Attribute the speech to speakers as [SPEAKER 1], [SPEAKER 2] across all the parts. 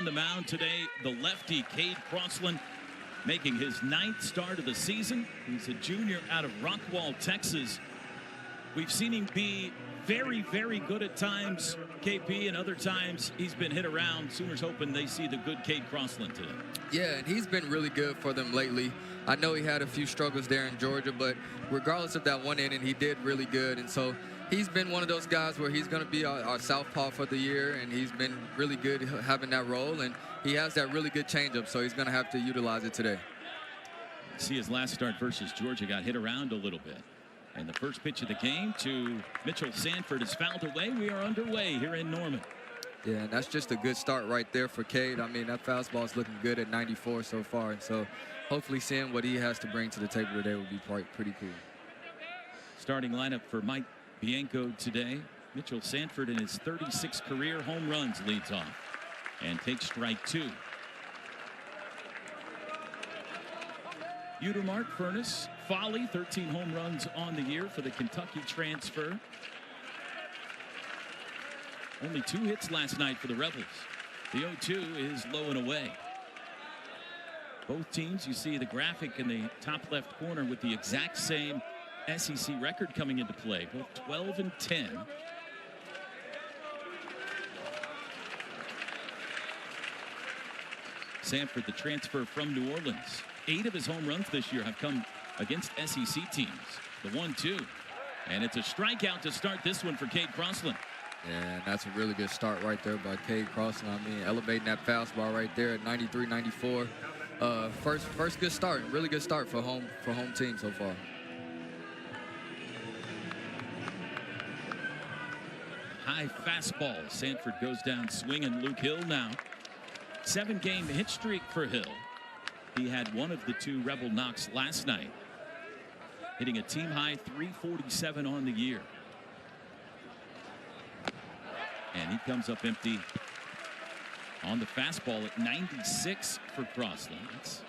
[SPEAKER 1] the mound today, the lefty, Cade Crossland, making his 9th start of the season. He's a junior out of Rockwall, Texas. We've seen him be very, very good at times, KP, and other times he's been hit around. Sooners hoping they see the good Cade Crossland today.
[SPEAKER 2] Yeah, and he's been really good for them lately. I know he had a few struggles there in Georgia, but regardless of that one inning, he did really good. And so he's been one of those guys where he's going to be our southpaw for the year, and he's been really good having that role. And he has that really good changeup, so he's going to have to utilize it today.
[SPEAKER 1] See, his last start versus Georgia got hit around a little bit. And the first pitch of the game to Mitchell Sanford is fouled away. We are underway here in Norman.
[SPEAKER 2] Yeah, and that's just a good start right there for Cade. I mean, that fastball is looking good at 94 so far. And so hopefully seeing what he has to bring to the table today would be pretty cool.
[SPEAKER 1] Starting lineup for Mike Bianco today. Mitchell Sanford in his 36 career home runs leads off and takes strike 2. Utermark, Furness, Foley, 13 home runs on the year for the Kentucky transfer. Only 2 hits last night for the Rebels. The 0-2 is low and away. Both teams, you see the graphic in the top left corner with the exact same SEC record coming into play, both 12-10. Sanford, the transfer from New Orleans. 8 of his home runs this year have come against SEC teams. The 1-2. And it's a strikeout to start this one for Cade Crossland.
[SPEAKER 2] And that's a really good start right there by Cade Crossland. I mean, elevating that fastball right there at 93, 94. First good start. Really good start for home team so far.
[SPEAKER 1] High fastball. Sanford goes down swinging. Luke Hill now. 7-game hit streak for Hill. He had one of the 2 Rebel knocks last night, hitting a team high 347 on the year. And he comes up empty on the fastball at 96 for Crossland. That's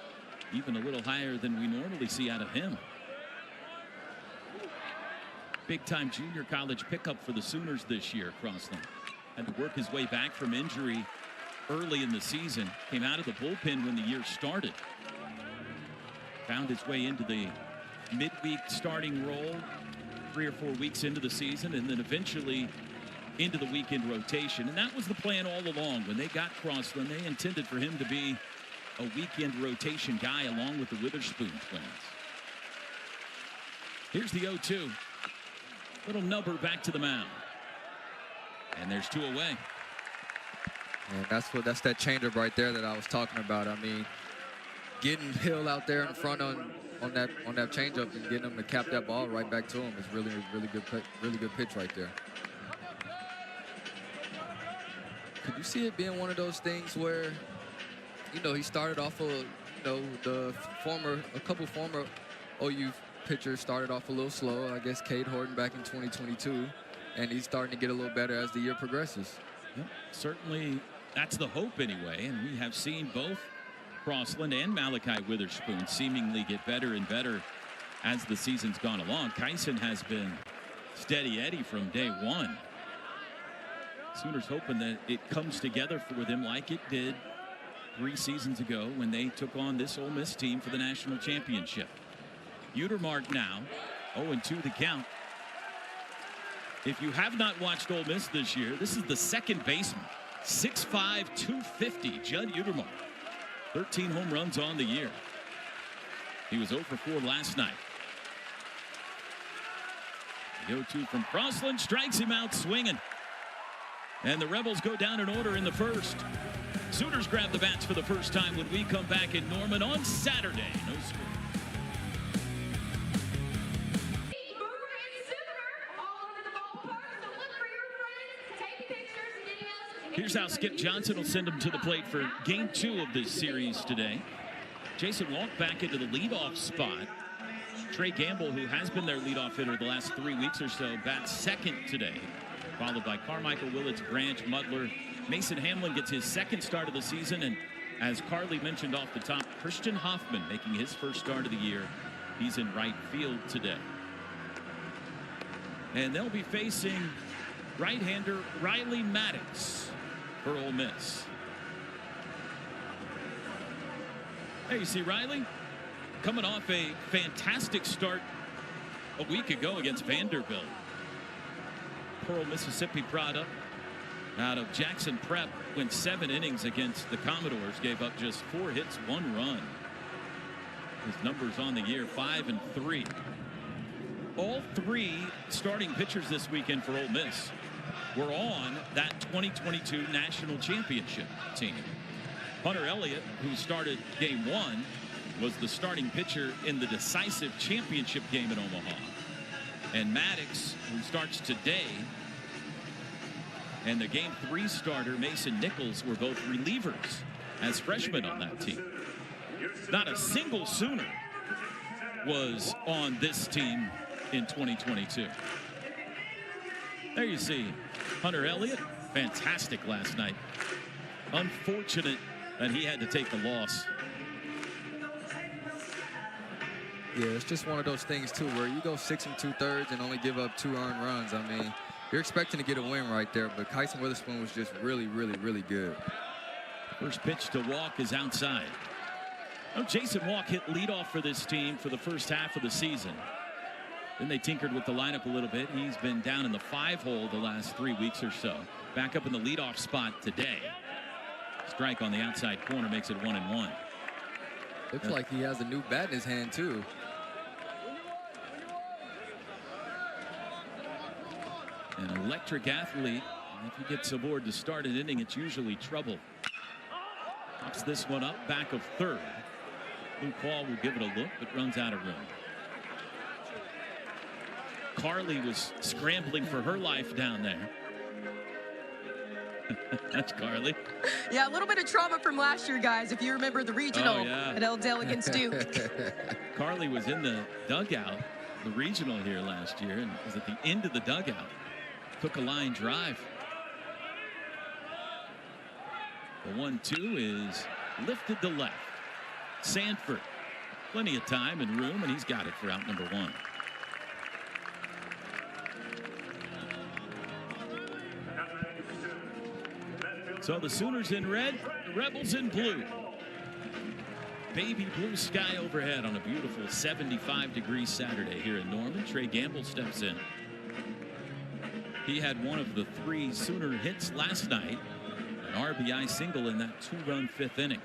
[SPEAKER 1] even a little higher than we normally see out of him. Big time junior college pickup for the Sooners this year. Crossland had to work his way back from injury early in the season. Came out of the bullpen when the year started. Found his way into the midweek starting role 3 or 4 weeks into the season, and then eventually into the weekend rotation. And that was the plan all along. When they got Crossland, they intended for him to be a weekend rotation guy along with the Witherspoon twins. Here's the 0-2. Little number back to the mound. And there's 2 away.
[SPEAKER 2] And that's that changeup right there that I was talking about. I mean, getting Hill out there in front on that changeup and getting him to cap that ball right back to him is really good pitch right there. Could you see it being one of those things where, you know, he started off a couple former OU pitchers started off a little slow. I guess Cade Horton back in 2022, and he's starting to get a little better as the year progresses.
[SPEAKER 1] Yep, certainly that's the hope anyway, and we have seen both Crossland and Malachi Witherspoon seemingly get better and better as the season's gone along. Kyson has been steady Eddie from day one. Sooners hoping that it comes together for them like it did 3 seasons ago when they took on this Ole Miss team for the national championship. Utermark now 0-2 the count. If you have not watched Ole Miss this year, this is the second baseman, 6'5", 250, Judd Utermark. 13 home runs on the year. He was 0 for 4 last night. The 0-2 from Crossland strikes him out swinging. And the Rebels go down in order in the first. Sooners grab the bats for the first time when we come back in Norman on Saturday. No score. Here's how Skip Johnson will send him to the plate for game 2 of this series today. Jason Walk back into the leadoff spot. Trey Gamble, who has been their leadoff hitter the last 3 weeks or so, bats second today, followed by Carmichael, Willits, Branch, Mudler. Mason Hamlin gets his second start of the season, and as Carly mentioned off the top, Christian Hoffman making his first start of the year. He's in right field today. And they'll be facing right-hander Riley Maddox for Ole Miss. There you see Riley coming off a fantastic start a week ago against Vanderbilt. Pearl, Mississippi product out of Jackson Prep, went 7 innings against the Commodores, gave up just 4 hits, 1 run. His numbers on the year, 5 and 3. All 3 starting pitchers this weekend for Ole Miss were on that 2022 national championship team. Hunter Elliott, who started game 1, was the starting pitcher in the decisive championship game in Omaha. And Maddox, who starts today, and the game 3 starter, Mason Nichols, were both relievers as freshmen on that team. Not a single Sooner was on this team in 2022. There you see Hunter Elliott, fantastic last night. Unfortunate that he had to take the loss.
[SPEAKER 2] Yeah, it's just one of those things, too, where you go 6 2/3 and only give up 2 earned runs. I mean, you're expecting to get a win right there, but Kyson Witherspoon was just really, really, really good.
[SPEAKER 1] First pitch to Walk is outside. Oh, Jason Walk hit leadoff for this team for the first half of the season. Then they tinkered with the lineup a little bit. He's been down in the 5-hole the last 3 weeks or so. Back up in the leadoff spot today. Strike on the outside corner makes it 1-1.
[SPEAKER 2] Looks like he has a new bat in his hand, too.
[SPEAKER 1] An electric athlete. If he gets aboard to start an inning, it's usually trouble. Pops this one up, back of third. Luke Hall will give it a look, but runs out of room. Carly was scrambling for her life down there. That's Carly.
[SPEAKER 3] Yeah, a little bit of trauma from last year, guys. If you remember the regional at Elldale against Duke.
[SPEAKER 1] Carly was in the dugout, the regional here last year, and was at the end of the dugout. Took a line drive. The 1-2 is lifted to left. Sanford, plenty of time and room, and he's got it for out number 1. So the Sooners in red, the Rebels in blue. Baby blue sky overhead on a beautiful 75-degree Saturday here in Norman. Trey Gamble steps in. He had one of the 3 Sooner hits last night, an RBI single in that 2-run 5th inning.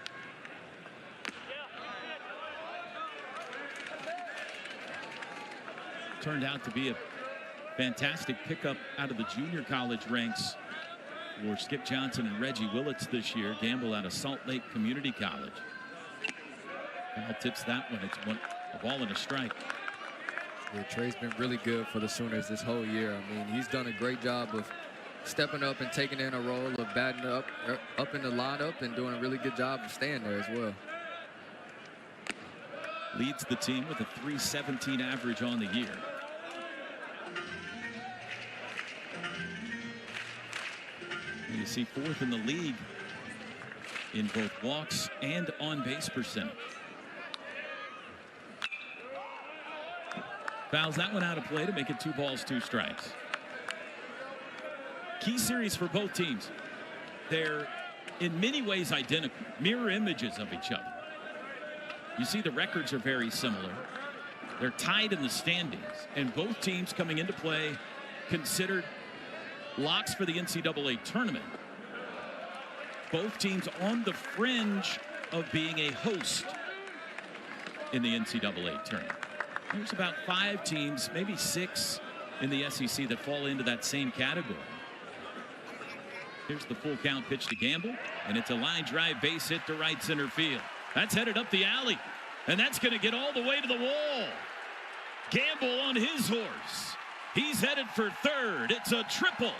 [SPEAKER 1] Turned out to be a fantastic pickup out of the junior college ranks for Skip Johnson and Reggie Willits this year. Gamble out of Salt Lake Community College. Foul tips that one. It's a ball and a strike.
[SPEAKER 2] Yeah, Trey's been really good for the Sooners this whole year. I mean, he's done a great job of stepping up and taking in a role of batting up in the lineup and doing a really good job of staying there as well.
[SPEAKER 1] Leads the team with a .317 average on the year. You see 4th in the league in both walks and on-base percentage. Fouls that one out of play to make it 2 balls, 2 strikes. Key series for both teams. They're in many ways identical, mirror images of each other. You see the records are very similar. They're tied in the standings, and both teams coming into play considered locks for the NCAA tournament. Both teams on the fringe of being a host in the NCAA tournament. There's about 5 teams, maybe 6 in the SEC that fall into that same category. Here's the full count pitch to Gamble, and it's a line drive base hit to right center field. That's headed up the alley, and that's going to get all the way to the wall. Gamble on his horse. He's headed for third. It's a triple.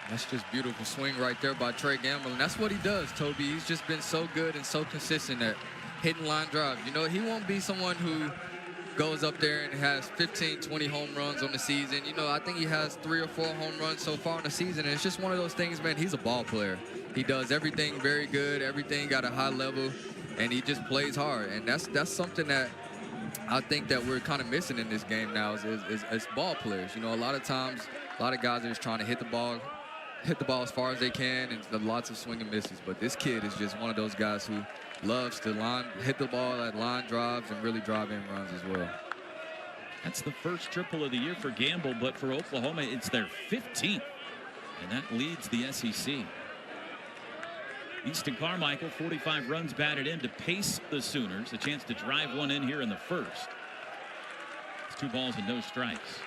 [SPEAKER 2] That's just beautiful swing right there by Trey Gamble, and that's what he does, Toby. He's just been so good and so consistent at hitting line drives. You know, he won't be someone who goes up there and has 15, 20 home runs on the season. You know, I think he has 3 or 4 home runs so far in the season, and it's just one of those things, man. He's a ball player. He does everything very good, everything at a high level, and he just plays hard. And that's something that I think that we're kind of missing in this game now is ball players. You know, a lot of times, a lot of guys are just trying to hit the ball hit the ball as far as they can and lots of swing and misses. But this kid is just one of those guys who loves to hit the ball at line drives and really drive in runs as well.
[SPEAKER 1] That's the first triple of the year for Gamble, but for Oklahoma, it's their 15th, and that leads the SEC. Easton Carmichael, 45 runs batted in to pace the Sooners. A chance to drive one in here in the first. It's 2 balls and no strikes.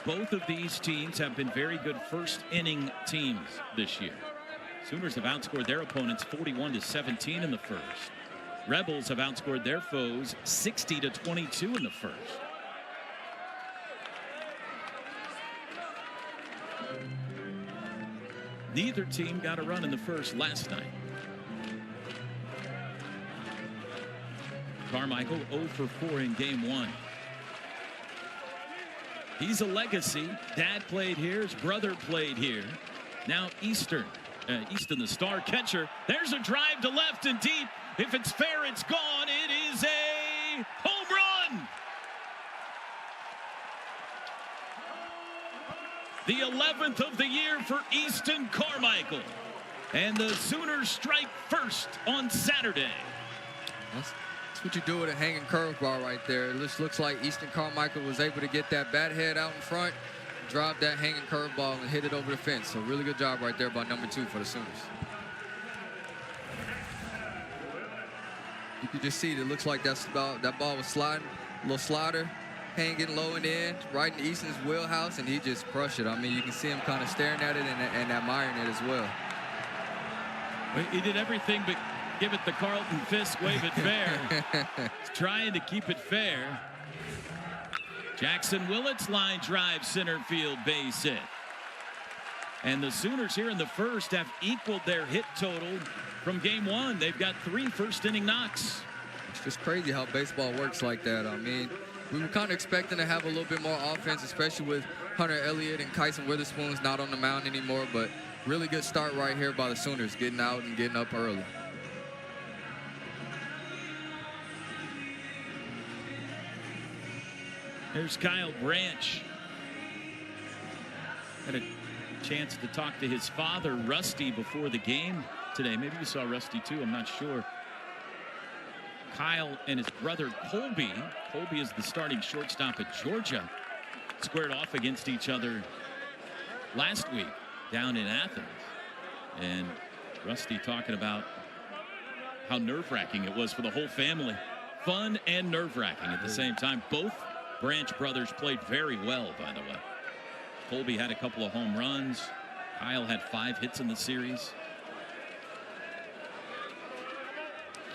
[SPEAKER 1] Both of these teams have been very good first inning teams this year. Sooners have outscored their opponents 41-17 in the first. Rebels have outscored their foes 60-22 in the first. Neither team got a run in the first last night. Carmichael 0 for 4 in game 1. He's a legacy. Dad played here. His brother played here. Now Easton, the star catcher. There's a drive to left and deep. If it's fair, it's gone. It is a home run. The 11th of the year for Easton Carmichael. And the Sooners strike first on Saturday.
[SPEAKER 2] That's what you do with a hanging curveball right there. It just looks like Easton Carmichael was able to get that bat head out in front, drive that hanging curveball, and hit it over the fence. So really good job right there by number 2 for the Sooners. You can just see it looks like that ball was sliding, a little slider, hanging low and in, right in Easton's wheelhouse, and he just crushed it. I mean, you can see him kind of staring at it and admiring it as well.
[SPEAKER 1] He did everything but give it the Carlton Fisk, wave it fair. He's trying to keep it fair. Jackson Willits line drive center field base hit. And the Sooners here in the first have equaled their hit total from game 1. They've got 3 first inning knocks.
[SPEAKER 2] It's just crazy how baseball works like that. I mean, we were kind of expecting to have a little bit more offense, especially with Hunter Elliott and Kyson Witherspoon's not on the mound anymore. But really good start right here by the Sooners, getting out and getting up early.
[SPEAKER 1] There's Kyle Branch. Had a chance to talk to his father, Rusty, before the game today. Maybe you saw Rusty too, I'm not sure. Kyle and his brother Colby. Colby is the starting shortstop at Georgia. Squared off against each other last week down in Athens. And Rusty talking about how nerve-wracking it was for the whole family. Fun and nerve-wracking at the same time. Both Branch brothers played very well, by the way. Colby had a couple of home runs. Kyle had 5 hits in the series.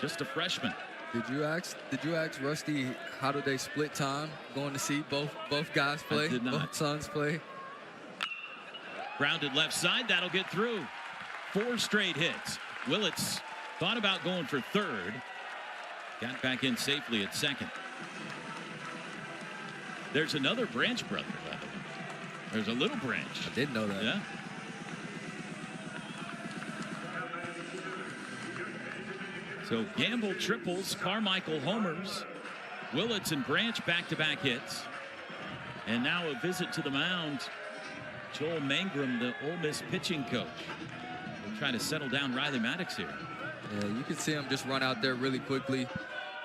[SPEAKER 1] Just a freshman.
[SPEAKER 2] Did you ask Rusty how do they split time going to see both guys play?
[SPEAKER 1] I did not.
[SPEAKER 2] Both sons play.
[SPEAKER 1] Grounded left side, that'll get through. 4 straight hits. Willits thought about going for third. Got back in safely at second. There's another Branch brother, by the way. There's a little Branch.
[SPEAKER 2] I didn't know that.
[SPEAKER 1] Yeah. So Gamble triples, Carmichael homers, Willits and Branch back-to-back hits. And now a visit to the mound. Joel Mangrum, the Ole Miss pitching coach. We'll try to settle down Riley Maddox here.
[SPEAKER 2] Yeah, you can see him just run out there really quickly.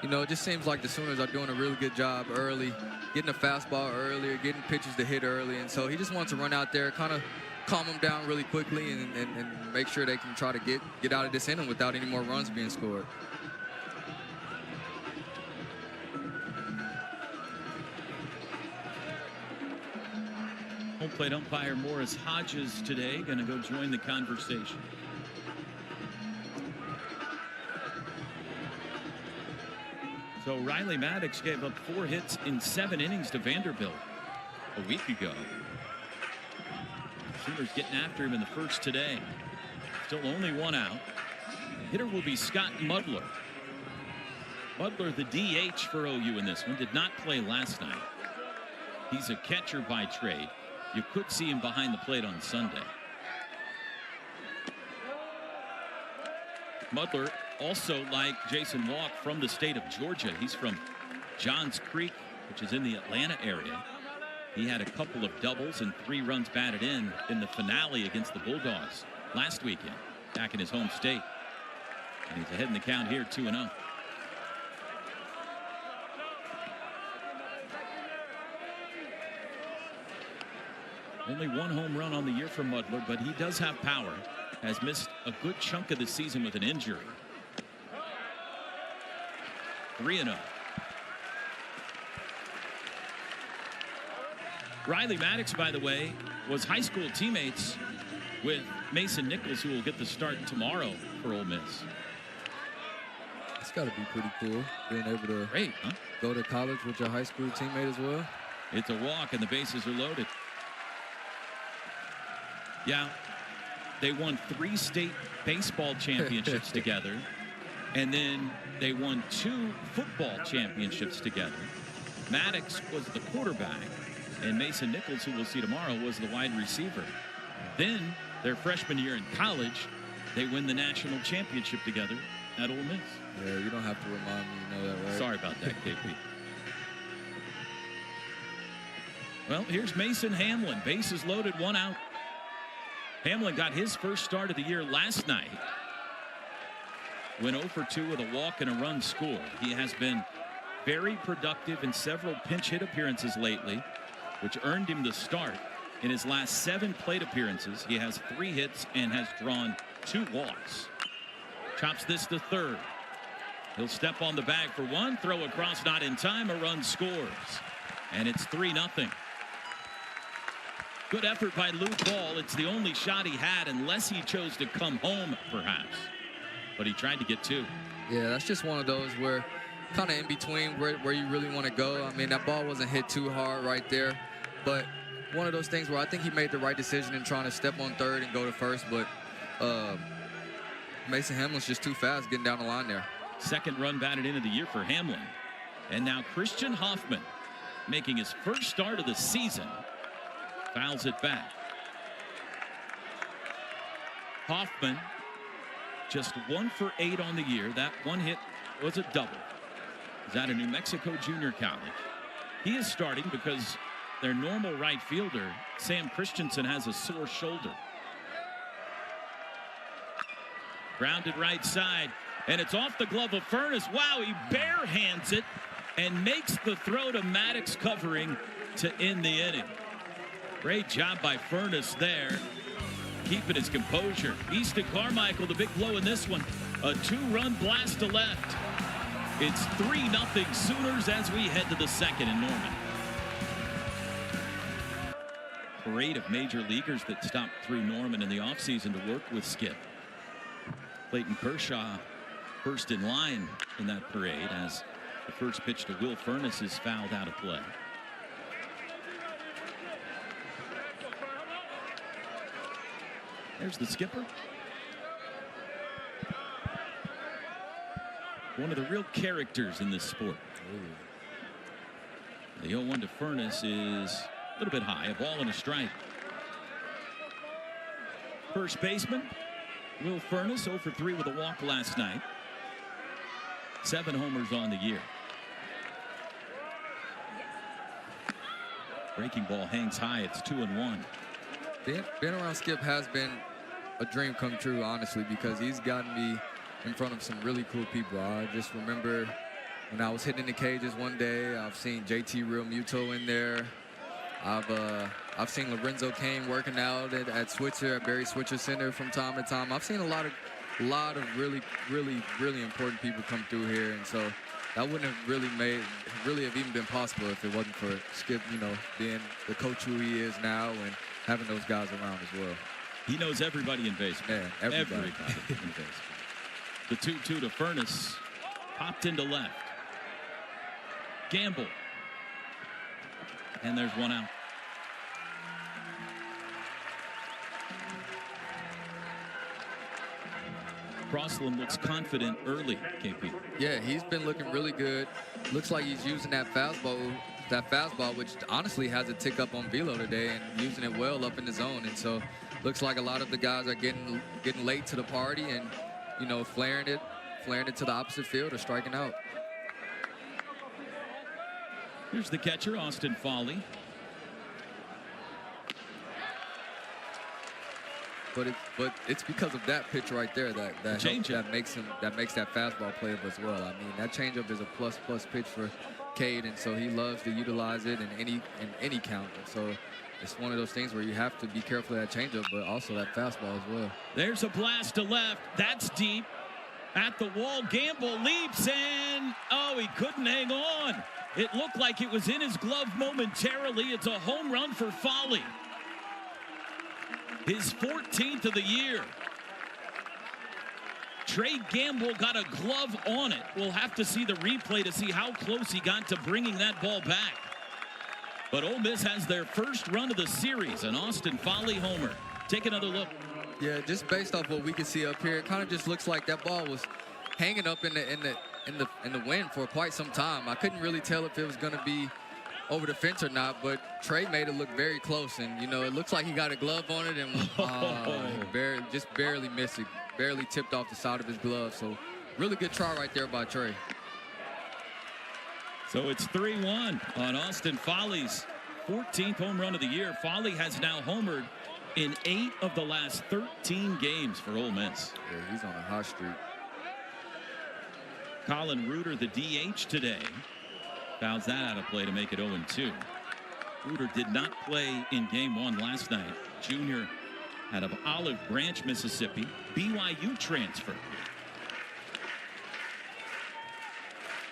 [SPEAKER 2] You know, it just seems like the Sooners are doing a really good job early, getting a fastball earlier, getting pitches to hit early. And so he just wants to run out there, kind of calm them down really quickly and make sure they can try to get out of this inning without any more runs being scored.
[SPEAKER 1] Home plate umpire Morris Hodges today going to go join the conversation. So Riley Maddox gave up 4 hits in 7 innings to Vanderbilt a week ago. Sooners getting after him in the first today. Still only 1 out. The hitter will be Scott Mudler. Mudler, the DH for OU in this one, did not play last night. He's a catcher by trade. You could see him behind the plate on Sunday. Mudler, also like Jason Walk, from the state of Georgia. He's from Johns Creek, which is in the Atlanta area. He had a couple of doubles and 3 runs batted in the finale against the Bulldogs last weekend, back in his home state. And he's ahead in the count here, 2-0. Only 1 home run on the year for Mudler, but he does have power. Has missed a good chunk of the season with an injury. 3-0. Riley Maddox, by the way, was high school teammates with Mason Nichols, who will get the start tomorrow for Ole Miss.
[SPEAKER 2] It's got to be pretty cool being able to
[SPEAKER 1] Great, huh?
[SPEAKER 2] go to college with your high school teammate as well.
[SPEAKER 1] It's a walk, and the bases are loaded. Yeah, they won 3 state baseball championships together, and then they won 2 football championships together. Maddox was the quarterback, and Mason Nichols, who we'll see tomorrow, was the wide receiver. Then, their freshman year in college, they win the national championship together at Ole Miss.
[SPEAKER 2] Yeah, you don't have to remind me, you know that, right?
[SPEAKER 1] Sorry about that, KP. Well, here's Mason Hamlin. Bases loaded, 1 out. Hamlin got his first start of the year last night. Went 0 for 2 with a walk and a run scored. He has been very productive in several pinch hit appearances lately, which earned him the start. In his last 7 plate appearances, he has 3 hits and has drawn 2 walks. Chops this to third. He'll step on the bag for 1, throw across, not in time, a run scores. And it's 3-0. Good effort by Luke Ball. It's the only shot he had, unless he chose to come home, perhaps. But he tried to get 2.
[SPEAKER 2] Yeah, that's just one of those where kind of in between where you really want to go. I mean, that ball wasn't hit too hard right there, but one of those things where I think he made the right decision in trying to step on third and go to first, but Mason Hamlin's just too fast getting down the line there.
[SPEAKER 1] Second run batted into the year for Hamlin. And now Christian Hoffman, making his first start of the season, fouls it back. Hoffman just 1 for 8 on the year. That 1 hit was a double. He's out of New Mexico Junior College. He is starting because their normal right fielder, Sam Christensen, has a sore shoulder. Grounded right side, and it's off the glove of Furness. Wow, he bare hands it and makes the throw to Maddox covering to end the inning. Great job by Furness there, keeping his composure. Easton Carmichael, the big blow in this one. A 2-run blast to left. It's 3-0 Sooners as we head to the second in Norman. Parade of major leaguers that stopped through Norman in the offseason to work with Skip. Clayton Kershaw first in line in that parade as the first pitch to Will Furness is fouled out of play. There's the skipper. One of the real characters in this sport. The 0-1 to Furness is a little bit high. A ball and a strike. First baseman Will Furness, 0 for 3 with a walk last night. 7 homers on the year. Breaking ball hangs high. It's 2-1.
[SPEAKER 2] Being around Skip has been a dream come true, honestly, because he's gotten me in front of some really cool people. I just remember when I was hitting the cages one day, I've seen JT Real Muto in there. I've seen Lorenzo Kane working out at Switzer, at Barry Switzer Center from time to time. I've seen a lot of really important people come through here, and so that wouldn't have really have even been possible if it wasn't for Skip, you know, being the coach who he is now and having those guys around as well.
[SPEAKER 1] He knows everybody in baseball.
[SPEAKER 2] Yeah, everybody.
[SPEAKER 1] In baseball. The 2-2 to Furness, popped into left. Gamble. And there's 1 out. Crossland looks confident early, KP.
[SPEAKER 2] Yeah, he's been looking really good. Looks like he's using that fastball, which honestly has a tick up on velo today, and using it well up in the zone. And so looks like a lot of the guys are getting late to the party and, you know, flaring it to the opposite field or striking out.
[SPEAKER 1] Here's the catcher, Austin Foley.
[SPEAKER 2] But it's because of that pitch right there that makes that fastball playable as well. I mean, that changeup is a plus pitch for Cade, and so he loves to utilize it in any count. And so it's one of those things where you have to be careful of that changeup, but also that fastball as well.
[SPEAKER 1] There's a blast to left. That's deep. At the wall, Gamble leaps, and he couldn't hang on. It looked like it was in his glove momentarily. It's a home run for Foley. His 14th of the year. Trey Gamble got a glove on it. We'll have to see the replay to see how close he got to bringing that ball back. But Ole Miss has their first run of the series, an Austin Foley homer. Take another look.
[SPEAKER 2] Yeah, just based off what we can see up here, it kind of just looks like that ball was hanging up in the wind for quite some time. I couldn't really tell if it was going to be over the fence or not, but Trey made it look very close, and it looks like he got a glove on it and just barely missed it, barely tipped off the side of his glove. So really good try right there by Trey.
[SPEAKER 1] So it's 3-1 on Austin Foley's 14th home run of the year. Foley has now homered in 8 of the last 13 games for Ole Miss.
[SPEAKER 2] Yeah, he's on a hot streak.
[SPEAKER 1] Colin Reuter, the DH today, fouls that out of play to make it 0-2. Reuter did not play in game 1 last night. Junior out of Olive Branch, Mississippi, BYU transfer.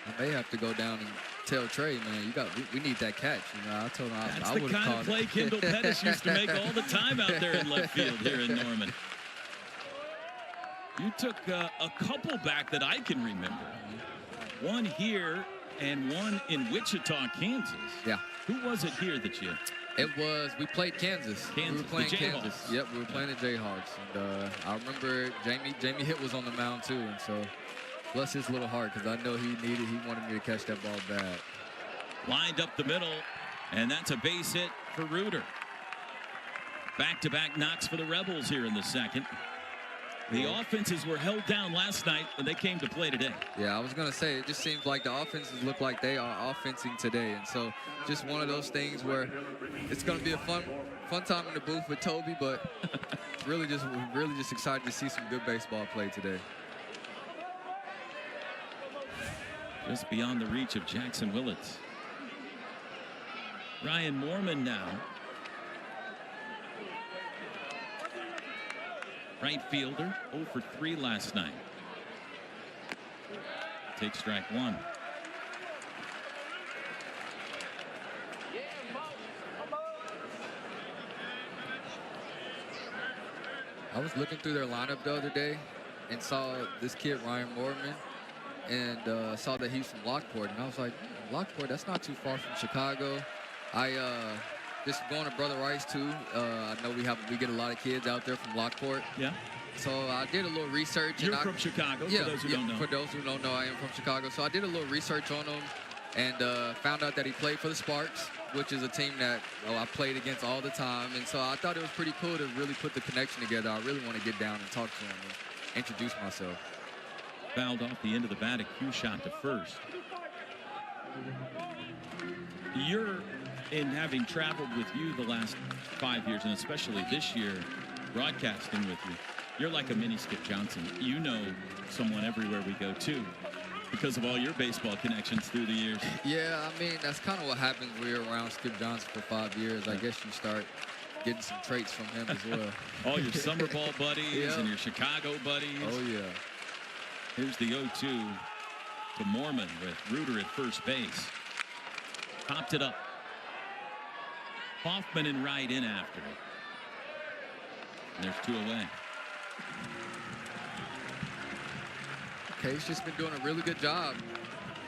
[SPEAKER 2] I may have to go down and tell Trey, man, we need that catch. I told him
[SPEAKER 1] That's
[SPEAKER 2] I
[SPEAKER 1] the
[SPEAKER 2] would have
[SPEAKER 1] kind
[SPEAKER 2] called
[SPEAKER 1] of play Kendall Pettis used to make all the time out there in left field here in Norman. You took a couple back that I can remember. One here and one in Wichita, Kansas.
[SPEAKER 2] Yeah.
[SPEAKER 1] Who was it here that you?
[SPEAKER 2] We played Kansas. We were playing Kansas. Yep, we were playing the Jayhawks. And I remember Jamie Hitt was on the mound too, and so bless his little heart, because I know he wanted me to catch that ball bad.
[SPEAKER 1] Lined up the middle, and that's a base hit for Reuter. Back-to-back knocks for the Rebels here in the second. The offenses were held down last night, and they came to play today.
[SPEAKER 2] Yeah, I was going to say, it just seems like the offenses look like they are offensing today. And so just one of those things where it's going to be a fun time in the booth with Toby, but we're really just excited to see some good baseball play today.
[SPEAKER 1] Just beyond the reach of Jackson Willits. Ryan Moorman now. Right fielder, 0 for 3 last night. Takes strike 1.
[SPEAKER 2] I was looking through their lineup the other day and saw this kid, Ryan Moorman, and saw that he's from Lockport. And I was like, Lockport, that's not too far from Chicago. Just going to Brother Rice too. I know we get a lot of kids out there from Lockport.
[SPEAKER 1] Yeah.
[SPEAKER 2] So I did a little research.
[SPEAKER 1] You're from Chicago,
[SPEAKER 2] yeah,
[SPEAKER 1] for those who don't know.
[SPEAKER 2] For those who don't know, I am from Chicago. So I did a little research on him and found out that he played for the Sparks, which is a team that I played against all the time. And so I thought it was pretty cool to really put the connection together. I really want to get down and talk to him and introduce myself.
[SPEAKER 1] Fouled off the end of the bat, a cue shot to first. You're, in having traveled with you the last 5 years, and especially this year, broadcasting with you, you're like a mini Skip Johnson. You know someone everywhere we go to because of all your baseball connections through the years.
[SPEAKER 2] Yeah, I mean, that's kind of what happens when you're around Skip Johnson for 5 years. I guess you start getting some traits from him as well.
[SPEAKER 1] All your summer ball buddies and your Chicago buddies.
[SPEAKER 2] Oh, yeah.
[SPEAKER 1] Here's the 0-2 to Moorman with Reuter at first base. Popped it up. Hoffman and Wright in after it. And there's 2 away.
[SPEAKER 2] Case just been doing a really good job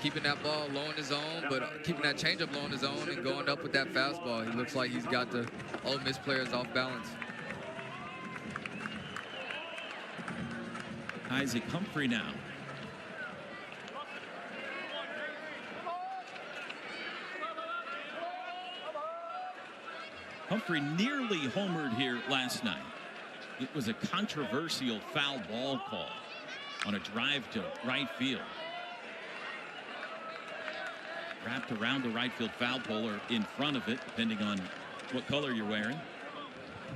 [SPEAKER 2] keeping that ball low in his zone, but keeping that changeup low in his zone and going up with that fastball. He looks like he's got the Ole Miss players off balance.
[SPEAKER 1] Isaac Humphrey now. Humphrey nearly homered here last night. It was a controversial foul ball call on a drive to right field. Wrapped around the right field foul pole or in front of it, depending on what color you're wearing.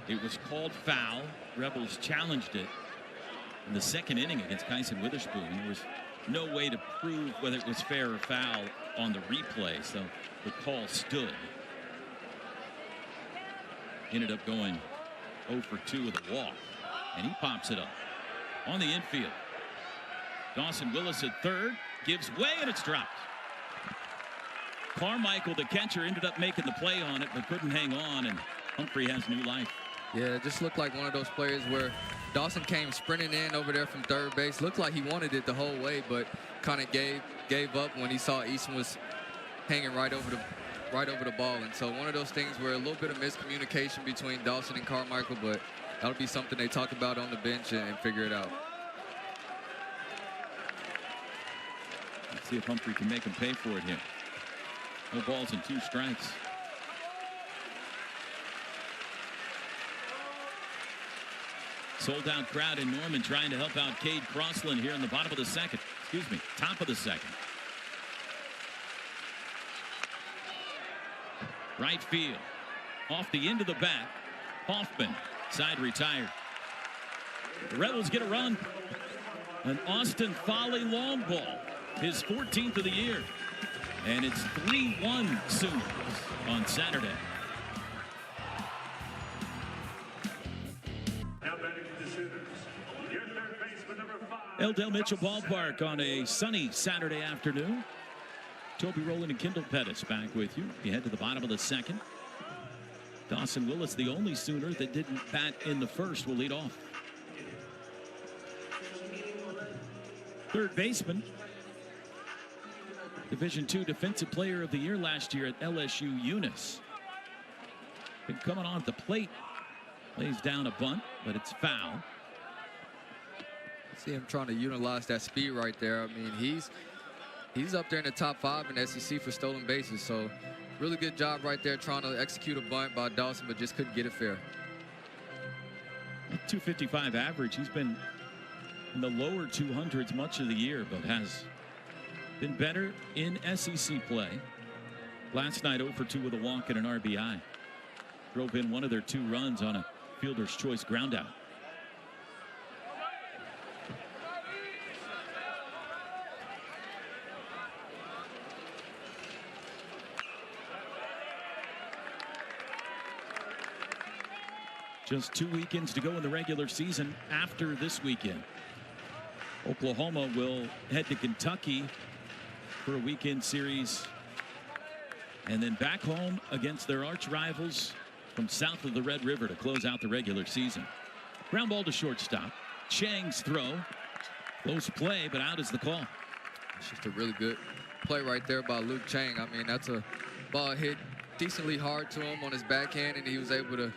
[SPEAKER 1] It was called foul. Rebels challenged it in the second inning against Kyson Witherspoon. There was no way to prove whether it was fair or foul on the replay, so the call stood. Ended up going 0 for 2 with a walk, and he pops it up on the infield. Dawson Willis at third, gives way, and it's dropped. Carmichael, the catcher, ended up making the play on it, but couldn't hang on, and Humphrey has new life.
[SPEAKER 2] Yeah, it just looked like one of those plays where Dawson came sprinting in over there from third base. Looked like he wanted it the whole way, but kind of gave up when he saw Easton was hanging right over the ball. And so one of those things where a little bit of miscommunication between Dawson and Carmichael, but that'll be something they talk about on the bench and figure it out.
[SPEAKER 1] Let's see if Humphrey can make him pay for it here. No balls and 2 strikes. Sold out crowd in Norman trying to help out Cade Crossland here in the bottom of the second. Excuse me, top of the second. Right field. Off the end of the bat. Hoffman, side retired. The Rebels get a run. An Austin Foley long ball. His 14th of the year. And it's 3-1 Sooners on Saturday. Eldell Mitchell Ballpark on a sunny Saturday afternoon. Toby Rowland and Kendall Pettis back with you. You head to the bottom of the second. Dawson Willis, the only Sooner that didn't bat in the first, will lead off. Third baseman, Division II Defensive Player of the Year last year at LSU, Eunice. Been coming on at the plate. Lays down a bunt, but it's foul.
[SPEAKER 2] See him trying to utilize that speed right there. I mean, he's up there in the top 5 in the SEC for stolen bases. So really good job right there trying to execute a bunt by Dawson, but just couldn't get it fair.
[SPEAKER 1] 255 average. He's been in the lower 200s much of the year, but has been better in SEC play. Last night 0 for 2 with a walk and an RBI. Drove in one of their 2 runs on a fielder's choice groundout. Just 2 weekends to go in the regular season after this weekend. Oklahoma will head to Kentucky for a weekend series and then back home against their arch rivals from south of the Red River to close out the regular season. Ground ball to shortstop. Chang's throw. Close play, but out is the call.
[SPEAKER 2] It's just a really good play right there by Luke Chang. I mean, that's a ball hit decently hard to him on his backhand, and he was able to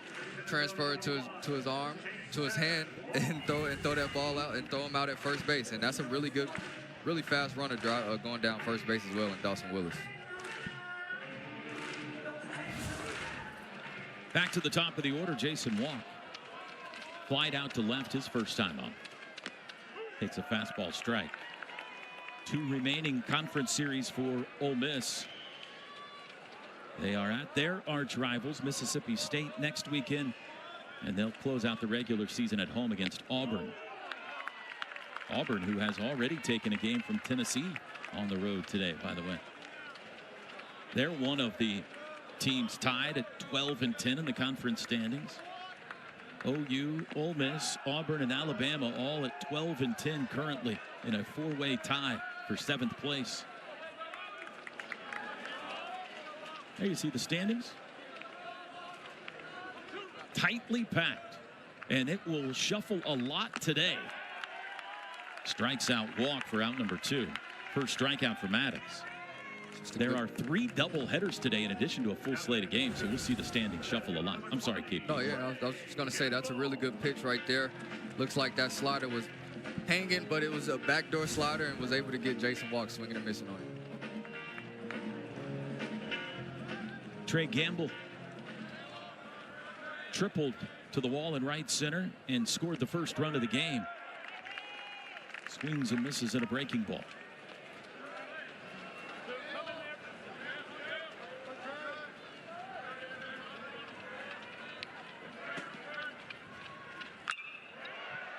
[SPEAKER 2] transfer it to his arm, to his hand, and throw that ball out and throw him out at first base. And that's a really good, really fast runner drive going down first base as well in Dawson Willis.
[SPEAKER 1] Back to the top of the order, Jason Walk. Flied out to left his first time up. Takes a fastball strike. 2 remaining conference series for Ole Miss. They are at their arch rivals, Mississippi State, next weekend, and they'll close out the regular season at home against Auburn. Auburn, who has already taken a game from Tennessee on the road today, by the way. They're one of the teams tied at 12-10 in the conference standings. OU, Ole Miss, Auburn, and Alabama all at 12-10 currently in a 4-way tie for 7th place. There you see the standings. Tightly packed. And it will shuffle a lot today. Strikes out Walk for out number 2. First strikeout for Maddox. There are 3 double headers today in addition to a full slate of games, so we'll see the standings shuffle a lot. I'm sorry, KP.
[SPEAKER 2] Oh, yeah, I was just going to say that's a really good pitch right there. Looks like that slider was hanging, but it was a backdoor slider and was able to get Jason Walk swinging and missing on it.
[SPEAKER 1] Trey Gamble tripled to the wall in right center and scored the first run of the game. Swings and misses at a breaking ball.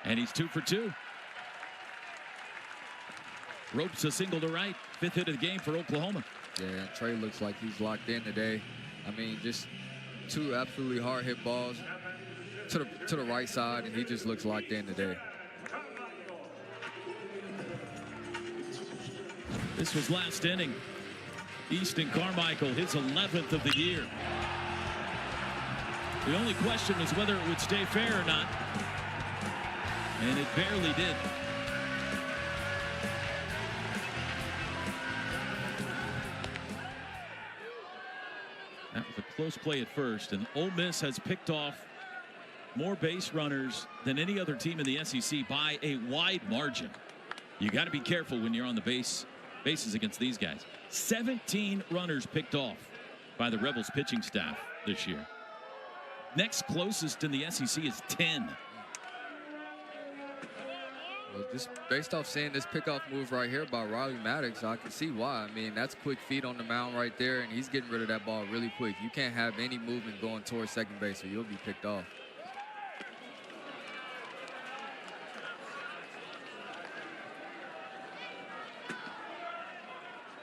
[SPEAKER 1] And he's 2 for 2. Ropes a single to right. 5th hit of the game for Oklahoma.
[SPEAKER 2] Yeah, and Trey looks like he's locked in today. I mean, just 2 absolutely hard hit balls to the right side, and he just looks locked in today.
[SPEAKER 1] This was last inning. Easton Carmichael, his 11th of the year. The only question was whether it would stay fair or not. And it barely did. That was a close play at first, and Ole Miss has picked off more base runners than any other team in the SEC by a wide margin. You got to be careful when you're on the bases against these guys. 17 runners picked off by the Rebels pitching staff this year. Next closest in the SEC is 10.
[SPEAKER 2] Well, just based off seeing this pickoff move right here by Riley Maddox, I can see why. I mean, that's quick feet on the mound right there, and he's getting rid of that ball really quick. You can't have any movement going towards second base, or you'll be picked off.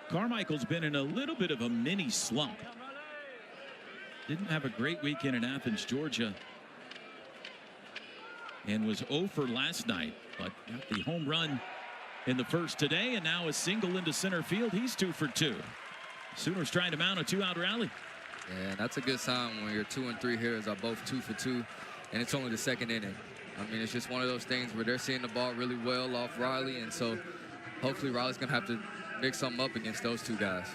[SPEAKER 1] Carmichael's been in a little bit of a mini slump. Didn't have a great weekend in Athens, Georgia, and was 0 for last night, but got the home run in the first today, and now a single into center field. He's 2 for 2. Sooners trying to mount a 2-out rally.
[SPEAKER 2] Yeah, and that's a good sign when your 2 and 3 hitters are both 2 for 2, and it's only the second inning. I mean, it's just one of those things where they're seeing the ball really well off Riley, and so hopefully Riley's going to have to mix something up against those 2 guys.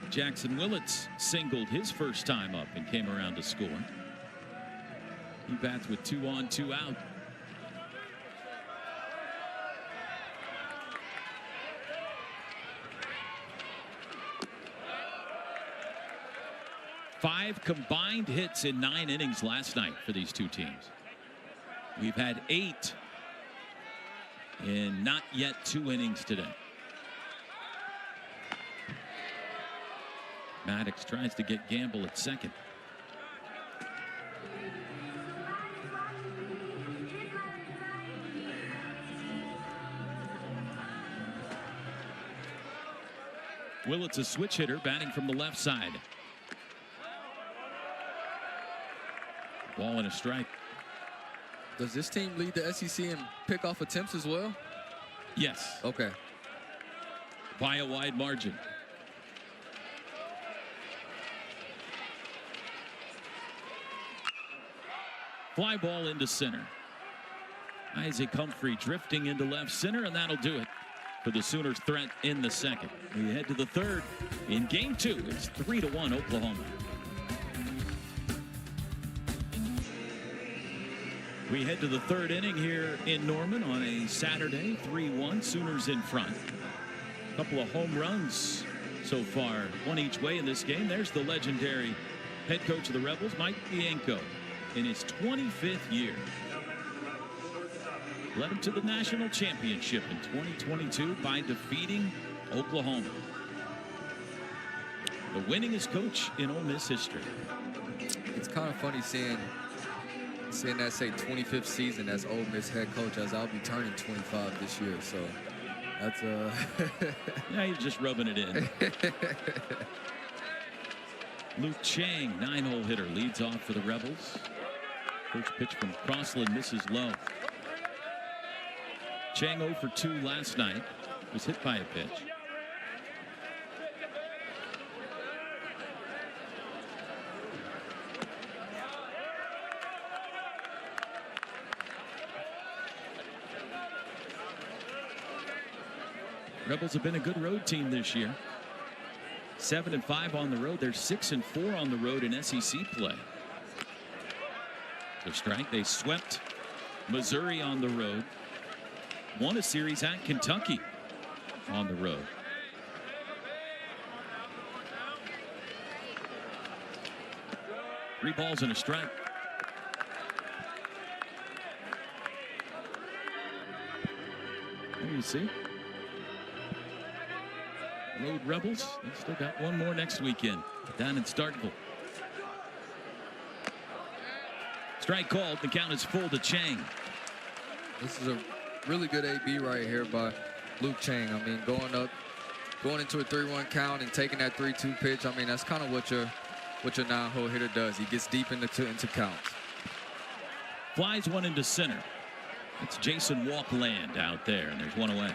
[SPEAKER 1] Jackson Willits singled his first time up and came around to score. He bats with 2 on, 2 out. Five combined hits in 9 innings last night for these 2 teams. We've had 8 in not yet 2 innings today. Maddox tries to get Gamble at second. Willits a switch hitter, batting from the left side. Ball and a strike.
[SPEAKER 2] Does this team lead the SEC in pickoff attempts as well?
[SPEAKER 1] Yes.
[SPEAKER 2] Okay.
[SPEAKER 1] By a wide margin. Fly ball into center. Isaac Humphrey drifting into left center, and that'll do it for the Sooners' threat in the second. We head to the third. In game 2, it's 3-1 Oklahoma. We head to the third inning here in Norman on a Saturday. 3-1, Sooners in front. A couple of home runs so far, one each way in this game. There's the legendary head coach of the Rebels, Mike Bianco, in his 25th year. Led him to the national championship in 2022 by defeating Oklahoma. The winningest coach in Ole Miss history.
[SPEAKER 2] It's kind of funny seeing that say 25th season as Ole Miss head coach, as I'll be turning 25 this year. So that's
[SPEAKER 1] yeah, you're just rubbing it in. Luke Chang, 9-hole hitter, leads off for the Rebels. First pitch from Crossland misses low. Chang 0 for 2 last night. Was hit by a pitch. Rebels have been a good road team this year. 7-5 on the road. They're 6-4 on the road in SEC play. The strike. They swept Missouri on the road. Won a series at Kentucky on the road. Three balls and a strike. There you see. Road Rebels, they still got one more next weekend down in Starkville. Strike called. The count is full to Chang.
[SPEAKER 2] This is a really good AB right here by Luke Chang. I mean, going into a 3-1 count and taking that 3-2 pitch. I mean, that's kind of what your 9-hole hitter does. He gets deep into counts.
[SPEAKER 1] Flies one into center. It's Jason Walkland out there, and there's one away.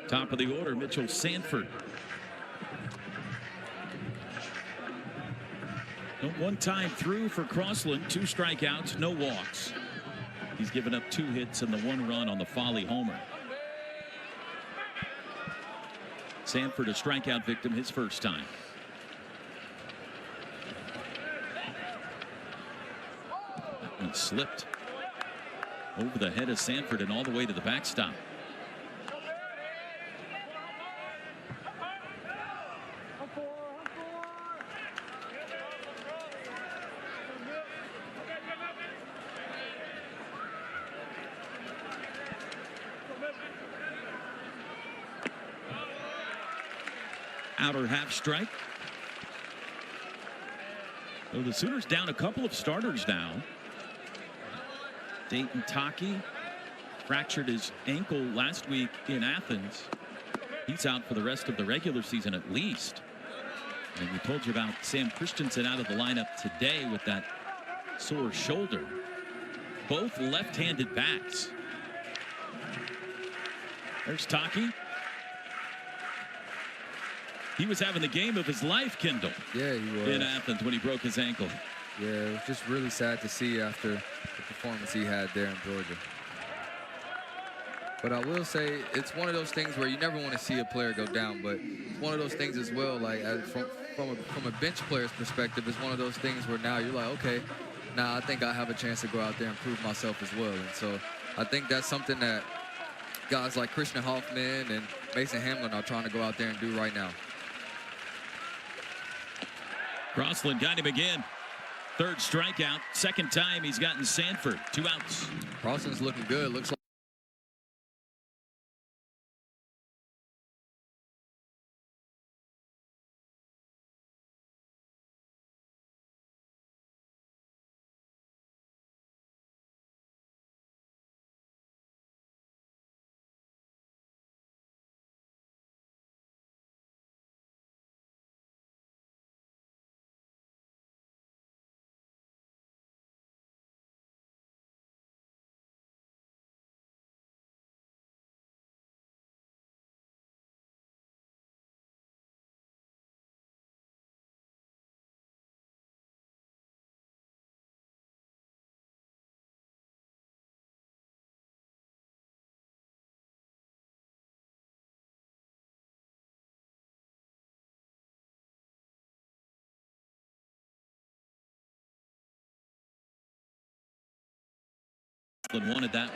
[SPEAKER 1] Top of the order, Mitchell Sanford. One time through for Crossland, 2 strikeouts, no walks. He's given up 2 hits and the 1 run on the Folly homer. Sanford a strikeout victim his first time. That one slipped over the head of Sanford and all the way to the backstop. Outer half strike. So the Sooners down a couple of starters now. Dayton Taki fractured his ankle last week in Athens. He's out for the rest of the regular season at least. And we told you about Sam Christensen out of the lineup today with that sore shoulder. Both left-handed bats. There's Taki. He was having the game of his life, Kendall.
[SPEAKER 2] Yeah, he was.
[SPEAKER 1] In Athens when he broke his ankle.
[SPEAKER 2] Yeah, it was just really sad to see after the performance he had there in Georgia. But I will say it's one of those things where you never want to see a player go down, but it's one of those things as well, like from a bench player's perspective, it's one of those things where now you're like, okay, now I think I have a chance to go out there and prove myself as well. And so I think that's something that guys like Christian Hoffman and Mason Hamlin are trying to go out there and do right now.
[SPEAKER 1] Crossland got him again. 3rd strikeout. 2nd time he's gotten Sanford. 2 outs.
[SPEAKER 2] Crossland's looking good. Looks like
[SPEAKER 1] wanted that.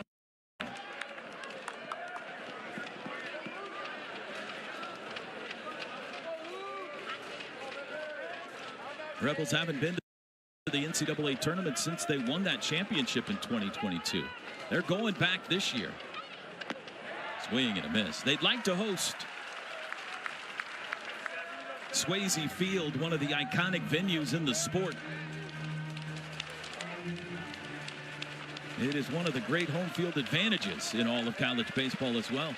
[SPEAKER 1] Rebels haven't been to the NCAA tournament since they won that championship in 2022. They're going back this year. Swing and a miss. They'd like to host Swayze Field, one of the iconic venues in the sport. It is one of the great home field advantages in all of college baseball as well.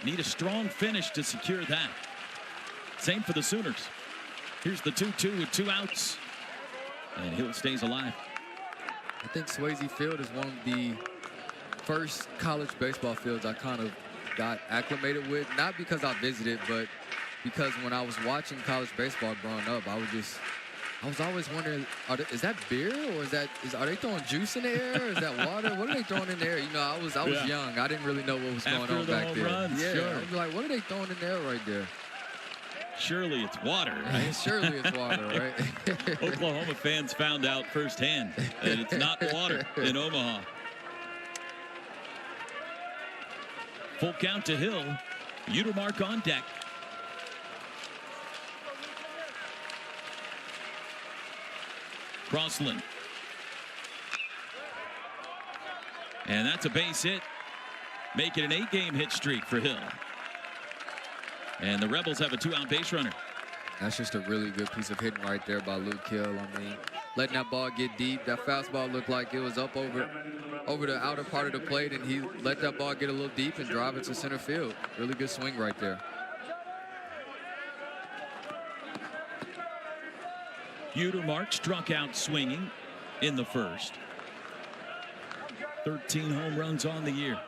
[SPEAKER 1] Need a strong finish to secure that. Same for the Sooners. Here's the 2-2 with 2 outs. And Hill stays alive.
[SPEAKER 2] I think Swayze Field is one of the first college baseball fields I kind of got acclimated with. Not because I visited, but because when I was watching college baseball growing up, I was always wondering, is that beer or are they throwing juice in the air? Or is that water? What are they throwing in there? You know, I was young. I didn't really know what was going on back there.
[SPEAKER 1] Runs, sure.
[SPEAKER 2] I was like, what are they throwing in there right there?
[SPEAKER 1] Surely it's water, right?
[SPEAKER 2] Surely it's water, right?
[SPEAKER 1] Oklahoma fans found out firsthand that it's not water in Omaha. Full count to Hill. Utermark on deck. Crossland. And that's a base hit, making an 8-game hit streak for Hill. And the Rebels have a 2-out base runner.
[SPEAKER 2] That's just a really good piece of hitting right there by Luke Hill. I mean, letting that ball get deep. That fastball looked like it was up over the outer part of the plate, and he let that ball get a little deep and drive it to center field. Really good swing right there.
[SPEAKER 1] Utermark struck out swinging in the first. 13 home runs on the year.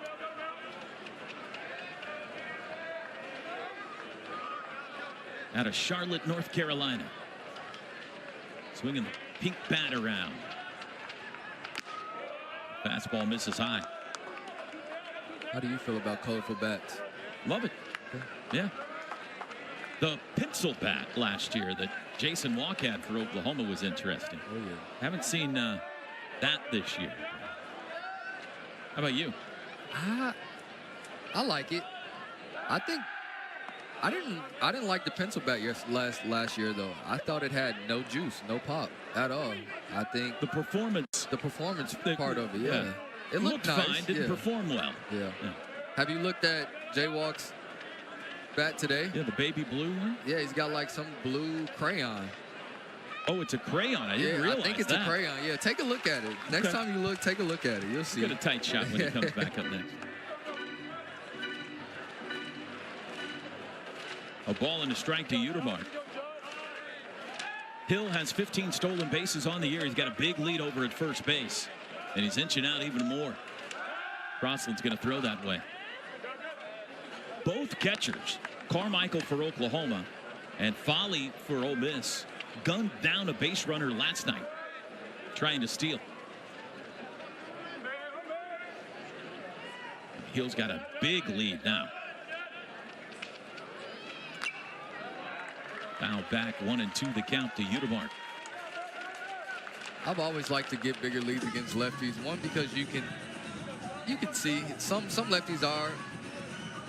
[SPEAKER 1] Out of Charlotte, North Carolina. Swinging the pink bat around. Fastball misses high.
[SPEAKER 2] How do you feel about colorful bats?
[SPEAKER 1] Love it. Yeah. The pencil bat last year that Jason Walk had for Oklahoma was interesting.
[SPEAKER 2] Oh, yeah.
[SPEAKER 1] Haven't seen that this year. How about you?
[SPEAKER 2] I like it. I think I didn't like the pencil bat last year though. I thought it had no juice, no pop at all. I think
[SPEAKER 1] the performance
[SPEAKER 2] part of it, yeah. It looked nice.
[SPEAKER 1] Fine, didn't perform well.
[SPEAKER 2] Yeah. Have you looked at Jaywalk's bat today?
[SPEAKER 1] Yeah, the baby blue one.
[SPEAKER 2] Yeah, he's got like some blue crayon.
[SPEAKER 1] Oh, it's a crayon. I didn't realize
[SPEAKER 2] I think it's
[SPEAKER 1] that.
[SPEAKER 2] a crayon. Yeah, take a look at it. Next time you look, take a look at it. You'll see.
[SPEAKER 1] Get a tight shot when it comes back up next. A ball and a strike to Utermark. Hill has 15 stolen bases on the year. He's got a big lead over at first base, and he's inching out even more. Crossland's going to throw that way. Both catchers, Carmichael for Oklahoma and Foley for Ole Miss, gunned down a base runner last night trying to steal. Hill's got a big lead now. Foul back, 1-2 the count to Utermark.
[SPEAKER 2] I've always liked to get bigger leads against lefties. One, because you can see some lefties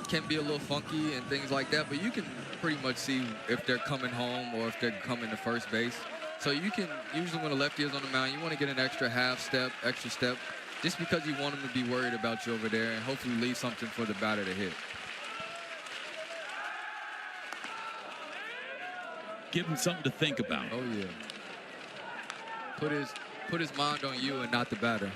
[SPEAKER 2] can be a little funky and things like that, but you can pretty much see if they're coming home or if they're coming to first base. So you can usually, when a lefty is on the mound, you want to get an extra step, just because you want them to be worried about you over there and hopefully leave something for the batter to hit.
[SPEAKER 1] Give him something to think about.
[SPEAKER 2] Oh yeah. Put his mind on you and not the batter.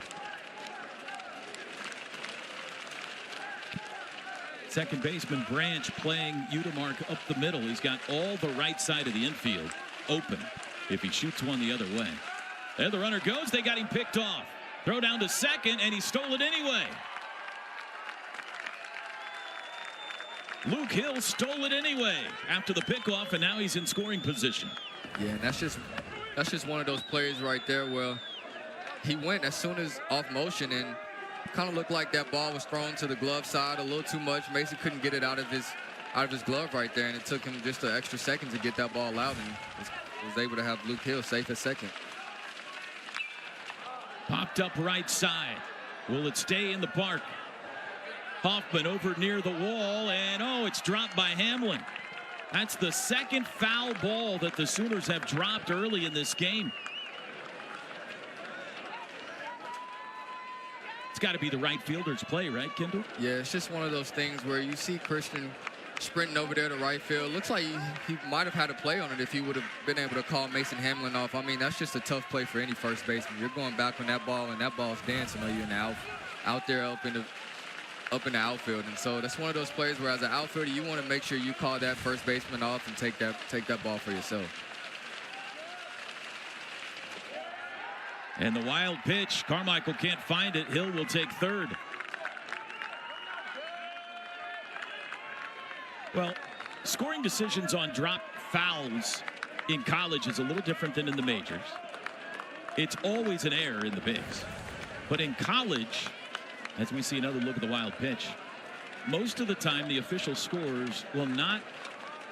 [SPEAKER 1] Second baseman Branch playing Utermark up the middle. He's got all the right side of the infield open if he shoots one the other way. There the runner goes. They got him picked off. Throw down to second, and he stole it anyway. Luke Hill stole it anyway after the pickoff, and now he's in scoring position.
[SPEAKER 2] Yeah, and that's just one of those plays right there where he went as soon as off motion and kind of looked like that ball was thrown to the glove side a little too much. Mason couldn't get it out of his glove right there, and it took him just an extra second to get that ball out, and was able to have Luke Hill safe at second.
[SPEAKER 1] Popped up right side. Will it stay in the park? Hoffman over near the wall, and it's dropped by Hamlin. That's the second foul ball that the Sooners have dropped early in this game. It's got to be the right fielder's play, right, Kendall?
[SPEAKER 2] Yeah, it's just one of those things where you see Christian sprinting over there to right field. Looks like he might have had a play on it if he would have been able to call Mason Hamlin off. I mean, that's just a tough play for any first baseman. You're going back on that ball, and that ball's dancing on you and out there up in the outfield. And so that's one of those plays where as an outfielder, you want to make sure you call that first baseman off and take that ball for yourself.
[SPEAKER 1] And the wild pitch, Carmichael can't find it. Hill will take third. Well, scoring decisions on drop fouls in college is a little different than in the majors. It's always an error in the bigs. But in college, as we see another look at the wild pitch, most of the time the official scores will not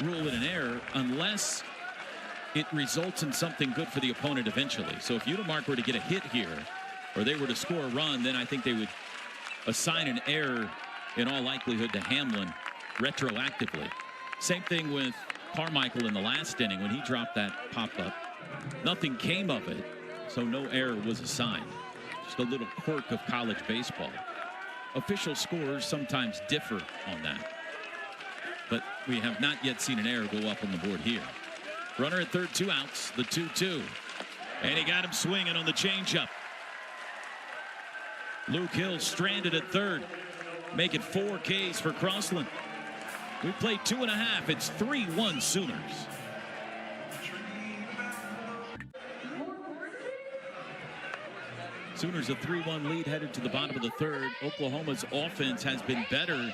[SPEAKER 1] rule it an error unless it results in something good for the opponent eventually. So if Utermark were to get a hit here, or they were to score a run, then I think they would assign an error in all likelihood to Hamlin retroactively. Same thing with Carmichael in the last inning when he dropped that pop-up. Nothing came of it, so no error was assigned. Just a little quirk of college baseball. Official scores sometimes differ on that. but we have not yet seen an error go up on the board here. Runner at third, 2 outs, the 2-2. And he got him swinging on the changeup. Luke Hill stranded at third. Make it 4 Ks for Crossland. We played 2.5. It's 3-1 Sooners. Sooners a 3-1 lead headed to the bottom of the third. Oklahoma's offense has been better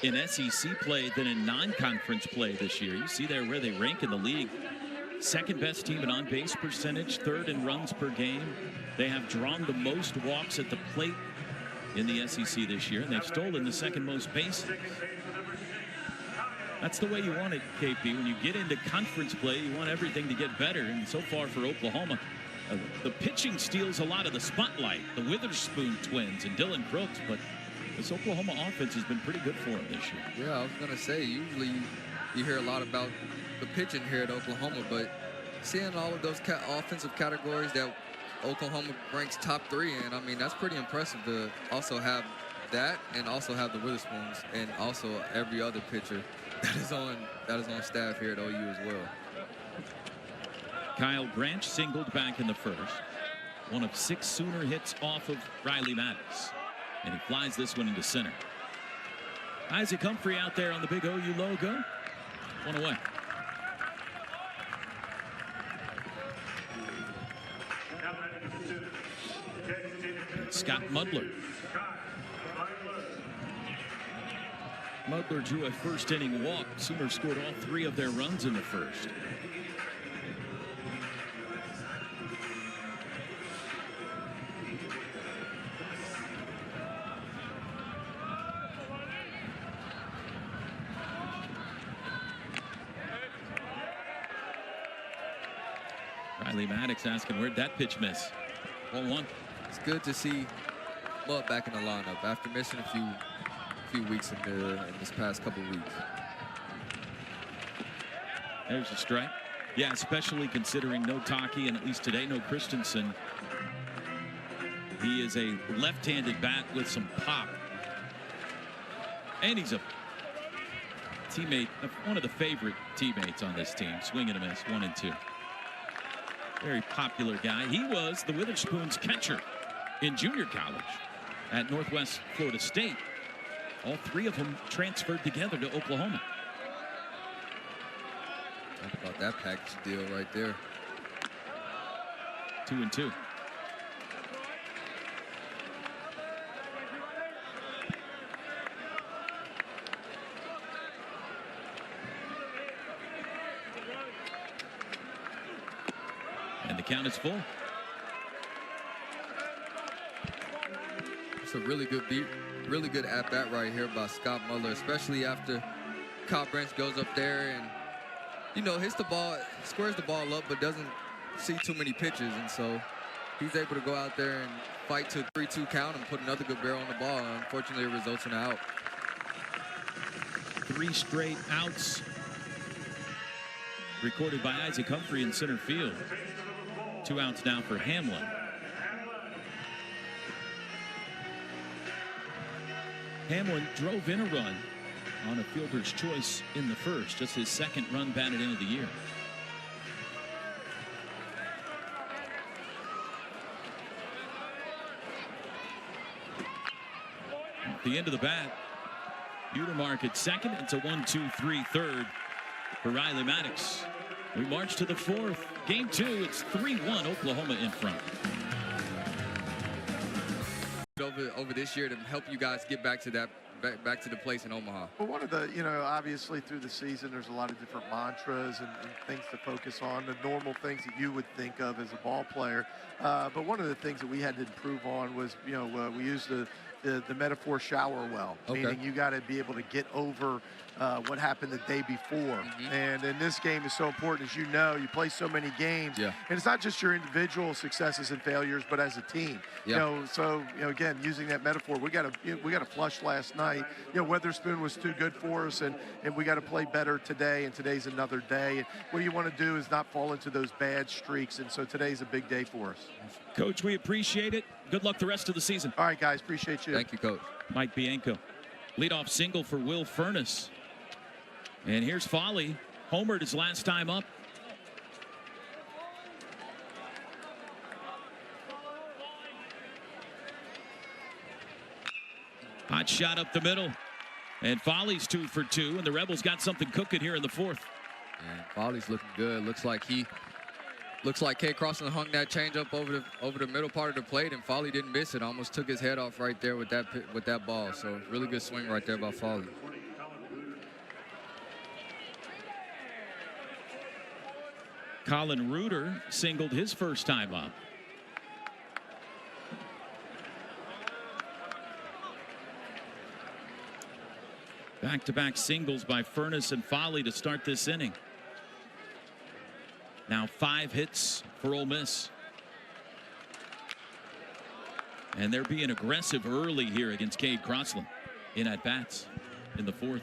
[SPEAKER 1] in SEC play than in non-conference play this year. You see there where they rank in the league. Second best team in on-base percentage, third in runs per game. They have drawn the most walks at the plate in the SEC this year, and they've stolen the second most bases. That's the way you want it, KP. When you get into conference play, you want everything to get better. And so far for Oklahoma, the pitching steals a lot of the spotlight. The Witherspoon twins and Dylan Crooks, but this Oklahoma offense has been pretty good for them this year.
[SPEAKER 2] Yeah, I was going to say, usually you hear a lot about the pitching here at Oklahoma, but seeing all of those offensive categories that Oklahoma ranks top 3 in, I mean, that's pretty impressive to also have that and also have the Witherspoons and also every other pitcher that is on staff here at OU as well.
[SPEAKER 1] Kyle Branch singled back in the first. One of 6 Sooner hits off of Riley Maddox. And he flies this one into center. Isaac Humphrey out there on the big OU logo. 1 away. Scott Mudler. Mudler drew a first inning walk. Sooners scored all 3 of their runs in the first. Riley Maddox asking, where'd that pitch miss? 1-1.
[SPEAKER 2] It's good to see Mud back in the lineup after missing a few weeks in this past couple weeks.
[SPEAKER 1] There's a strike. Yeah, especially considering no Taki and at least today no Christensen. He is a left-handed bat with some pop. And he's a teammate, one of the favorite teammates on this team. Swing and a miss, 1 and 2. Very popular guy. He was the Witherspoon's catcher in junior college at Northwest Florida State. All 3 of them transferred together to Oklahoma.
[SPEAKER 2] Talk about that package deal right there.
[SPEAKER 1] 2 and 2. And the count is full.
[SPEAKER 2] It's a really good beat, really good at bat right here by Scott Mudler, especially after Kyle Branch goes up there and, you know, hits the ball, squares the ball up, but doesn't see too many pitches. And so he's able to go out there and fight to a 3-2 count and put another good barrel on the ball. And unfortunately, it results in an out.
[SPEAKER 1] 3 straight outs recorded by Isaac Humphrey in center field. 2 outs now for Hamlin. Hamlin drove in a run on a fielder's choice in the first, just his 2nd run batted into the year. At the end of the bat, Utermark at 2nd. It's a 1-2-3 third for Riley Maddox. We march to the 4th. Game 2, it's 3-1 Oklahoma in front.
[SPEAKER 2] Over this year to help you guys get back to the place in Omaha?
[SPEAKER 4] Well, one of the, you know, obviously through the season, there's a lot of different mantras and things to focus on, the normal things that you would think of as a ball player. But one of the things that we had to improve on was, you know, we used the metaphor shower well, meaning you got to be able to get over what happened the day before. And in this game is so important, as you know, you play so many games, and it's not just your individual successes and failures, but as a team. You know, so you know, again, using that metaphor, we got a flush last night. You know, Witherspoon was too good for us, and we got to play better today. And today's another day. And what you want to do is not fall into those bad streaks. And so today's a big day for us.
[SPEAKER 1] Coach, we appreciate it. Good luck the rest of the season.
[SPEAKER 4] All right, guys, appreciate you.
[SPEAKER 2] Thank you, Coach.
[SPEAKER 1] Mike Bianco. Leadoff single for Will Furness. And here's Foley. Homered his last time up. Hot shot up the middle. And Foley's 2 for 2. And the Rebels got something cooking here in the fourth.
[SPEAKER 2] And Foley's looking good. Looks like Cade Crossland hung that changeup over the middle part of the plate, and Foley didn't miss it. Almost took his head off right there with that ball. So really good swing right there by Foley.
[SPEAKER 1] Colin Reuter singled his first time up. Back-to-back singles by Furness and Foley to start this inning. Now 5 hits for Ole Miss. And they're being aggressive early here against Cade Crossland in at-bats in the fourth.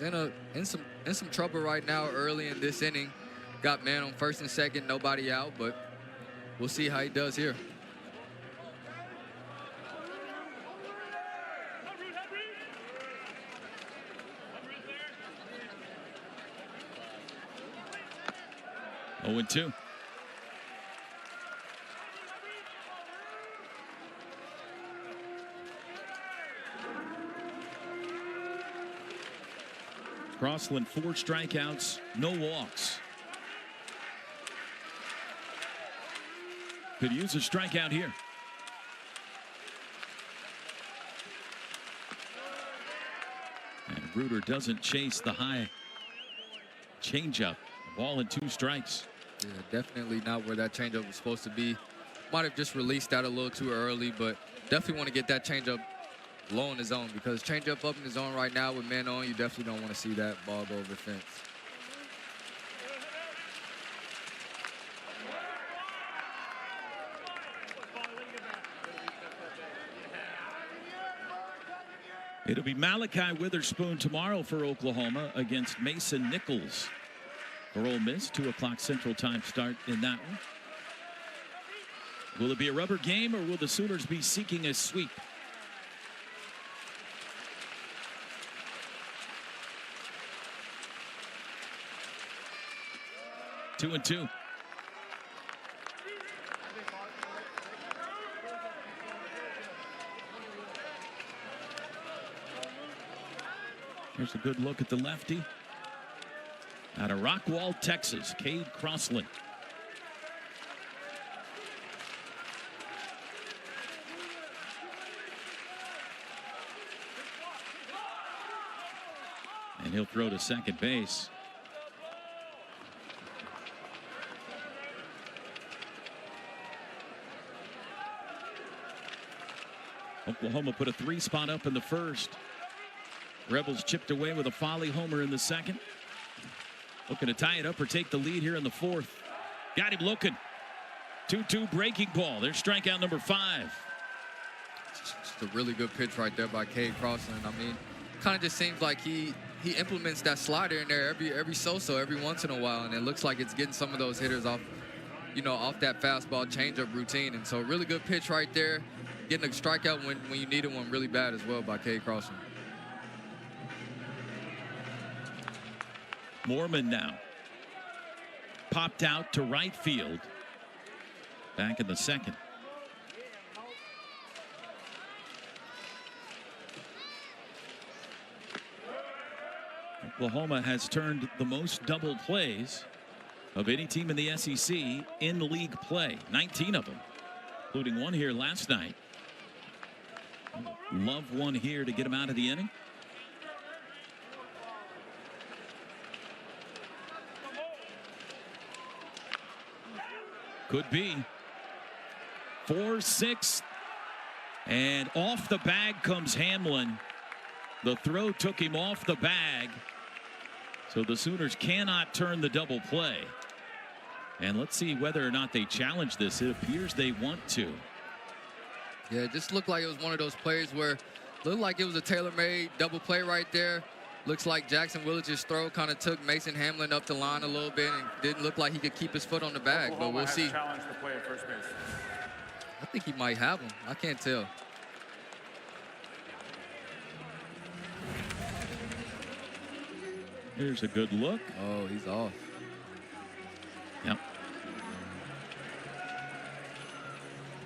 [SPEAKER 2] Yeah, he's in some trouble right now early in this inning. Got man on first and second, nobody out, but we'll see how he does here.
[SPEAKER 1] Oh, 0-2. Crossland 4 strikeouts, no walks. Could use a strikeout here. And Reuter doesn't chase the high changeup. Ball and 2 strikes.
[SPEAKER 2] Yeah, definitely not where that changeup was supposed to be. Might have just released that a little too early, but definitely want to get that changeup low in the zone, because changeup up in the zone right now with men on, you definitely don't want to see that ball go over the fence.
[SPEAKER 1] It'll be Malachi Witherspoon tomorrow for Oklahoma against Mason Nichols for Ole Miss. 2 o'clock Central Time start in that one. Will it be a rubber game, or will the Sooners be seeking a sweep? Two and 2. Here's a good look at the lefty. Out of Rockwall, Texas, Cade Crossland. And he'll throw to second base. Oklahoma put a 3 spot up in the first. Rebels chipped away with a Foley homer in the second. Looking to tie it up or take the lead here in the fourth. Got him looking. 2-2 breaking ball. There's strikeout number 5.
[SPEAKER 2] Just a really good pitch right there by Cade Crossland. I mean, kind of just seems like he implements that slider in there every so-so, every once in a while, and it looks like it's getting some of those hitters off, off that fastball changeup routine. And so really good pitch right there. Getting a strikeout when you needed one really bad as well by Cade Crossland.
[SPEAKER 1] Mormon now. Popped out to right field. Back in the second. Oklahoma has turned the most double plays of any team in the SEC in league play. 19 of them, including one here last night. Love one here to get him out of the inning. Could be 4-6, and off the bag comes Hamlin. The throw took him off the bag, so the Sooners cannot turn the double play. And let's see whether or not they challenge this. It appears they want to.
[SPEAKER 2] Yeah, it just looked like it was one of those plays where it looked like it was a tailor-made double play right there. Looks like Jackson Willich's throw kind of took Mason Hamlin up the line a little bit, and didn't look like he could keep his foot on the bag. But we'll see.
[SPEAKER 5] Challenge the play at first base.
[SPEAKER 2] I think he might have him. I can't tell.
[SPEAKER 1] Here's a good look.
[SPEAKER 2] Oh, he's off.
[SPEAKER 1] Yep.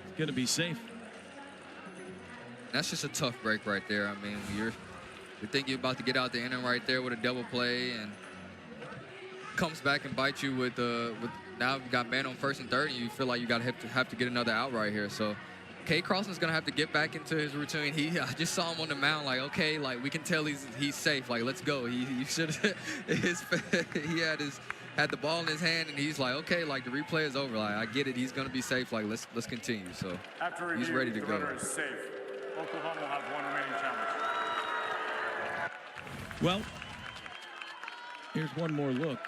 [SPEAKER 1] It's going to be safe.
[SPEAKER 2] That's just a tough break right there. I mean, you think you're about to get out the inning right there with a double play, and comes back and bites you with now you got man on first and third, and you feel like you got to have to get another out right here. So Kay Carlson's gonna have to get back into his routine. I just saw him on the mound, like, okay, like we can tell he's safe. Like, let's go. He should he had the ball in his hand, and he's like, okay, like the replay is over. Like, I get it. He's gonna be safe. Like, let's continue. So
[SPEAKER 5] after review,
[SPEAKER 2] he's ready to
[SPEAKER 5] the
[SPEAKER 2] go.
[SPEAKER 5] runner is safe. Oklahoma will have one remaining challenge.
[SPEAKER 1] Well, here's one more look.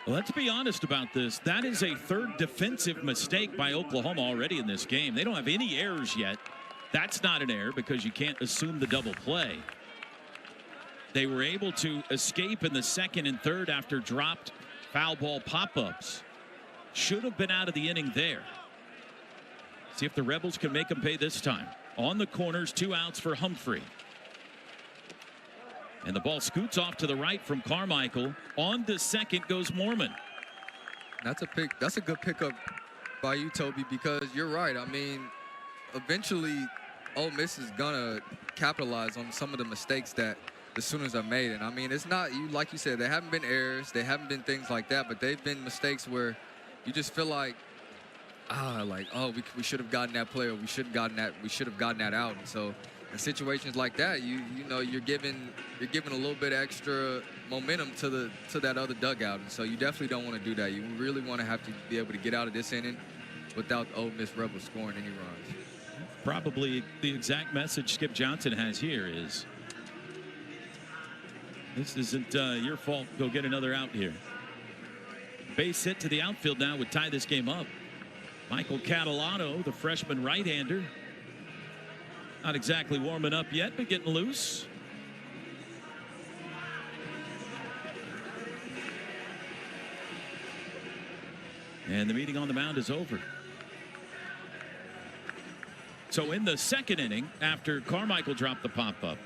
[SPEAKER 1] Let's be honest about this. That is a third defensive mistake by Oklahoma already in this game. They don't have any errors yet. That's not an error because you can't assume the double play. They were able to escape in the second and third after dropped foul ball pop-ups. Should have been out of the inning there. See if the Rebels can make them pay this time. On the corners, 2 outs for Humphrey. And the ball scoots off to the right from Carmichael. On to second goes Mormon.
[SPEAKER 2] That's a good pickup by you, Toby, because you're right. I mean, eventually Ole Miss is gonna capitalize on some of the mistakes that the Sooners have made. And I mean, it's not, like you said, there haven't been errors, there haven't been things like that, but they've been mistakes where you just feel like, we should have gotten that play, or we should have gotten that out. And so in situations like that, you know you're giving a little bit extra momentum to that other dugout, and so you definitely don't want to do that. You really want to have to be able to get out of this inning without the Ole Miss Rebels scoring any runs.
[SPEAKER 1] Probably the exact message Skip Johnson has here is, this isn't your fault. Go get another out here. Base hit to the outfield now would tie this game up. Michael Catalano, the freshman right-hander, not exactly warming up yet, but getting loose. And the meeting on the mound is over. So in the second inning, after Carmichael dropped the pop-up,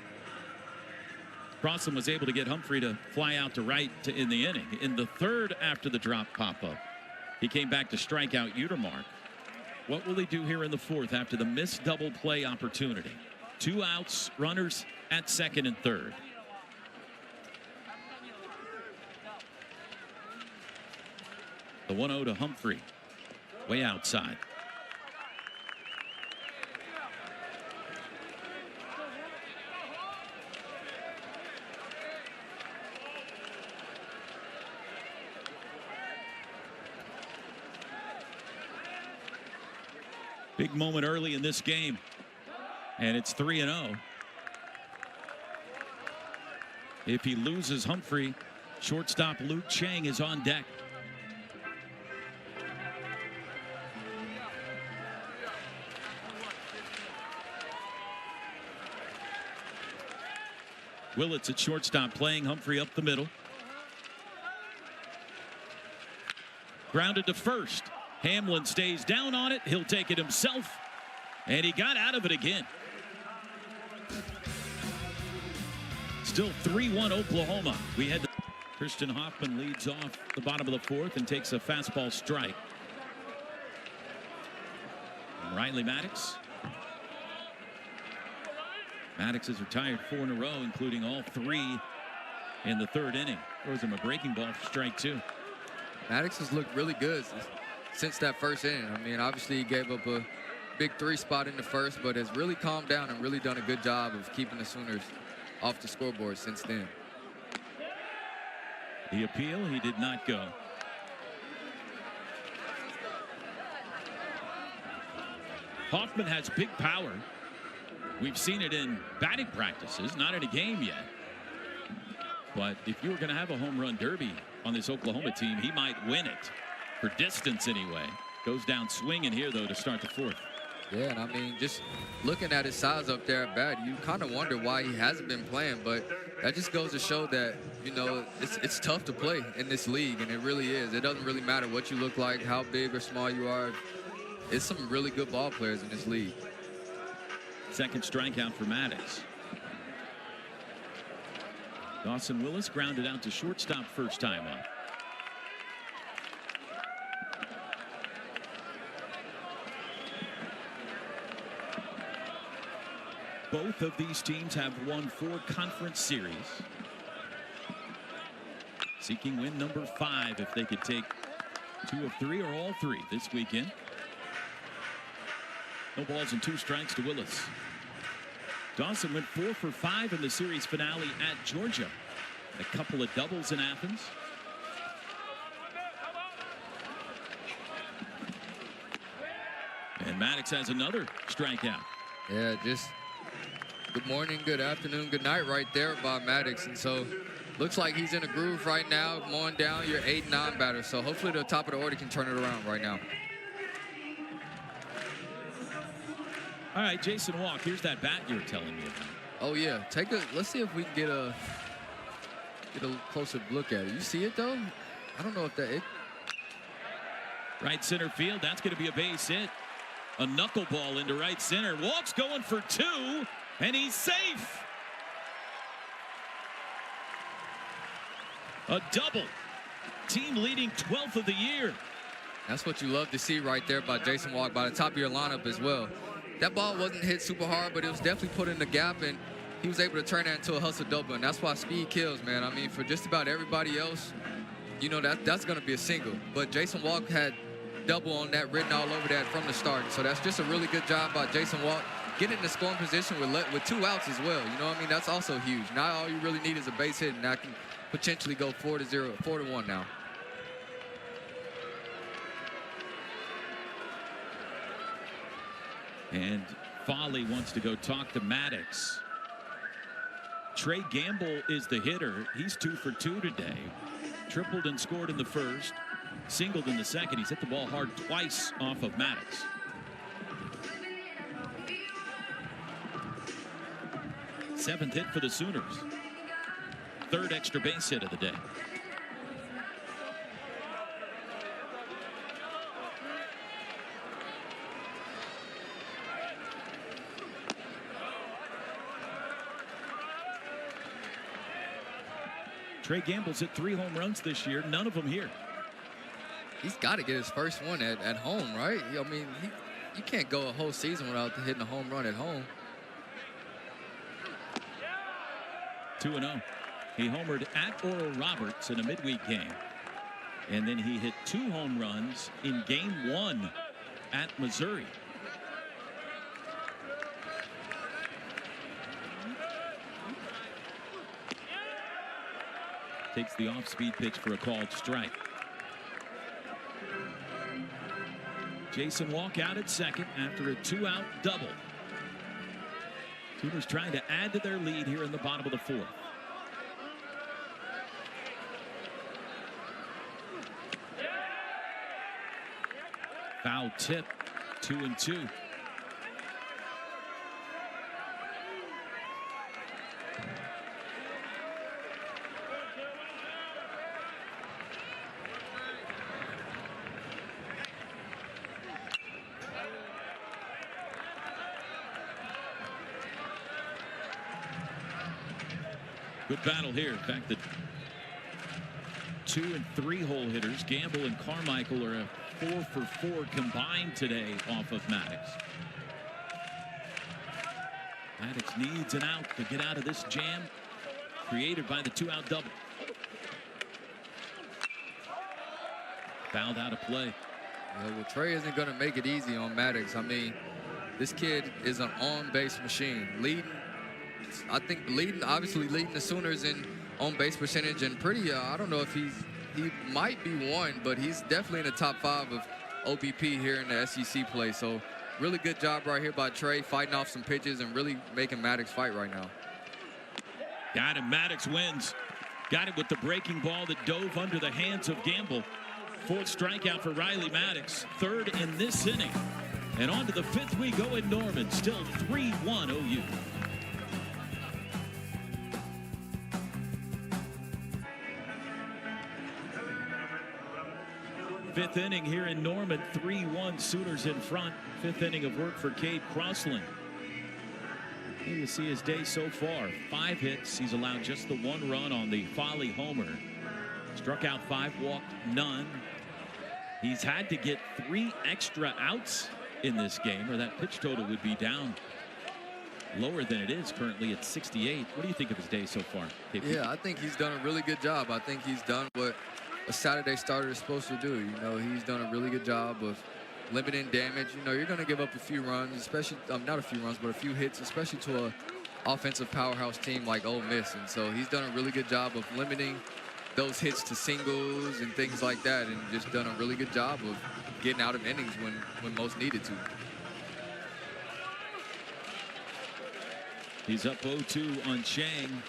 [SPEAKER 1] Crossland was able to get Humphrey to fly out to right in the inning. In the third, after the drop pop-up, he came back to strike out Utermark. What will he do here in the fourth after the missed double play opportunity? 2 outs, runners at second and third. The 1-0 to Humphrey, way outside. Big moment early in this game, and it's 3-0. If he loses Humphrey, shortstop Luke Chang is on deck. Willits at shortstop, playing Humphrey up the middle. Grounded to first. Hamlin stays down on it. He'll take it himself. And he got out of it again. Still 3-1 Oklahoma. We had Christian Hoffman leads off the bottom of the fourth and takes a fastball strike. And Riley Maddox. Maddox has retired 4 in a row, including all 3 in the third inning. Throws him a breaking ball for strike 2.
[SPEAKER 2] Maddox has looked really good since that first inning. I mean, obviously he gave up a big 3 spot in the first, but has really calmed down and really done a good job of keeping the Sooners off the scoreboard since then.
[SPEAKER 1] The appeal, he did not go. Hoffman has big power. We've seen it in batting practices, not in a game yet. But if you were going to have a home run derby on this Oklahoma team, he might win it. For distance anyway. Goes down swinging here, though, to start the fourth.
[SPEAKER 2] Yeah, and I mean, just looking at his size up there at bat, you kind of wonder why he hasn't been playing. But that just goes to show that, you know, it's tough to play in this league, and it really is. It doesn't really matter what you look like, how big or small you are. It's some really good ball players in this league. Second strikeout for Maddox.
[SPEAKER 1] Dawson Willis grounded out to shortstop first time up. Both of these teams have won 4 conference series. Seeking win number 5 if they could take 2 of 3 or all 3 this weekend. No balls and 2 strikes to Willis. Dawson went 4 for 5 in the series finale at Georgia. A couple of doubles in Athens. And Maddox has another strikeout.
[SPEAKER 2] Yeah, just good morning, good afternoon, good night right there by Maddox. And so looks like he's in a groove right now, mowing down your 8-9 batter. So hopefully the top of the order can turn it around right now.
[SPEAKER 1] All right, Jason Walk, here's that bat you were telling me about.
[SPEAKER 2] Oh yeah, let's see if we can get a closer look at it. You see it though? I don't know if that
[SPEAKER 1] Right center field, that's going to be a base hit. A knuckleball into right center. Walk's going for 2, and he's safe. A double. Team leading 12th of the year.
[SPEAKER 2] That's what you love to see right there by Jason Walk, by the top of your lineup as well. That ball wasn't hit super hard, but it was definitely put in the gap, and he was able to turn that into a hustle double, and that's why speed kills, man. I mean, for just about everybody else, you know, that's going to be a single. But Jason Walk had double on that, written all over that from the start. So that's just a really good job by Jason Walk, getting in the scoring position with 2 outs as well. You know what I mean? That's also huge. Now all you really need is a base hit, and that can potentially go 4-0, 4-1 now.
[SPEAKER 1] And Foley wants to go talk to Maddox. Trey Gamble is the hitter. He's 2 for 2 today. Tripled and scored in the first. Singled in the second. He's hit the ball hard twice off of Maddox. Seventh hit for the Sooners. 3rd extra base hit of the day. Trey Gamble's hit 3 home runs this year, none of them here.
[SPEAKER 2] He's got to get his first one at home, right? I mean, you can't go a whole season without hitting a home run at home.
[SPEAKER 1] 2-0. He homered at Oral Roberts in a midweek game. And then he hit 2 home runs in game 1 at Missouri. Takes the off-speed pitch for a called strike. Jason Walk out at second after a 2-out double. Sooners trying to add to their lead here in the bottom of the 4th. Foul tip, 2-2. Good battle here. In fact, the 2 and 3 hole hitters, Gamble and Carmichael, are a 4 for 4 combined today off of Maddox. Maddox needs an out to get out of this jam created by the 2-out double. Fouled out of play.
[SPEAKER 2] Yeah, well, Trey isn't going to make it easy on Maddox. I mean, this kid is an on-base machine. Obviously leading the Sooners in on-base percentage, and pretty, I don't know if he might be 1, but he's definitely in the top 5 of OBP here in the SEC play. So really good job right here by Trey, fighting off some pitches and really making Maddox fight right now.
[SPEAKER 1] Got him. Maddox wins. Got it with the breaking ball that dove under the hands of Gamble. 4th strikeout for Riley Maddox. 3rd in this inning. And on to the 5th we go in Norman. Still 3-1 OU. 5th inning here in Norman, 3-1 Sooners in front. 5th inning of work for Cade Crossland. You see his day so far. 5 hits. He's allowed just the 1 run on the Folly homer. Struck out 5, walked none. He's had to get 3 extra outs in this game, or that pitch total would be down lower than it is currently at 68. What do you think of his day so far, KP?
[SPEAKER 2] Yeah, I think he's done a really good job. I think he's done what a Saturday starter is supposed to do. You know, he's done a really good job of limiting damage. You know, you're going to give up a few runs, especially not a few runs, but a few hits, especially to a offensive powerhouse team like Ole Miss. And so he's done a really good job of limiting those hits to singles and things like that, and just done a really good job of getting out of innings when most needed to.
[SPEAKER 1] He's up 0-2 on Chang,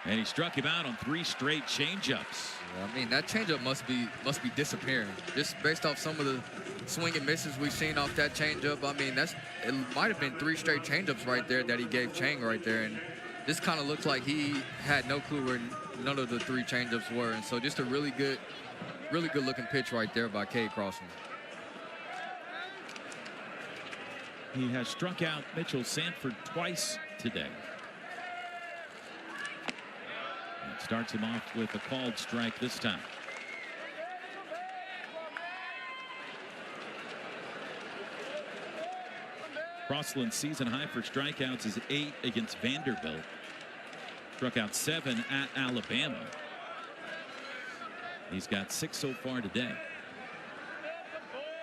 [SPEAKER 1] and he struck him out on 3 straight changeups.
[SPEAKER 2] Yeah, I mean, that changeup must be disappearing. Just based off some of the swing and misses we've seen off that changeup. I mean, it might have been 3 straight changeups right there that he gave Chang right there, and this kind of looks like he had no clue where none of the 3 changeups were. And so just a really good looking pitch right there by Cade Crossland.
[SPEAKER 1] He has struck out Mitchell Sanford twice today. And starts him off with a called strike this time. Crossland's season high for strikeouts is 8 against Vanderbilt. Struck out 7 at Alabama. He's got 6 so far today.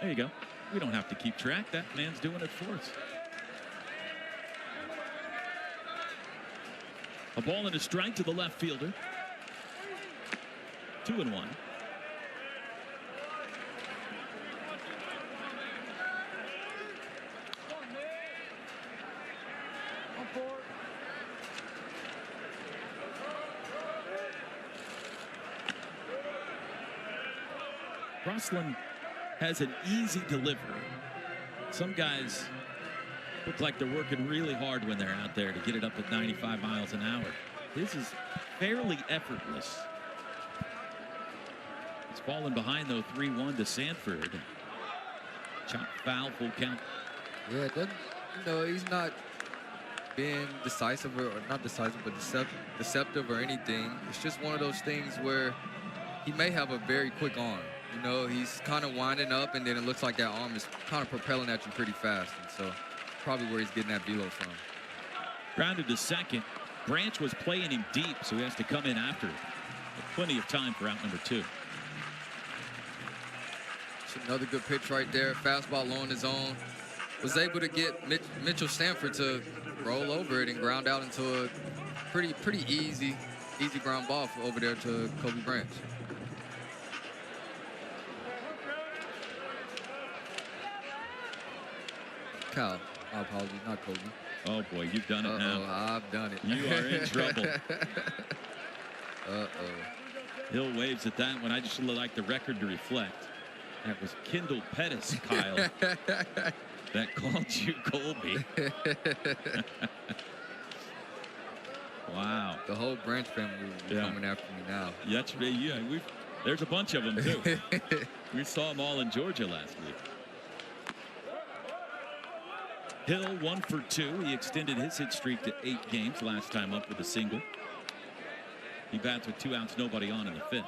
[SPEAKER 1] There you go. We don't have to keep track. That man's doing it for us. A ball and a strike to the left fielder. 2-1. Crossland has an easy delivery. Some guys look like they're working really hard when they're out there to get it up at 95 miles an hour. This is fairly effortless. It's fallen behind, though, 3-1 to Sanford. Chop foul, full count.
[SPEAKER 2] Yeah, he's not being decisive, or not decisive, but deceptive or anything. It's just one of those things where he may have a very quick arm. You know, he's kind of winding up, and then it looks like that arm is kind of propelling at you pretty fast. And so probably where he's getting that velo from.
[SPEAKER 1] Grounded to second. Branch was playing him deep, so he has to come in after it. Plenty of time for out number 2.
[SPEAKER 2] It's another good pitch right there. Fastball low on his own. Was able to get Mitchell Sanford to roll over it and ground out into a pretty easy ground ball over there to Kobe Branch. Cal, my apologies, not Kobe.
[SPEAKER 1] Oh boy, you've done it now.
[SPEAKER 2] I've done it.
[SPEAKER 1] You are in trouble. Hill waves at that one. I just would like the record to reflect. That was Kendall Pettis, Kyle, that called you Colby. Wow.
[SPEAKER 2] The whole Branch family is coming after me now.
[SPEAKER 1] That's yeah. There's a bunch of them too. We saw them all in Georgia last week. Hill 1 for 2. He extended his hit streak to 8 games last time up with a single. He bats with 2 outs, nobody on in the 5th.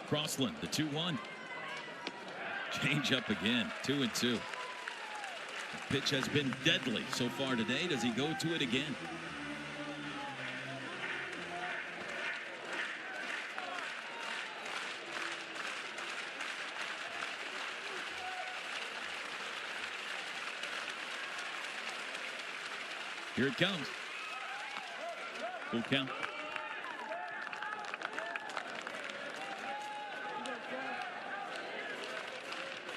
[SPEAKER 1] Crossland, the 2-1. Change up again, 2-2. The pitch has been deadly so far today. Does he go to it again? Here it comes. Full count.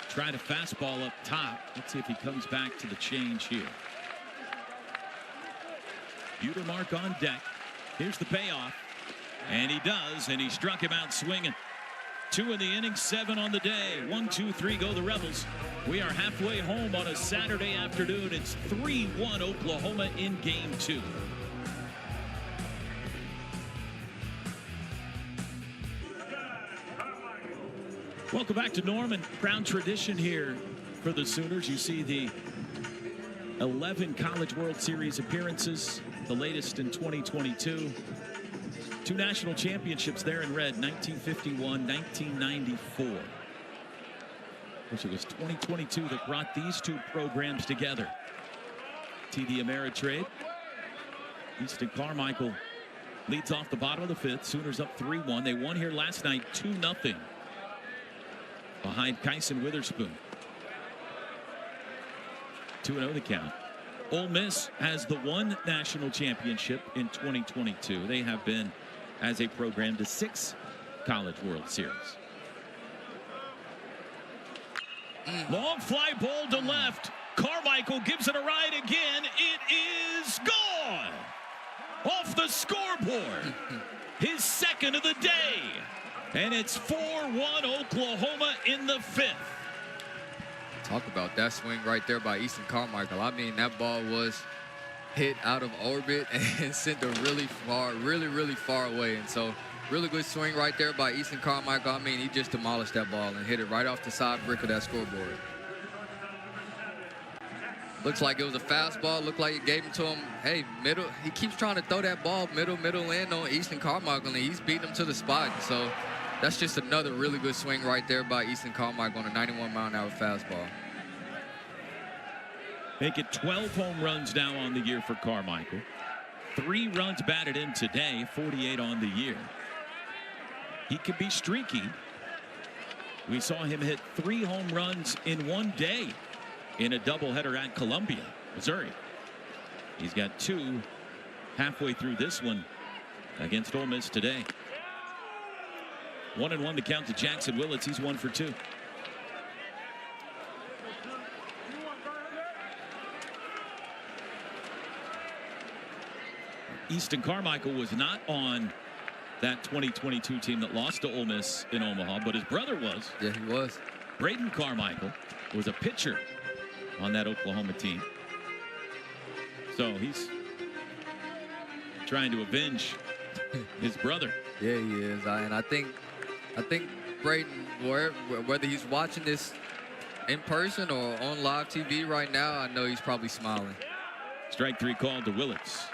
[SPEAKER 1] Try to fastball up top. Let's see if he comes back to the change here. Butermark on deck. Here's the payoff. And he does, and he struck him out swinging. 2 in the inning, 7 on the day. 1, 2, 3, go the Rebels. We are halfway home on a Saturday afternoon. It's 3-1 Oklahoma in game 2. Welcome back to Norman. Proud tradition here for the Sooners. You see the 11 College World Series appearances, the latest in 2022. 2 national championships there in red, 1951, 1994. Which it was 2022 that brought these 2 programs together. TD Ameritrade. Easton Carmichael leads off the bottom of the 5th. Sooners up 3-1. They won here last night 2-0 behind Kyson Witherspoon. 2-0 the count. Ole Miss has the 1 national championship in 2022. They have been, as a program, to 6 College World Series. Long fly ball to left. Carmichael gives it a ride again. It is gone off the scoreboard. His second of the day. And it's 4-1 Oklahoma in the 5th.
[SPEAKER 2] Talk about that swing right there by Easton Carmichael. I mean, that ball was hit out of orbit and sent really far away. And so, really good swing right there by Easton Carmichael. I mean, he just demolished that ball and hit it right off the side brick of that scoreboard. Looks like it was a fastball. Looked like it gave him to him. Hey, middle. He keeps trying to throw that ball middle in on Easton Carmichael, and he's beating him to the spot. So that's just another really good swing right there by Easton Carmichael on a 91-mile-an-hour fastball.
[SPEAKER 1] Make it 12 home runs now on the year for Carmichael. 3 runs batted in today, 48 on the year. He can be streaky. We saw him hit 3 home runs in 1 day in a doubleheader at Columbia, Missouri. He's got 2 halfway through this one against Ole Miss today. 1-1 to count to Jackson Willits. He's 1 for 2. Easton Carmichael was not on that 2022 team that lost to Ole Miss in Omaha, but his brother was.
[SPEAKER 2] Yeah, he was.
[SPEAKER 1] Braden Carmichael was a pitcher on that Oklahoma team. So he's trying to avenge his brother.
[SPEAKER 2] Yeah, he is. And I think Braden, whether he's watching this in person or on live TV right now, I know he's probably smiling.
[SPEAKER 1] Strike 3 called to Willits.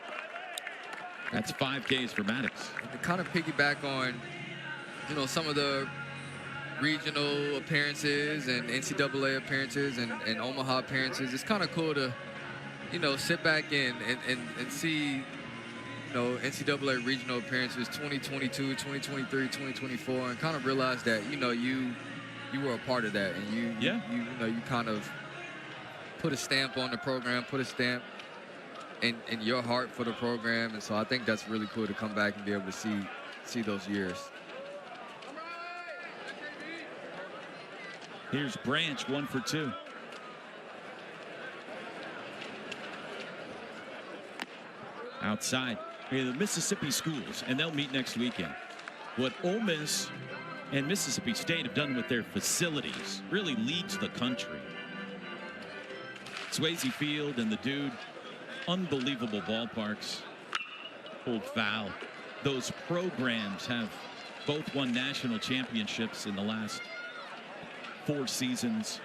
[SPEAKER 1] That's 5 Ks for Maddox.
[SPEAKER 2] To kind of piggyback on, some of the regional appearances and NCAA appearances and Omaha appearances, it's kind of cool to, sit back and see, NCAA regional appearances 2022, 2023, 2024, and kind of realize that, you were a part of that, and you kind of put a stamp on the program, put a stamp in your heart for the program. And so I think that's really cool to come back and be able to see those years.
[SPEAKER 1] Here's Branch, 1 for 2. Outside. The Mississippi schools, and they'll meet next weekend. What Ole Miss and Mississippi State have done with their facilities really leads the country. Swayze Field and the Dude, unbelievable ballparks. Pulled foul. Those programs have both won national championships in the last 4 seasons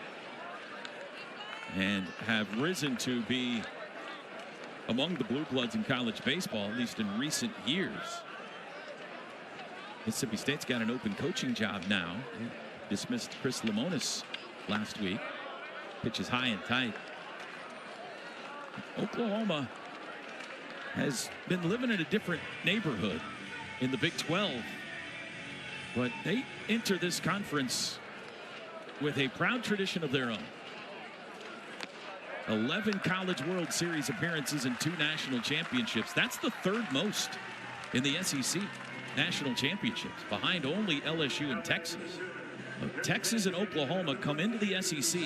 [SPEAKER 1] and have risen to be among the blue bloods in college baseball, at least in recent years. Mississippi State's got an open coaching job now. They dismissed Chris Lemonis last week. Pitches high and tight. Oklahoma has been living in a different neighborhood in the Big 12, but they enter this conference with a proud tradition of their own. 11 College World Series appearances and 2 national championships. That's the 3rd most in the SEC national championships, behind only LSU and Texas. Texas and Oklahoma come into the SEC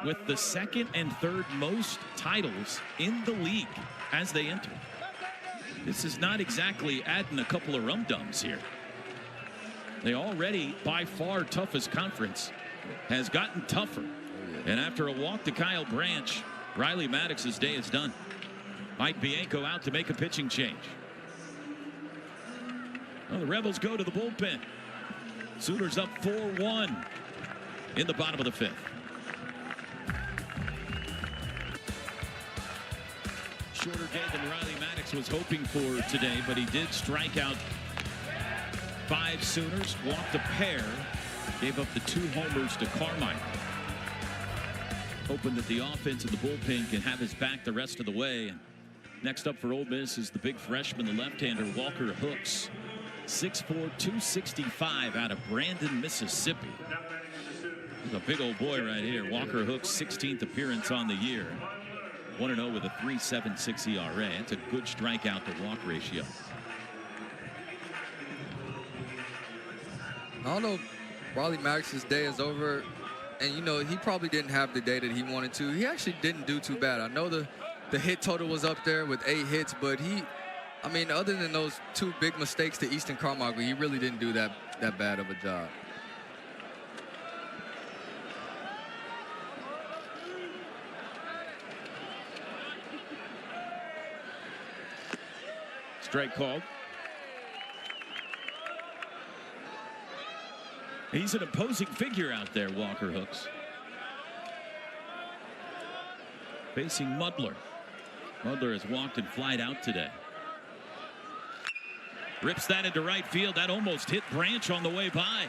[SPEAKER 1] with the 2nd and 3rd most titles in the league as they enter. This is not exactly adding a couple of rum-dums here. The already by far toughest conference has gotten tougher. And after a walk to Kyle Branch, Riley Maddox's day is done. Mike Bianco out to make a pitching change. Well, the Rebels go to the bullpen. Sooners up 4-1 in the bottom of the 5th. Shorter day than Riley Maddox was hoping for today, but he did strike out 5 Sooners, walked a pair, gave up the 2 homers to Carmichael. Hoping that the offense and the bullpen can have his back the rest of the way. Next up for Ole Miss is the big freshman, the left-hander Walker Hooks. 6'4", 265 out of Brandon, Mississippi. He's a big old boy right here. Walker Hooks' 16th appearance on the year. 1-0 with a 3.76 ERA. That's a good strikeout to walk ratio.
[SPEAKER 2] I don't know if Riley Maddox's day is over. And, you know, he probably didn't have the day that he wanted to. He actually didn't do too bad. I know the hit total was up there with 8 hits, but I mean, other than those 2 big mistakes to Easton Carmichael, he really didn't do that bad of a job.
[SPEAKER 1] Strike called. He's an imposing figure out there, Walker Hooks. Facing Mudler. Mudler has walked and flied out today. Rips that into right field. That almost hit Branch on the way by.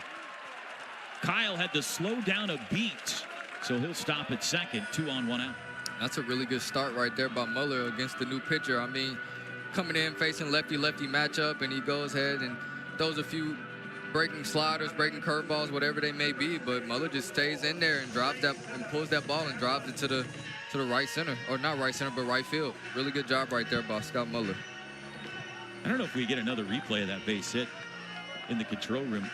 [SPEAKER 1] Kyle had to slow down a beat, so he'll stop at second. 2 on, 1 out.
[SPEAKER 2] That's a really good start right there by Muller against the new pitcher. I mean, coming in facing lefty-lefty matchup, and he goes ahead and throws a few breaking sliders, breaking curveballs, whatever they may be, but Muller just stays in there and drops that and pulls that ball and drops it to the right center, or not right center, but right field. Really good job right there by Scott Muller.
[SPEAKER 1] I don't know if we get another replay of that base hit in the control room.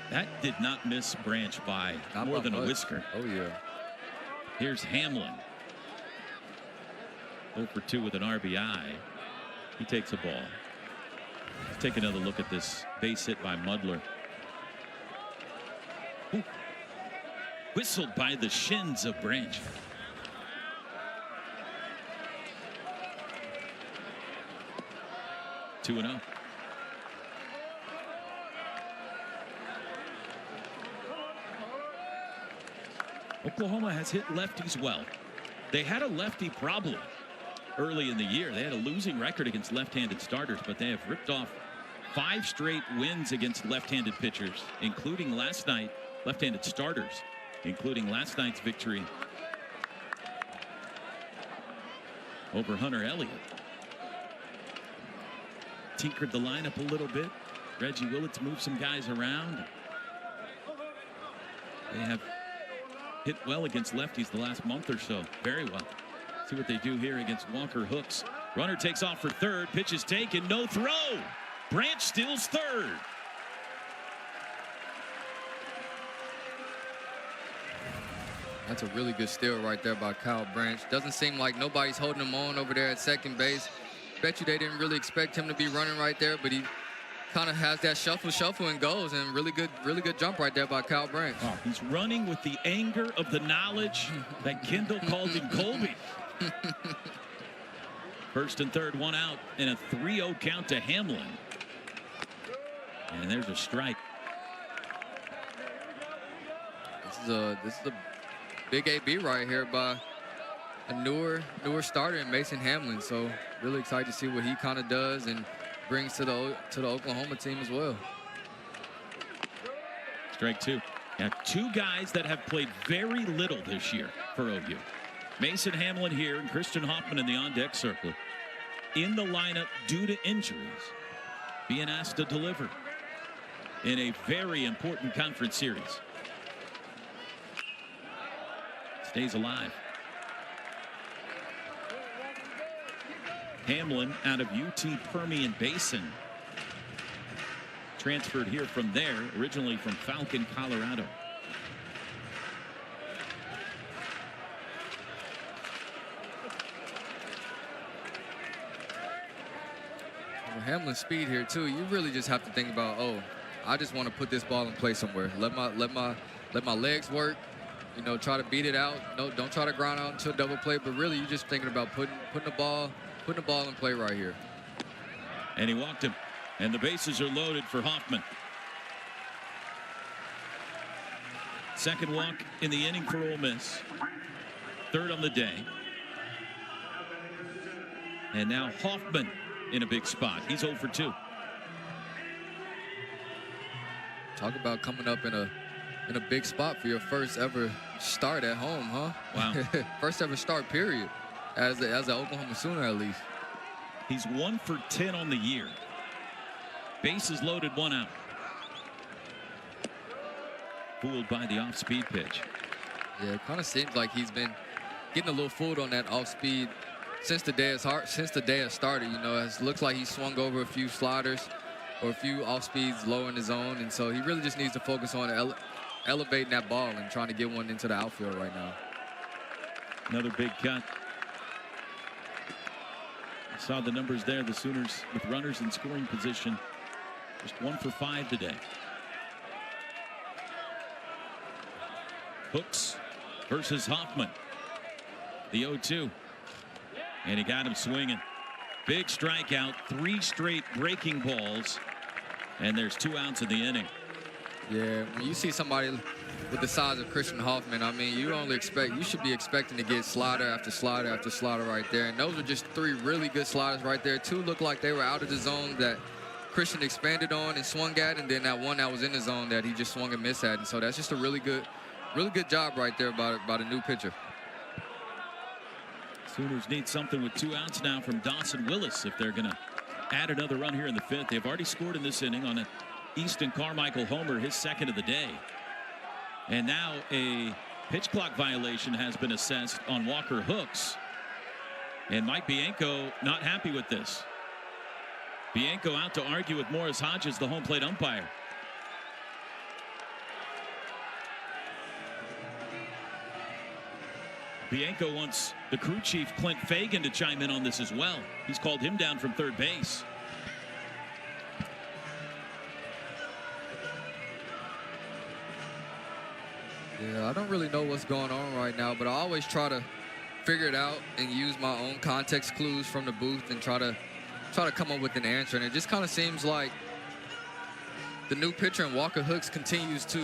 [SPEAKER 1] That did not miss Branch by more than a whisker.
[SPEAKER 2] Oh, yeah.
[SPEAKER 1] Here's Hamlin. 0 for 2 with an RBI. He takes a ball. Let's take another look at this base hit by Mudler. Ooh. Whistled by the shins of Branch. Two and 0. Oklahoma has hit lefties well. They had a lefty problem early in the year. They had a losing record against left-handed starters, but they have ripped off 5 straight wins against left-handed pitchers, including last night, left-handed starters, including last night's victory over Hunter Elliott. Tinkered the lineup a little bit. Reggie Willits moved some guys around. They have hit well against lefties the last month or so. Very well. See what they do here against Walker Hooks. Runner takes off for third. Pitch is taken. No throw. Branch steals third.
[SPEAKER 2] That's a really good steal right there by Kyle Branch. Doesn't seem like nobody's holding him on over there at second base. Bet you they didn't really expect him to be running right there, but he kind of has that shuffle and goes, and really good jump right there by Kyle Branch.
[SPEAKER 1] Oh, he's running with the anger of the knowledge that Kendall called him Colby. First and third, 1 out, and a 3-0 count to Hamlin. And there's a strike.
[SPEAKER 2] This is a big AB right here by a newer starter in Mason Hamlin. So really excited to see what he kind of does and brings to the Oklahoma team as well.
[SPEAKER 1] Strike 2. Now 2 guys that have played very little this year for OU. Mason Hamlin here and Christian Hoffman in the on-deck circle. In the lineup due to injuries. Being asked to deliver in a very important conference series. Stays alive. Hamlin out of UT Permian Basin. Transferred here from there, originally from Falcon, Colorado.
[SPEAKER 2] Hamlin's speed here too. You really just have to think about, oh, I just want to put this ball in play somewhere. Let my legs work. You know, try to beat it out. No, don't try to ground out into a double play. But really, you're just thinking about putting the ball in play right here.
[SPEAKER 1] And he walked him. And the bases are loaded for Hoffman. Second walk in the inning for Ole Miss. Third on the day. And now Hoffman in a big spot. He's 0 for 2.
[SPEAKER 2] Talk about coming up in a big spot for your first ever start at home, huh?
[SPEAKER 1] Wow.
[SPEAKER 2] First ever start, period. As an Oklahoma Sooner, at least.
[SPEAKER 1] He's 1 for 10 on the year. Bases loaded, 1 out. Fooled by the off-speed pitch.
[SPEAKER 2] Yeah, it kind of seems like he's been getting a little fooled on that off-speed since the day has started. You know, it looks like he swung over a few sliders or a few off-speeds low in the zone, and so he really just needs to focus on elevating that ball and trying to get one into the outfield right now.
[SPEAKER 1] Another big cut. Saw the numbers there. The Sooners with runners in scoring position, just 1 for 5 today. Hooks versus Hoffman. The 0-2. And he got him swinging. Big strikeout, 3 straight breaking balls. And there's 2 outs in the inning.
[SPEAKER 2] Yeah, when you see somebody with the size of Christian Hoffman, I mean, you should be expecting to get slider after slider after slider right there. And those are just 3 really good sliders right there. 2 looked like they were out of the zone that Christian expanded on and swung at, and then that one that was in the zone that he just swung and missed at. And so that's just a really good job right there by the new pitcher.
[SPEAKER 1] Sooners need something with 2 outs now from Dawson Willis if they're going to add another run here in the 5th. They've already scored in this inning on an Easton Carmichael homer, his 2nd of the day. And now a pitch clock violation has been assessed on Walker Hooks. And Mike Bianco not happy with this. Bianco out to argue with Morris Hodges, the home plate umpire. Bianco wants the crew chief, Clint Fagan, to chime in on this as well. He's called him down from third base.
[SPEAKER 2] Yeah, I don't really know what's going on right now, but I always try to figure it out and use my own context clues from the booth and try to come up with an answer. And it just kind of seems like the new pitcher in Walker Hooks continues to,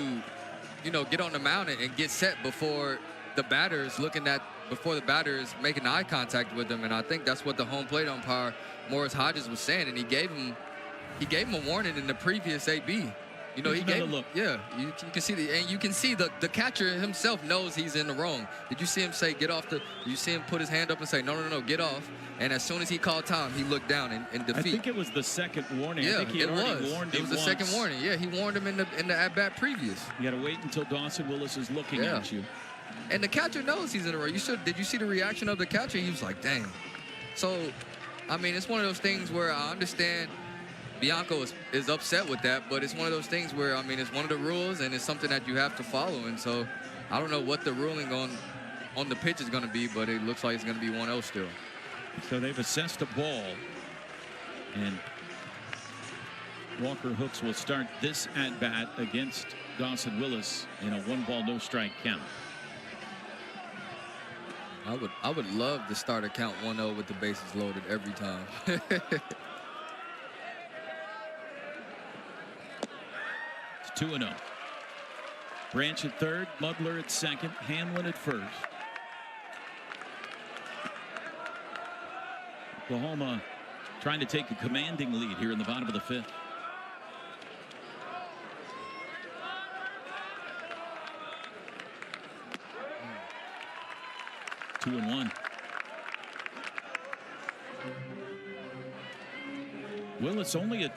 [SPEAKER 2] you know, get on the mound and get set before the batter is making eye contact with him. And I think that's what the home plate umpire Morris Hodges was saying, and he gave him a warning in the previous AB. You know, he gave him, yeah, you can see the catcher himself knows he's in the wrong. Did you see him say get off did you see him put his hand up and say no, get off? And as soon as he called time, he looked down in defeat.
[SPEAKER 1] I think it was the second warning.
[SPEAKER 2] Yeah,
[SPEAKER 1] I think he had already warned him.
[SPEAKER 2] It was the second warning. Yeah, he warned him in the at-bat previous.
[SPEAKER 1] You got to wait until Dawson Willis is looking at you.
[SPEAKER 2] And the catcher knows he's in the wrong. Did you see the reaction of the catcher? He was like, dang. So, I mean, it's one of those things where I understand Bianco is upset with that, but it's one of those things where, I mean, it's one of the rules and it's something that you have to follow. And so I don't know what the ruling on the pitch is going to be, but it looks like it's going to be 1-0 still.
[SPEAKER 1] So they've assessed a ball, and Walker Hooks will start this at-bat against Dawson Willis in a 1-ball, no-strike count.
[SPEAKER 2] I would love to start a count 1-0 with the bases loaded every time.
[SPEAKER 1] 2-0. Branch at third, Mugler at second, Hamlin at first. Oklahoma trying to take a commanding lead here in the bottom of the 5th. Two and one. Willis only at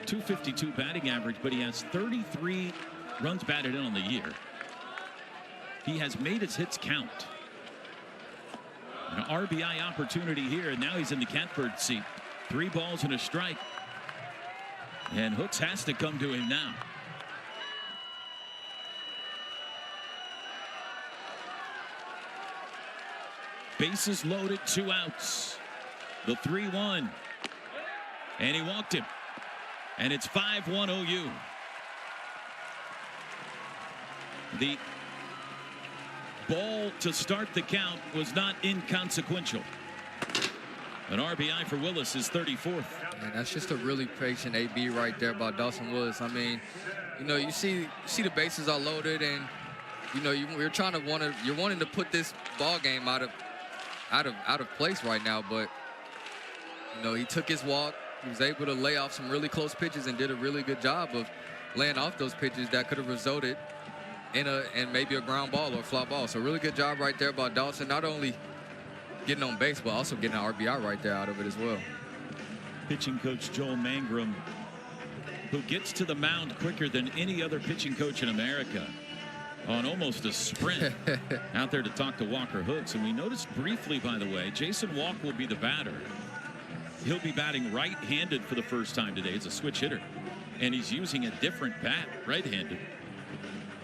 [SPEAKER 1] .252 batting average, but he has 33 runs batted in on the year. He has made his hits count. An RBI opportunity here, and now he's in the catbird seat. 3 balls and a strike. And Hooks has to come to him now. Bases loaded, 2 outs. The 3-1. And he walked him. And it's 5-1 OU. The ball to start the count was not inconsequential. An RBI for Willis is 34th.
[SPEAKER 2] And that's just a really patient AB right there by Dawson Willis. I mean, you know, you see the bases are loaded, and you know you're wanting to put this ball game out of place right now. But you know, he took his walk. He was able to lay off some really close pitches and did a really good job of laying off those pitches that could have resulted in maybe a ground ball or a fly ball. So really good job right there by Dawson. Not only getting on base, but also getting an RBI right there out of it as well.
[SPEAKER 1] Pitching coach Joel Mangrum, who gets to the mound quicker than any other pitching coach in America, on almost a sprint out there to talk to Walker Hooks. And we noticed briefly, by the way, Jason Walk will be the batter. He'll be batting right-handed for the first time today. It's a switch hitter, and he's using a different bat, right-handed.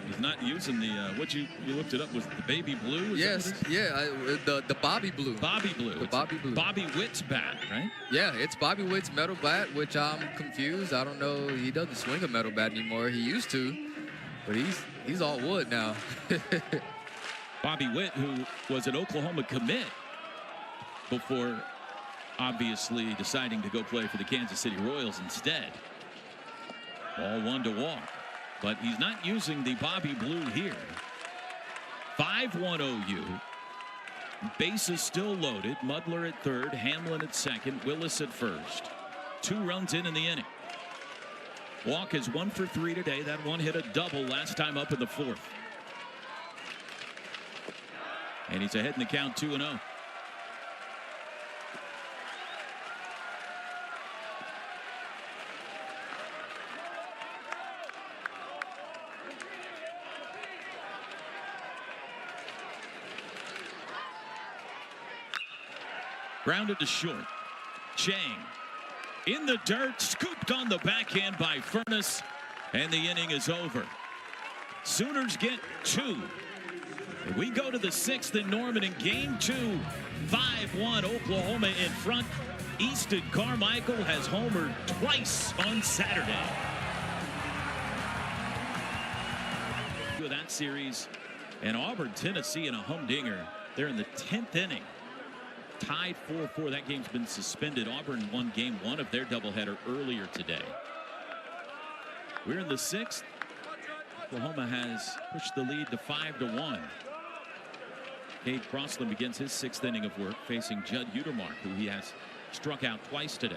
[SPEAKER 1] He's not using the what you looked it up was the baby blue.
[SPEAKER 2] Yes, yeah, the Bobby Blue.
[SPEAKER 1] Bobby Blue.
[SPEAKER 2] The Bobby Blue.
[SPEAKER 1] Bobby Witt's bat, right?
[SPEAKER 2] Yeah, it's Bobby Witt's metal bat, which I'm confused. I don't know. He doesn't swing a metal bat anymore. He used to, but he's all wood now.
[SPEAKER 1] Bobby Witt, who was an Oklahoma commit before obviously deciding to go play for the Kansas City Royals instead. Ball 1 walk. But he's not using the Bobby Blue here. 5-1 OU. Bases still loaded. Mudler at third, Hamlin at second, Willis at first. 2 runs in the inning. Walk is 1 for 3 today. That one hit a double last time up in the 4th. And he's ahead in the count 2-0. Grounded to short. Chang in the dirt, scooped on the backhand by Furness, and the inning is over. Sooners get 2. We go to the 6th in Norman in game 2. 5-1 Oklahoma in front. Easton Carmichael has homered twice on Saturday. With that series, and Auburn, Tennessee in a humdinger. They're in the 10th inning. Tied 4-4. That game's been suspended. Auburn won game 1 of their doubleheader earlier today. We're in the 6th. Oklahoma has pushed the lead to 5-1. Cade Crossland begins his 6th inning of work facing Judd Utermark, who he has struck out twice today.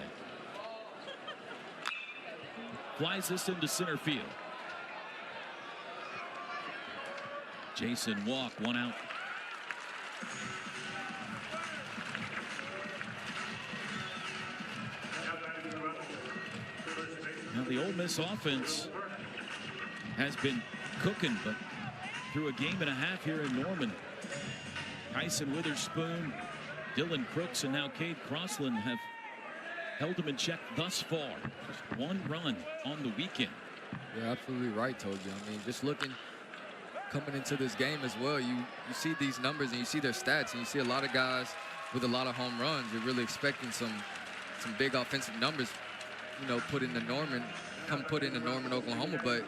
[SPEAKER 1] Flies this into center field. Jason Walk, 1 out. Now the Ole Miss offense has been cooking, but through a game and a half here in Norman, Kyson Witherspoon, Dylan Crooks, and now Cade Crossland have held them in check thus far. Just 1 run on the weekend.
[SPEAKER 2] You're absolutely right, Told you. I mean, just looking, coming into this game as well, you see these numbers and you see their stats, and you see a lot of guys with a lot of home runs. You're really expecting some big offensive numbers, you know, put into Norman, Oklahoma. But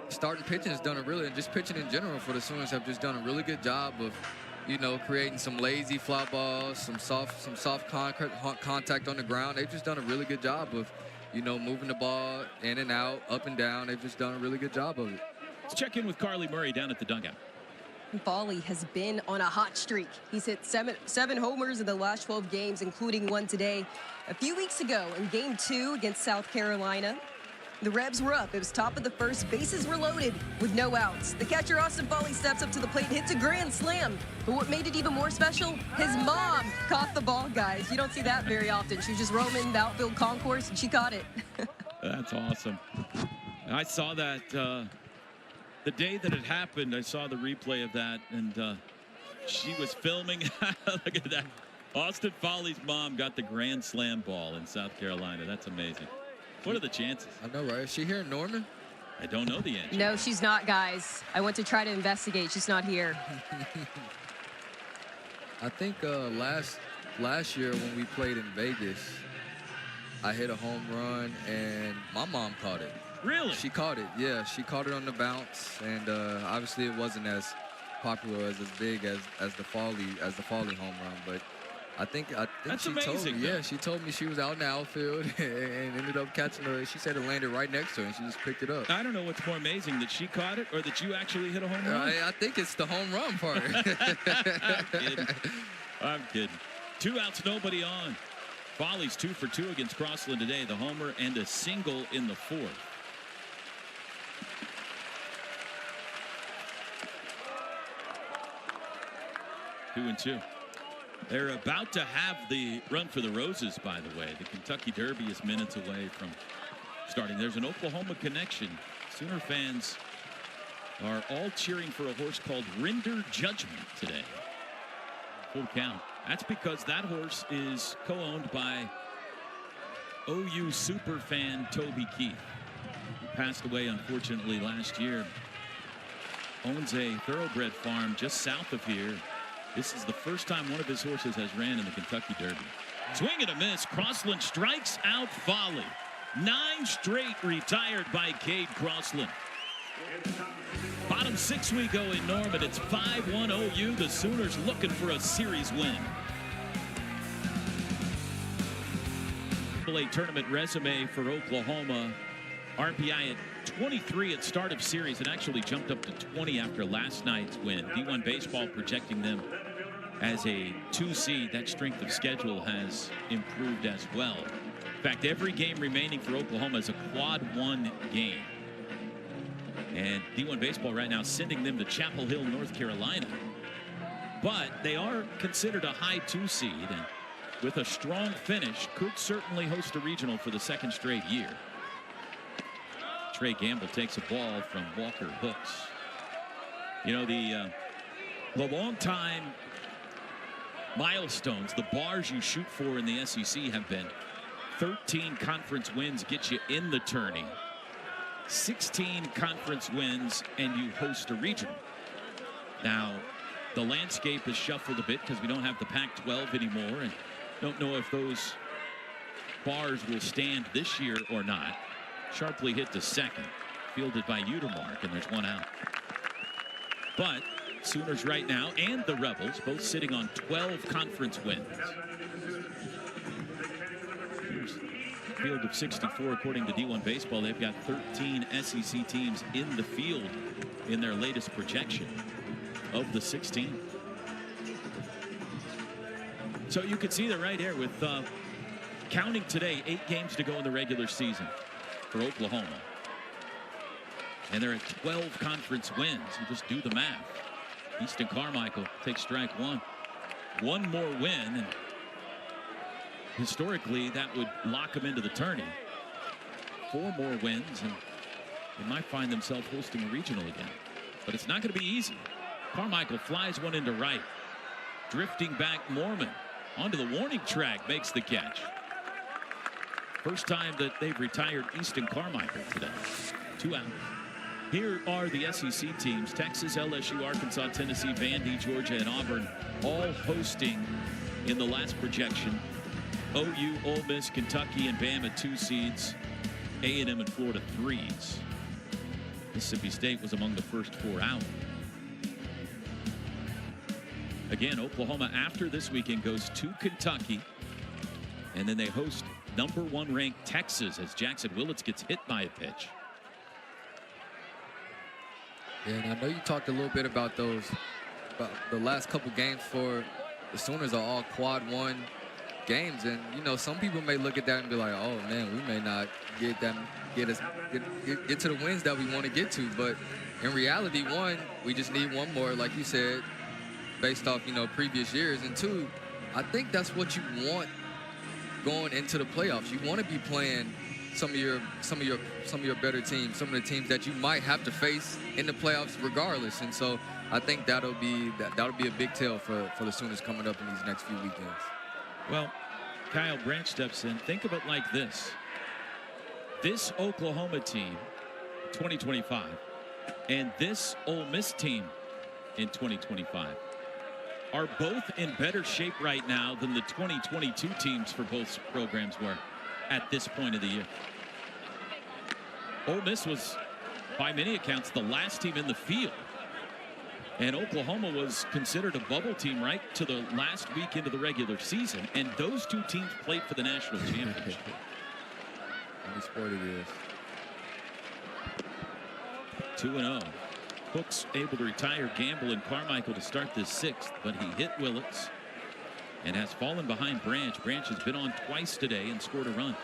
[SPEAKER 2] starting pitching has done and just pitching in general for the Sooners have just done a really good job of, you know, creating some lazy fly balls, some soft contact on the ground. They've just done a really good job of, you know, moving the ball in and out, up and down. They've just done a really good job of it.
[SPEAKER 1] Let's check in with Carly Murray down at the dugout.
[SPEAKER 3] Foley has been on a hot streak. He's hit seven homers in the last 12 games, including 1 today. A few weeks ago in game 2 against South Carolina, the Rebs were up. It was top of the 1st. Bases were loaded with no outs. The catcher, Austin Foley, steps up to the plate and hits a grand slam. But what made it even more special, his mom caught the ball, guys. You don't see that very often. She was just roaming the outfield concourse, and she caught it. That's
[SPEAKER 1] awesome. I saw that the day that it happened. I saw the replay of that, and she was filming. Look at that. Austin Foley's mom got the grand slam ball in South Carolina. That's amazing. What are the chances?
[SPEAKER 2] I know, right? Is she here in Norman?
[SPEAKER 1] I don't know the answer.
[SPEAKER 3] No, she's not, guys. I went to try to investigate. She's not here.
[SPEAKER 2] I think last year when we played in Vegas, I hit a home run and my mom caught it.
[SPEAKER 1] Really?
[SPEAKER 2] She caught it. Yeah, she caught it on the bounce, and obviously it wasn't as popular as big as the Foley home run, but I think
[SPEAKER 1] That's
[SPEAKER 2] she told
[SPEAKER 1] amazing,
[SPEAKER 2] me.
[SPEAKER 1] though.
[SPEAKER 2] Yeah, she told me she was out in the outfield and ended up catching her. She said it landed right next to her, and she just picked it up.
[SPEAKER 1] I don't know what's more amazing, that she caught it or that you actually hit a home run.
[SPEAKER 2] I think it's the home run part.
[SPEAKER 1] I'm kidding. 2 outs, nobody on. Foley's 2 for 2 against Crossland today. The homer and a single in the 4th. Two and 2. They're about to have the run for the roses, by the way. The Kentucky Derby is minutes away from starting. There's an Oklahoma connection. Sooner fans are all cheering for a horse called Render Judgment today. Full count. That's because that horse is co-owned by OU super fan Toby Keith, who passed away unfortunately last year. Owns a thoroughbred farm just south of here. This is the first time one of his horses has ran in the Kentucky Derby. Swing and a miss. Crossland strikes out Foley. 9 straight retired by Cade Crossland. Bottom 6 we go in Norman. It's 5-1 OU. The Sooners looking for a series win. A tournament resume for Oklahoma. RPI at 23 at start of series. It actually jumped up to 20 after last night's win. D1 Baseball projecting them as a 2 seed. That strength of schedule has improved as well. In fact, every game remaining for Oklahoma is a quad 1 game. And D1 Baseball right now sending them to Chapel Hill, North Carolina. But they are considered a high 2 seed, and with a strong finish could certainly host a regional for the 2nd straight year. Trey Gamble takes a ball from Walker Hooks. You know, the long time milestones, the bars you shoot for in the SEC have been 13 conference wins get you in the tourney, 16 conference wins, and you host a regional. Now, the landscape is shuffled a bit because we don't have the Pac-12 anymore, and don't know if those bars will stand this year or not. Sharply hit to second, fielded by Utermark, and there's 1 out. But Sooners right now and the Rebels both sitting on 12 conference wins. Here's a field of 64 according to D1 Baseball. They've got 13 SEC teams in the field in their latest projection of the 16. So you can see that right here with counting today, 8 games to go in the regular season for Oklahoma. And they're at 12 conference wins. You just do the math. Easton Carmichael takes strike 1. 1 more win, and historically that would lock them into the tourney. 4 more wins, and they might find themselves hosting a regional again. But it's not going to be easy. Carmichael flies one into right. Drifting back, Mormon onto the warning track, makes the catch. First time that they've retired Easton Carmichael today. 2 out. Here are the SEC teams: Texas, LSU, Arkansas, Tennessee, Vandy, Georgia, and Auburn, all hosting in the last projection. OU, Ole Miss, Kentucky, and Bama 2 seeds. A&M and Florida 3s. Mississippi State was among the first 4 out. Again, Oklahoma after this weekend goes to Kentucky, and then they host number 1 ranked Texas as Jackson Willits gets hit by a pitch.
[SPEAKER 2] Yeah, and I know you talked a little bit about the last couple games for the Sooners are all quad 1 games, and you know some people may look at that and be like, oh man, we may not get to the wins that we want to get to, but in reality, 1, we just need 1 more, like you said, based off previous years, and 2, I think that's what you want going into the playoffs. You want to be playing some of your better teams, some of the teams that you might have to face in the playoffs regardless, and so I think that'll be a big tell for the Sooners coming up in these next few weekends.
[SPEAKER 1] Well, Kyle Branch steps in. Think of it like this. This Oklahoma team, 2025, and this Ole Miss team in 2025 are both in better shape right now than the 2022 teams for both programs were at this point of the year. Ole Miss was, by many accounts, the last team in the field. And Oklahoma was considered a bubble team right to the last week into the regular season. And those two teams played for the national championship.
[SPEAKER 2] Any sport it is.
[SPEAKER 1] 2-0. Hook's able to retire Gamble and Carmichael to start this sixth, but he hit Willits and has fallen behind Branch. Branch has been on twice today and scored a run.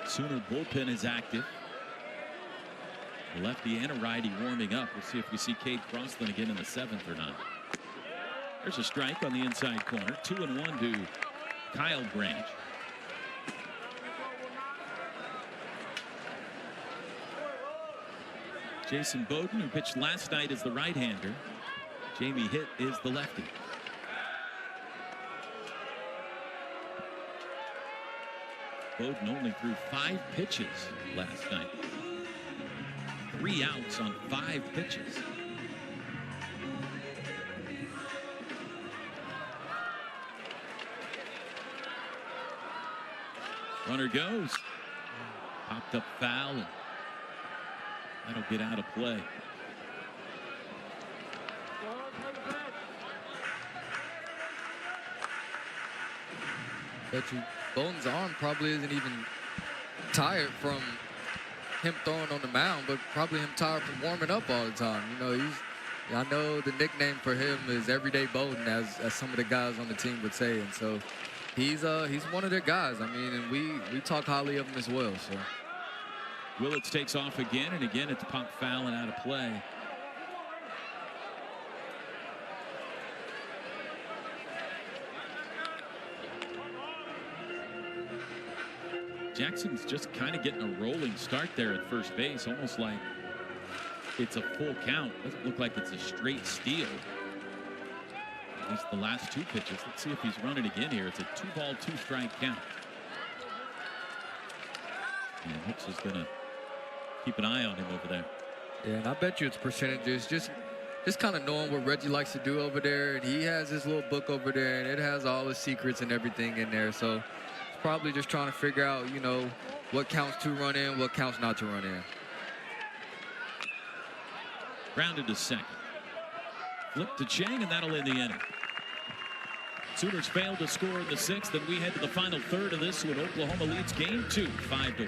[SPEAKER 1] Sooner bullpen is active. A lefty and a righty warming up. We'll see if we see Cade Crossland again in the seventh or not. There's a strike on the inside corner. 2-1 to Kyle Branch. Jason Bowden, who pitched last night, is the right-hander. Jamie Hitt is the lefty. Bowden only threw 5 pitches last night. 3 outs on 5 pitches. Runner goes. Popped up foul, and that'll get out of play.
[SPEAKER 2] Bet you Bowden's arm probably isn't even tired from him throwing on the mound, but probably him tired from warming up all the time. You know, I know the nickname for him is Everyday Bowden, as some of the guys on the team would say, and so he's one of their guys. I mean, and we talk highly of him as well. So
[SPEAKER 1] Willits takes off again, and again it's popped foul and out of play. Jackson's just kind of getting a rolling start there at first base, almost like it's a full count. Doesn't look like it's a straight steal. At least the last 2 pitches. Let's see if he's running again here. It's a 2-ball, 2-strike count. And Hooks is going to keep an eye on him over there.
[SPEAKER 2] yeah, and I bet you it's percentages. Just kind of knowing what Reggie likes to do over there, and he has his little book over there, and it has all his secrets and everything in there. So probably just trying to figure out, you know, what counts to run in, what counts not to run in.
[SPEAKER 1] Grounded to second. Flip to Chang, and that'll end the inning. Sooners failed to score in the 6th, and we head to the final third of this when Oklahoma leads game 2, 5-1.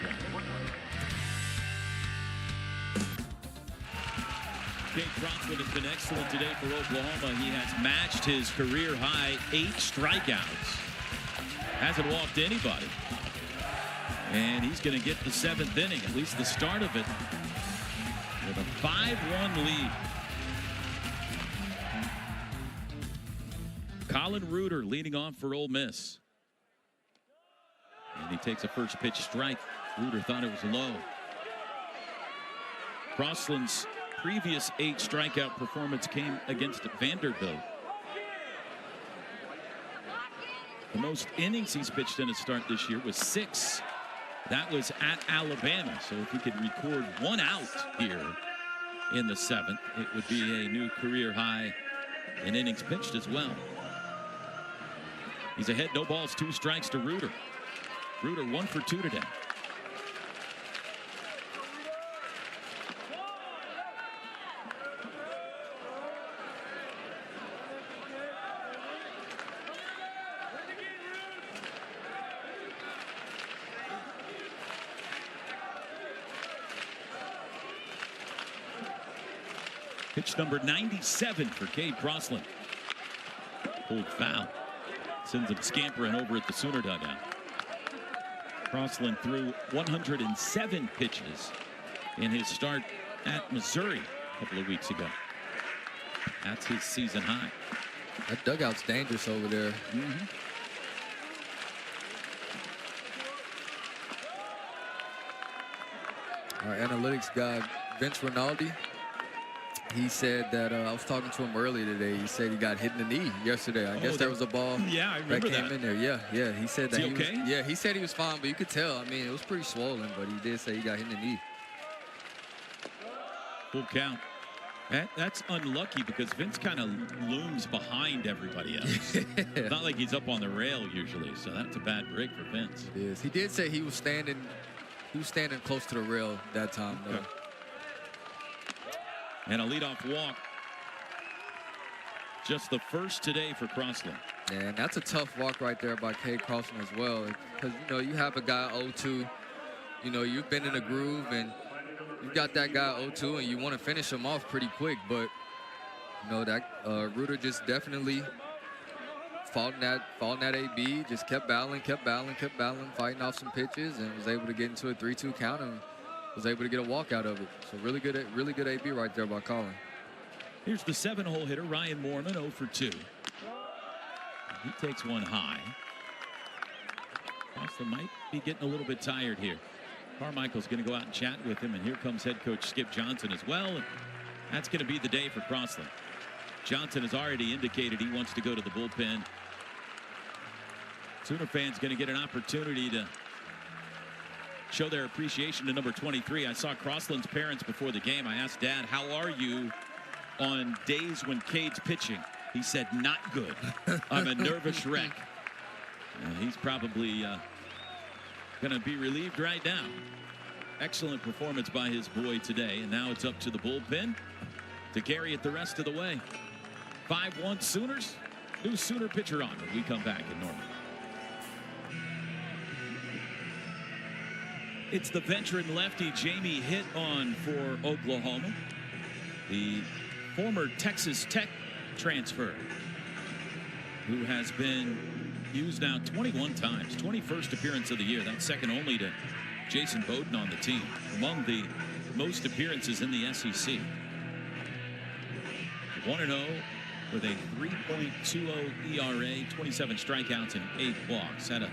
[SPEAKER 1] Cade Crossland has been excellent today for Oklahoma. He has matched his career high 8 strikeouts. Hasn't walked anybody. And he's going to get the 7th inning, at least the start of it, with a 5-1 lead. Colin Reuter leading off for Ole Miss. And he takes a first pitch strike. Reuter thought it was low. Crossland's previous 8 strikeout performance came against Vanderbilt. The most innings he's pitched in a start this year was 6. That was at Alabama. So if he could record 1 out here in the 7th, it would be a new career high in innings pitched as well. He's ahead, no balls, 2 strikes to Reuter. Reuter 1 for 2 today. Pitch number 97 for Cade Crossland. Pulled foul. Sends him scampering over at the Sooner dugout. Crossland threw 107 pitches in his start at Missouri a couple of weeks ago. That's his season high.
[SPEAKER 2] That dugout's dangerous over there. Our analytics guy, Vince Rinaldi, he said that I was talking to him earlier today. He said he got hit in the knee yesterday. I guess there was a ball
[SPEAKER 1] Yeah, I
[SPEAKER 2] that
[SPEAKER 1] remember
[SPEAKER 2] came
[SPEAKER 1] that.
[SPEAKER 2] in there. Yeah. He said that
[SPEAKER 1] Is he okay?
[SPEAKER 2] was, yeah, he said he was fine, but you could tell. I mean, it was pretty swollen, but he did say he got hit in the knee.
[SPEAKER 1] Full count. That's unlucky because Vince kind of looms behind everybody else. It's not like he's up on the rail usually, so that's a bad break for Vince.
[SPEAKER 2] It is. He did say he was standing close to the rail that time, though.
[SPEAKER 1] Okay. And a leadoff walk. Just the first today for Crossland.
[SPEAKER 2] Yeah, and that's a tough walk right there by Cade Crossland as well. Because, you have a guy 0-2. You've been in a groove, and you've got that guy 0-2, and you want to finish him off pretty quick. But, that Reuter just definitely fought in that AB, just kept battling, fighting off some pitches, and was able to get into a 3-2 count and was able to get a walk out of it. So really good AB right there by Colin.
[SPEAKER 1] Here's the 7-hole hitter, Ryan Moorman, 0 for 2. He takes one high. Crossland might be getting a little bit tired here. Carmichael's going to go out and chat with him, and here comes head coach Skip Johnson as well. And that's going to be the day for Crossland. Johnson has already indicated he wants to go to the bullpen. Sooner fans going to get an opportunity to show their appreciation to number 23. I saw Crossland's parents before the game. I asked Dad, how are you on days when Cade's pitching? He said, not good. I'm a nervous wreck. He's probably going to be relieved right now. Excellent performance by his boy today. And now it's up to the bullpen to carry it the rest of the way. 5-1 Sooners. New Sooner pitcher on when we come back in Norman. It's the veteran lefty Jamie Hitt on for Oklahoma. The former Texas Tech transfer who has been used now 21 times. 21st appearance of the year. That's second only to Jason Bowden on the team. Among the most appearances in the SEC. 1-0 with a 3.20 ERA, 27 strikeouts and 8 walks. Had a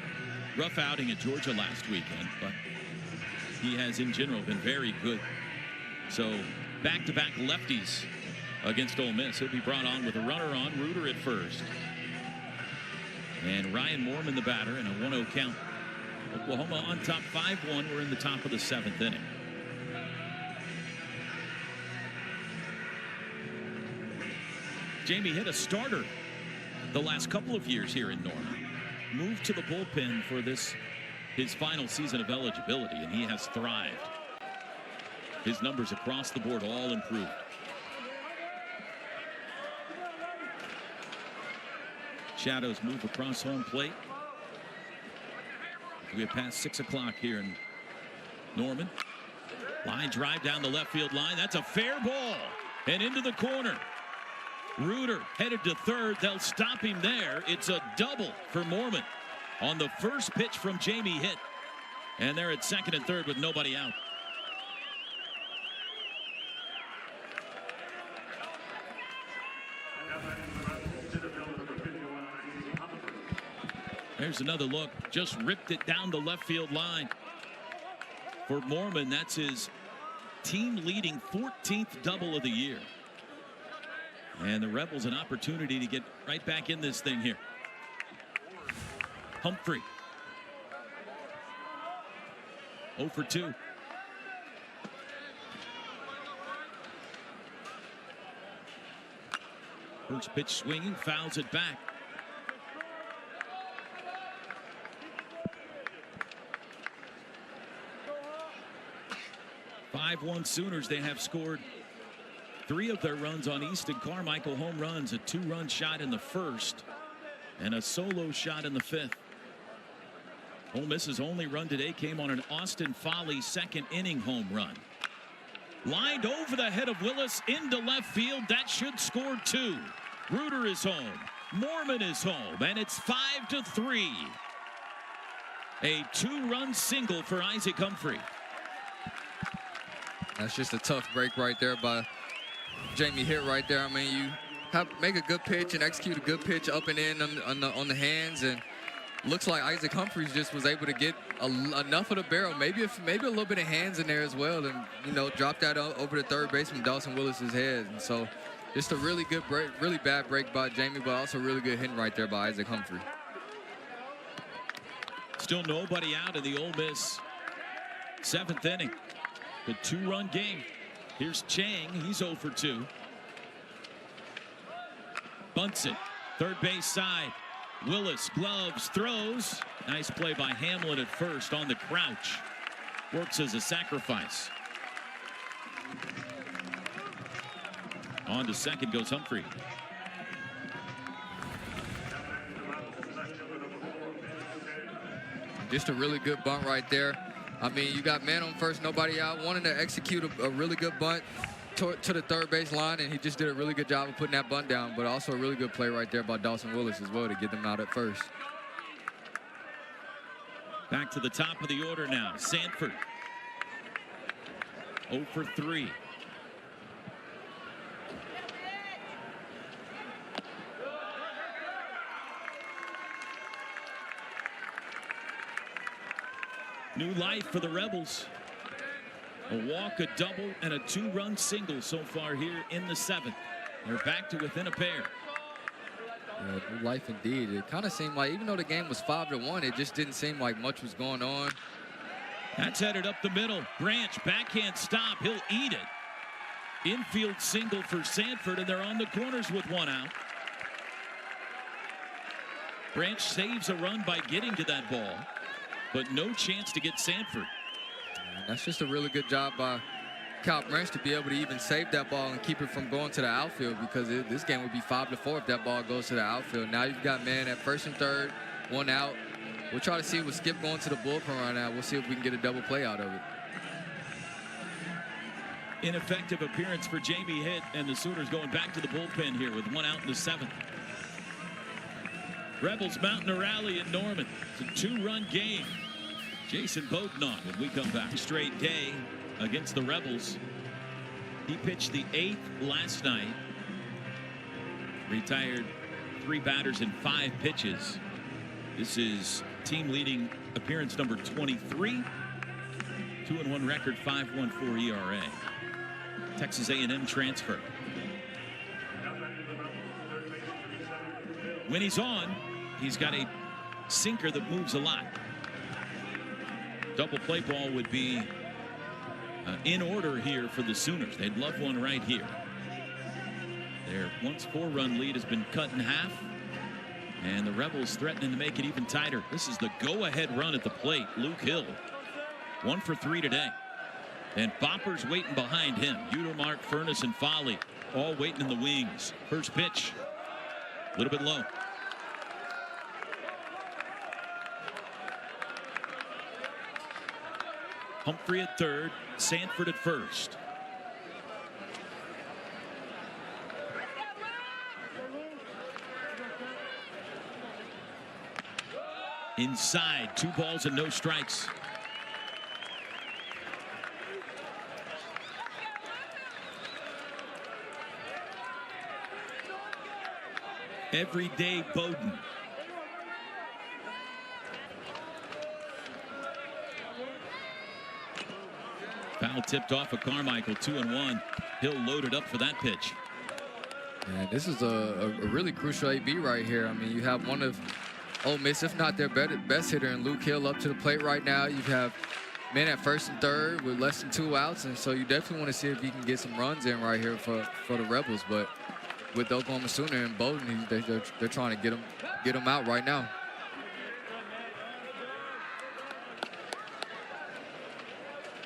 [SPEAKER 1] rough outing at Georgia last weekend, but he has in general been very good. So back-to-back lefties against Ole Miss. He'll be brought on with a runner on, Reuter at first. And Ryan Moorman the batter in a 1-0 count. Oklahoma on top 5-1. We're in the top of the 7th inning. Jamie Hitt a starter the last couple of years here in Norman. Moved to the bullpen for his final season of eligibility, and he has thrived. His numbers across the board all improved. Shadows move across home plate. We have passed 6 o'clock here in Norman. Line drive down the left field line. That's a fair ball. And into the corner. Reuter headed to third. They'll stop him there. It's a double for Moorman on the first pitch from Jamie Hitt. And they're at second and third with nobody out. There's another look. Just ripped it down the left field line. For Moorman, that's his team-leading 14th double of the year. And the Rebels an opportunity to get right back in this thing here. Humphrey. 0 for 2. First pitch swinging, fouls it back. Five-1 Sooners. They have scored 3 of their runs on Easton Carmichael home runs, a 2-run shot in the first and a solo shot in the 5th. Ole Miss's only run today came on an Austin Foley second inning home run. Lined over the head of Willis into left field. That should score 2. Reuter is home. Moorman is home, and it's 5-3. A 2-run single for Isaac Humphrey.
[SPEAKER 2] That's just a tough break right there by Jamie Hitt right there. I mean, you make a good pitch and execute a good pitch up and in on the hands, and looks like Isaac Humphries just was able to get enough of the barrel, maybe a little bit of hands in there as well, and drop that over the third baseman Dawson Willis's head. And so just a really good break, really bad break by Jamie, but also really good hitting right there by Isaac Humphrey.
[SPEAKER 1] Still nobody out in the Ole Miss 7th inning. The 2-run game. Here's Chang. He's 0 for 2. Bunts it. Third base side. Willis gloves, throws. Nice play by Hamlin at first on the crouch. Works as a sacrifice. On to second goes Humphrey.
[SPEAKER 2] Just a really good bunt right there. I mean, you got man on first, nobody out, wanting to execute a really good bunt to the third base line, and he just did a really good job of putting that bunt down, but also a really good play right there by Dawson Willis as well to get them out at first.
[SPEAKER 1] Back to the top of the order now. Sanford 0 for 3. New life for the Rebels. A walk, a double, and a 2-run single so far here in the 7th. They're back to within a pair.
[SPEAKER 2] Yeah, new life indeed. It kind of seemed like, even though the game was 5-1, it just didn't seem like much was going on.
[SPEAKER 1] That's headed up the middle. Branch, backhand stop. He'll eat it. Infield single for Sanford, and they're on the corners with 1 out. Branch saves a run by getting to that ball, but no chance to get Sanford.
[SPEAKER 2] That's just a really good job by Kyle Branch to be able to even save that ball and keep it from going to the outfield, because this game would be 5-4 if that ball goes to the outfield. Now you've got man at first and third, 1 out. We'll try to see with Skip going to the bullpen right now. We'll see if we can get a double play out of it.
[SPEAKER 1] Ineffective appearance for Jamie Hitt, and the Sooners going back to the bullpen here with 1 out in the 7th. Rebels mounting a rally in Norman. It's a 2-run game. Jason Bowden on when we come back. Straight day against the Rebels. He pitched the 8th last night. Retired 3 batters in 5 pitches. This is team leading appearance number 23. 2-1 record, 5.14 ERA. Texas A&M transfer. When he's on, he's got a sinker that moves a lot. Double play ball would be in order here for the Sooners. They'd love one right here. Their once 4-run lead has been cut in half, and the Rebels threatening to make it even tighter. This is the go-ahead run at the plate. Luke Hill, 1 for 3 today. And Bopper's waiting behind him. Utermark, Furness, and Foley all waiting in the wings. First pitch, a little bit low. Humphrey at third, Sanford at first. Inside, 2 balls and no strikes. Everyday Bowden. Foul tipped off of Carmichael, 2-1. Hill loaded up for that pitch.
[SPEAKER 2] And this is a really crucial AB right here. I mean, you have one of Ole Miss, if not their best hitter, in Luke Hill up to the plate right now. You have men at first and third with less than 2 outs, and so you definitely want to see if he can get some runs in right here for the Rebels. But with Oklahoma Sooner and Bowden, they're trying to get him out right now.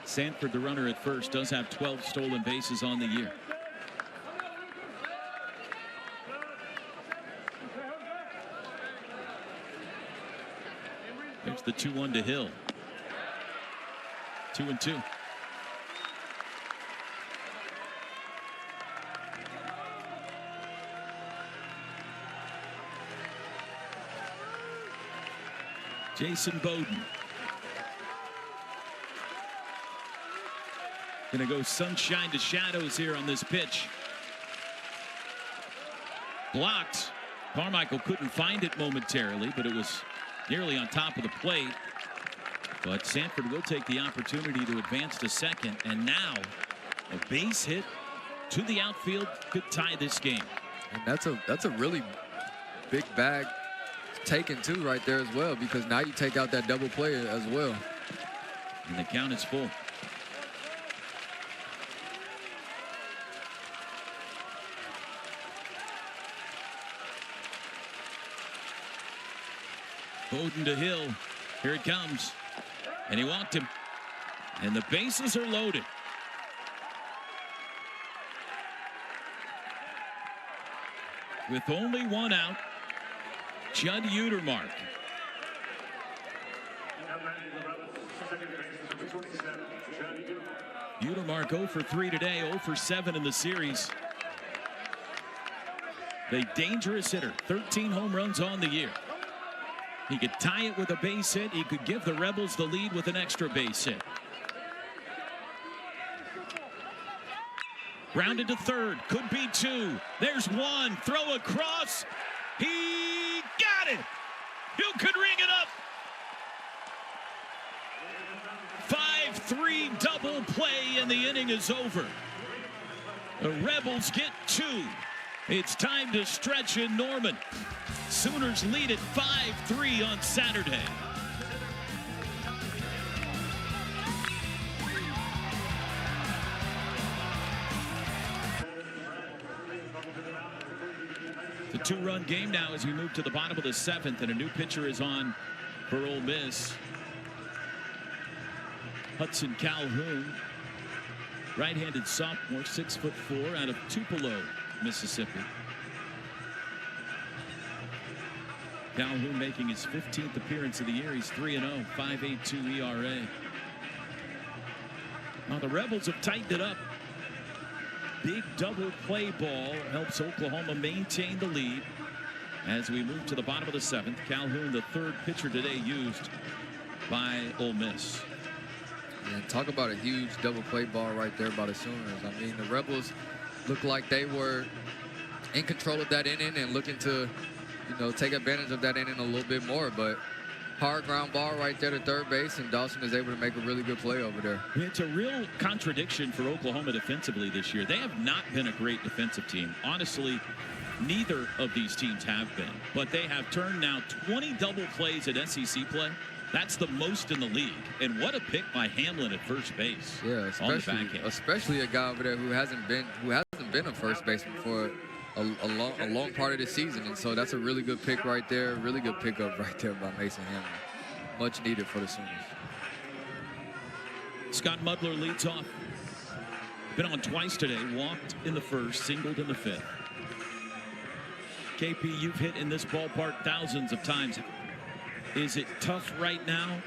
[SPEAKER 1] Sanford, the runner at first, does have 12 stolen bases on the year. There's the 2-1 to Hill. 2-2. Jason Bowden. Gonna go sunshine to shadows here on this pitch. Blocked. Carmichael couldn't find it momentarily, but it was nearly on top of the plate. But Sanford will take the opportunity to advance to second. And now a base hit to the outfield could tie this game.
[SPEAKER 2] And that's a really big bag taken too right there as well, because now you take out that double play as well.
[SPEAKER 1] And the count is full. Bowden to Hill. Here it comes. And he walked him. And the bases are loaded. With only one out, Judd Utermark. Utermark 0 for 3 today, 0 for 7 in the series. A dangerous hitter, 13 home runs on the year. He could tie it with a base hit. He could give the Rebels the lead with an extra base hit. Grounded to third. Could be 2. There's 1. Throw across. He got it. You could ring it up. 5-3 double play, and the inning is over. The Rebels get 2. It's time to stretch in Norman. Sooners lead at 5-3 on Saturday. The 2-run game now as we move to the bottom of the 7th, and a new pitcher is on for Ole Miss. Hudson Calhoun, right-handed sophomore, 6'4", out of Tupelo, Mississippi. Calhoun making his 15th appearance of the year. He's 3-0, 5.82 ERA. Now the Rebels have tightened it up. Big double play ball helps Oklahoma maintain the lead as we move to the bottom of the 7th. Calhoun, the 3rd pitcher today used by Ole Miss.
[SPEAKER 2] And talk about a huge double play ball right there by the Sooners. I mean, the Rebels looked like they were in control of that inning and looking to, take advantage of that inning a little bit more. But hard ground ball right there to third base, and Dawson is able to make a really good play over there.
[SPEAKER 1] It's a real contradiction for Oklahoma defensively this year. They have not been a great defensive team. Honestly, neither of these teams have been. But they have turned now 20 double plays at SEC play. That's the most in the league. And what a pick by Hamlin at first base.
[SPEAKER 2] Yeah, especially a guy over there who hasn't been a first baseman for a long part of the season. And so that's a really good pick right there. Really good pickup right there by Mason Hamlin. Much needed for the Sooners.
[SPEAKER 1] Scott Mudler leads off. Been on twice today. Walked in the 1st, singled in the 5th. KP, you've hit in this ballpark thousands of times. Is it tough right now?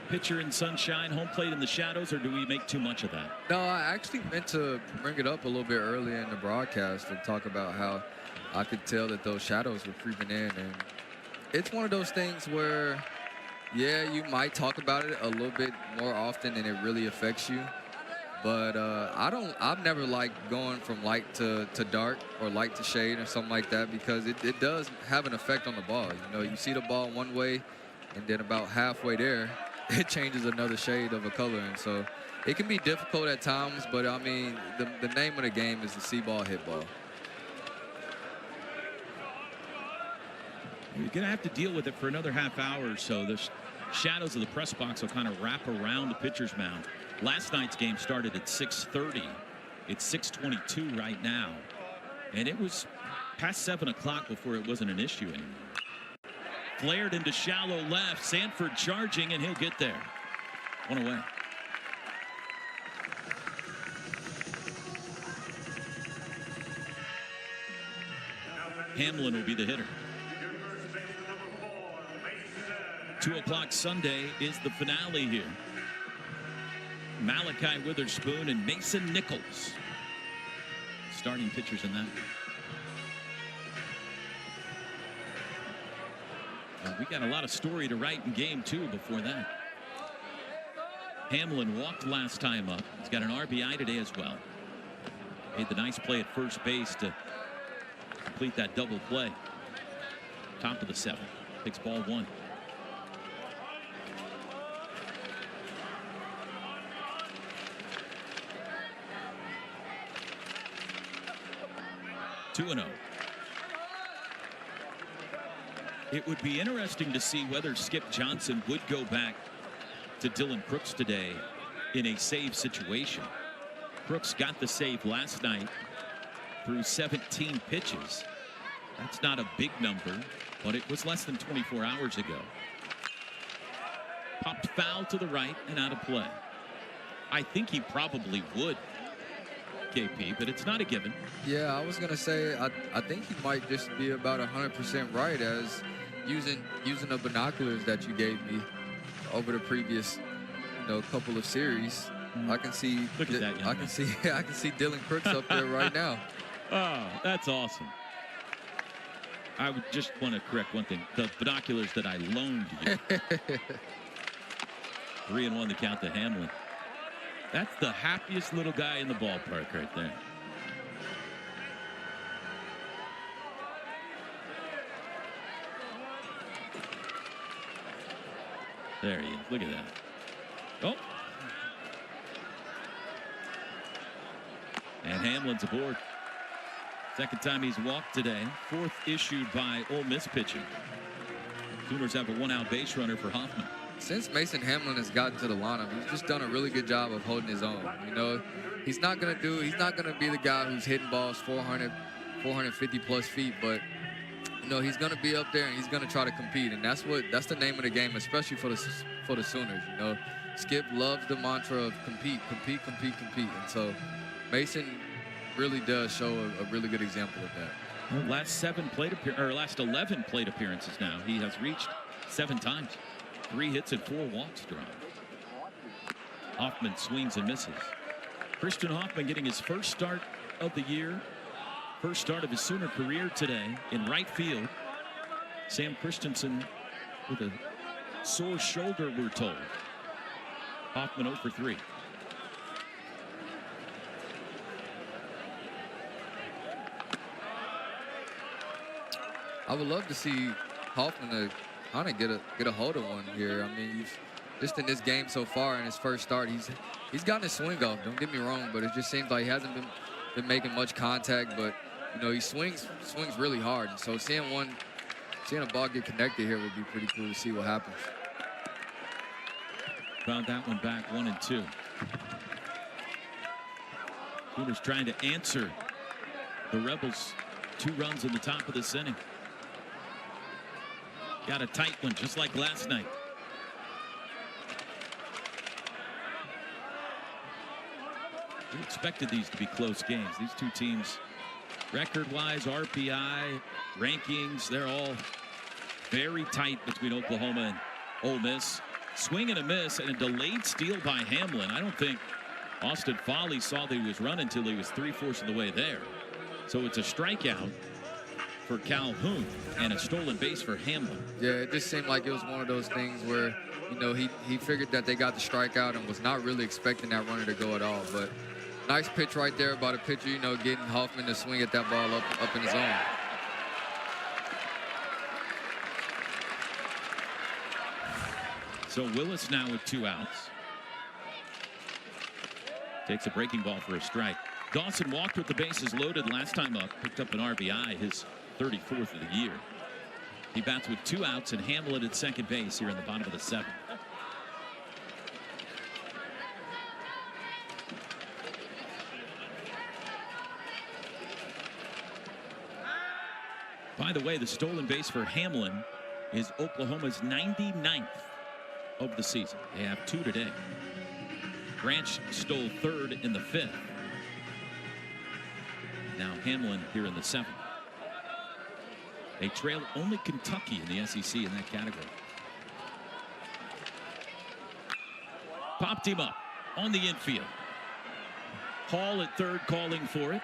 [SPEAKER 1] Pitcher in sunshine, home plate in the shadows, or do we make too much of that?
[SPEAKER 2] No, I actually meant to bring it up a little bit earlier in the broadcast and talk about how I could tell that those shadows were creeping in. And it's one of those things where, yeah, you might talk about it a little bit more often than it really affects you. But I've never liked going from light to dark or light to shade or something like that, because it does have an effect on the ball. You see the ball one way, and then about halfway there, it changes another shade of a color. And so it can be difficult at times, but I mean, the name of the game is to see ball, hit ball.
[SPEAKER 1] You're going to have to deal with it for another half hour or so. The shadows of the press box will kind of wrap around the pitcher's mound. Last night's game started at 6:30. It's 6:22 right now. And it was past 7 o'clock before it wasn't an issue anymore. Flared into shallow left. Sanford charging, and he'll get there. One away. Hamlin will be the hitter. 2 o'clock Sunday is the finale here. Malachi Witherspoon and Mason Nichols, starting pitchers in that. We got a lot of story to write in game 2 before that. Hamlin walked last time up. He's got an RBI today as well. Made the nice play at first base to complete that double play. Top of the 7th. Takes ball 1. 2-0. It would be interesting to see whether Skip Johnson would go back to Dylan Crooks today in a save situation. Crooks got the save last night through 17 pitches. That's not a big number, but it was less than 24 hours ago. Popped foul to the right and out of play. I think he probably would, KP, but it's not a given.
[SPEAKER 2] Yeah, I was gonna say I think he might just be about 100% right, as using the binoculars that you gave me over the previous couple of series. I can see
[SPEAKER 1] Look at that, young
[SPEAKER 2] I
[SPEAKER 1] man.
[SPEAKER 2] can see Dylan Crooks up there right now.
[SPEAKER 1] Oh, that's awesome. I would just want to correct one thing. The binoculars that I loaned you. 3-1 the count to Hamlin. That's the happiest little guy in the ballpark right there. There he is. Look at that. Oh. And Hamlin's aboard. Second time he's walked today. Fourth issued by Ole Miss pitching. Sooners have a one-out base runner for Hoffman.
[SPEAKER 2] Since Mason Hamlin has gotten to the lineup, he's just done a really good job of holding his own. He's not gonna be the guy who's hitting balls 400, 450 plus feet, but he's gonna be up there and he's gonna try to compete, and that's the name of the game, especially for the Sooners. Skip loves the mantra of compete, compete, compete, compete, and so Mason really does show a really good example of that.
[SPEAKER 1] Well, last 11 plate appearances now, he has reached 7 times. 3 hits and 4 walks drawn. Hoffman swings and misses. Christian Hoffman getting his first start of the year. First start of his Sooner career today in right field. Sam Christensen with a sore shoulder, we're told. Hoffman 0 for 3.
[SPEAKER 2] I would love to see Hoffman to kind of get a hold of one here. I mean, just in this game so far in his first start, he's gotten his swing off. Don't get me wrong, but it just seems like he hasn't been making much contact. But he swings really hard. And so seeing a ball get connected here would be pretty cool to see what happens.
[SPEAKER 1] Found that one back 1-2. Sooners trying to answer the Rebels' 2 runs in the top of this inning. Got a tight one, just like last night. We expected these to be close games. These two teams, record-wise, RPI, rankings, they're all very tight between Oklahoma and Ole Miss. Swing and a miss and a delayed steal by Hamlin. I don't think Austin Foley saw that he was running until he was 3/4 of the way there. So it's a strikeout for Calhoun and a stolen base for Hamlin.
[SPEAKER 2] Yeah, it just seemed like it was one of those things where, he figured that they got the strikeout and was not really expecting that runner to go at all. But nice pitch right there by the pitcher, getting Hoffman to swing at that ball up in his zone.
[SPEAKER 1] So Willis now with 2 outs. Takes a breaking ball for a strike. Dawson walked with the bases loaded last time up. Picked up an RBI, his 34th of the year. He bats with 2 outs and Hamlin at second base here in the bottom of the 7th. By the way, the stolen base for Hamlin is Oklahoma's 99th of the season. They have 2 today. Branch stole 3rd in the 5th. Now Hamlin here in the 7th. They trail only Kentucky in the SEC in that category. Popped him up on the infield. Hall at 3rd calling for it.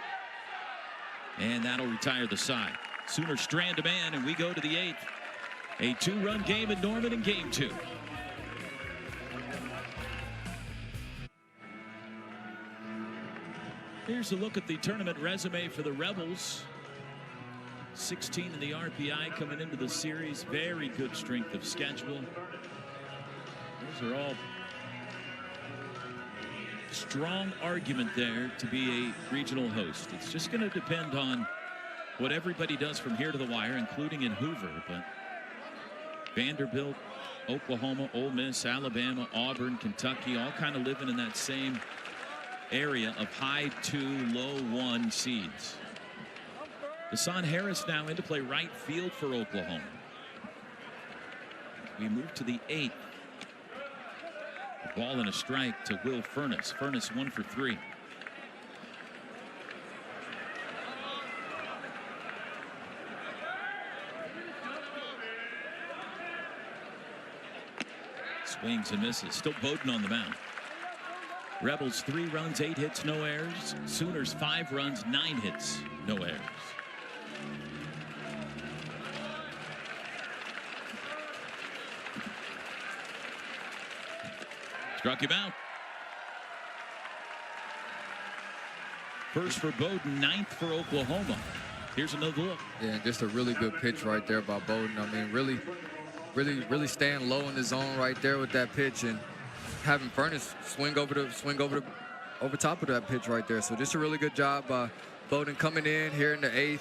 [SPEAKER 1] And that'll retire the side. Sooners strand a man and we go to the 8th. A 2-run game in Norman in game 2. Here's a look at the tournament resume for the Rebels. 16 in the RPI coming into the series. Very good strength of schedule. Those are all strong argument there to be a regional host. It's just going to depend on what everybody does from here to the wire, including in Hoover. But Vanderbilt, Oklahoma, Ole Miss, Alabama, Auburn, Kentucky, all kind of living in that same area of high 2, low 1 seeds. Hassan Harris now into play right field for Oklahoma. We move to the 8th. A ball and a strike to Will Furness. Furness 1 for 3. Swings and misses. Still Bowden on the mound. Rebels 3 runs, 8 hits, no errors. Sooners 5 runs, 9 hits, no errors. Struck him out. First for Bowden, 9th for Oklahoma. Here's another look.
[SPEAKER 2] Yeah, just a really good pitch right there by Bowden. I mean, really staying low in the zone right there with that pitch, and having Furness swing over top of that pitch right there. So just a really good job by Bowden coming in here in the 8th.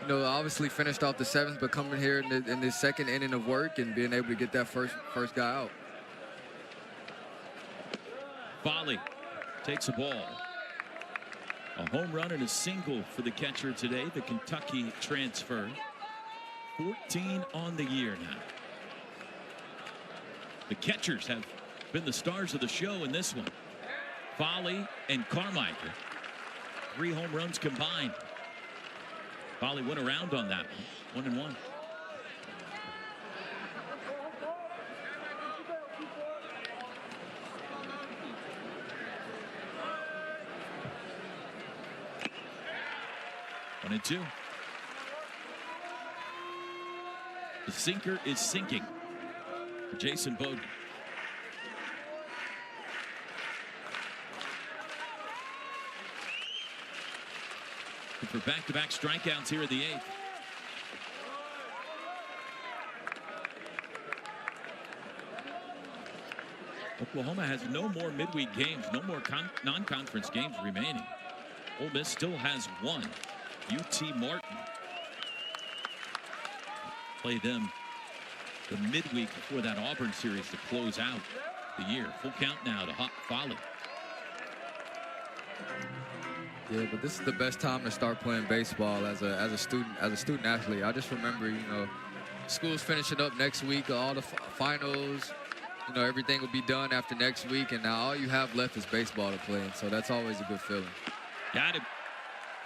[SPEAKER 2] You know, obviously finished off the 7th, but coming here in the second inning of work and being able to get that first guy out.
[SPEAKER 1] Foley takes a ball. A home run and a single for the catcher today, the Kentucky transfer. 14 on the year now. The catchers have been the stars of the show in this one. Foley and Carmichael. 3 home runs combined. Foley went around on that one. 1-1. One and 2. The sinker is sinking for Jason Bowden. For back-to-back strikeouts here in the 8th. Oklahoma has no more midweek games, no more non-conference games remaining. Ole Miss still has 1. UT Martin. Play them the midweek before that Auburn series to close out the year. Full count now to Foley.
[SPEAKER 2] Yeah, but this is the best time to start playing baseball as a student athlete. I just remember, you know, school's finishing up next week, all the finals, you know, everything will be done after next week, and now all you have left is baseball to play, and so that's always a good feeling.
[SPEAKER 1] Got him.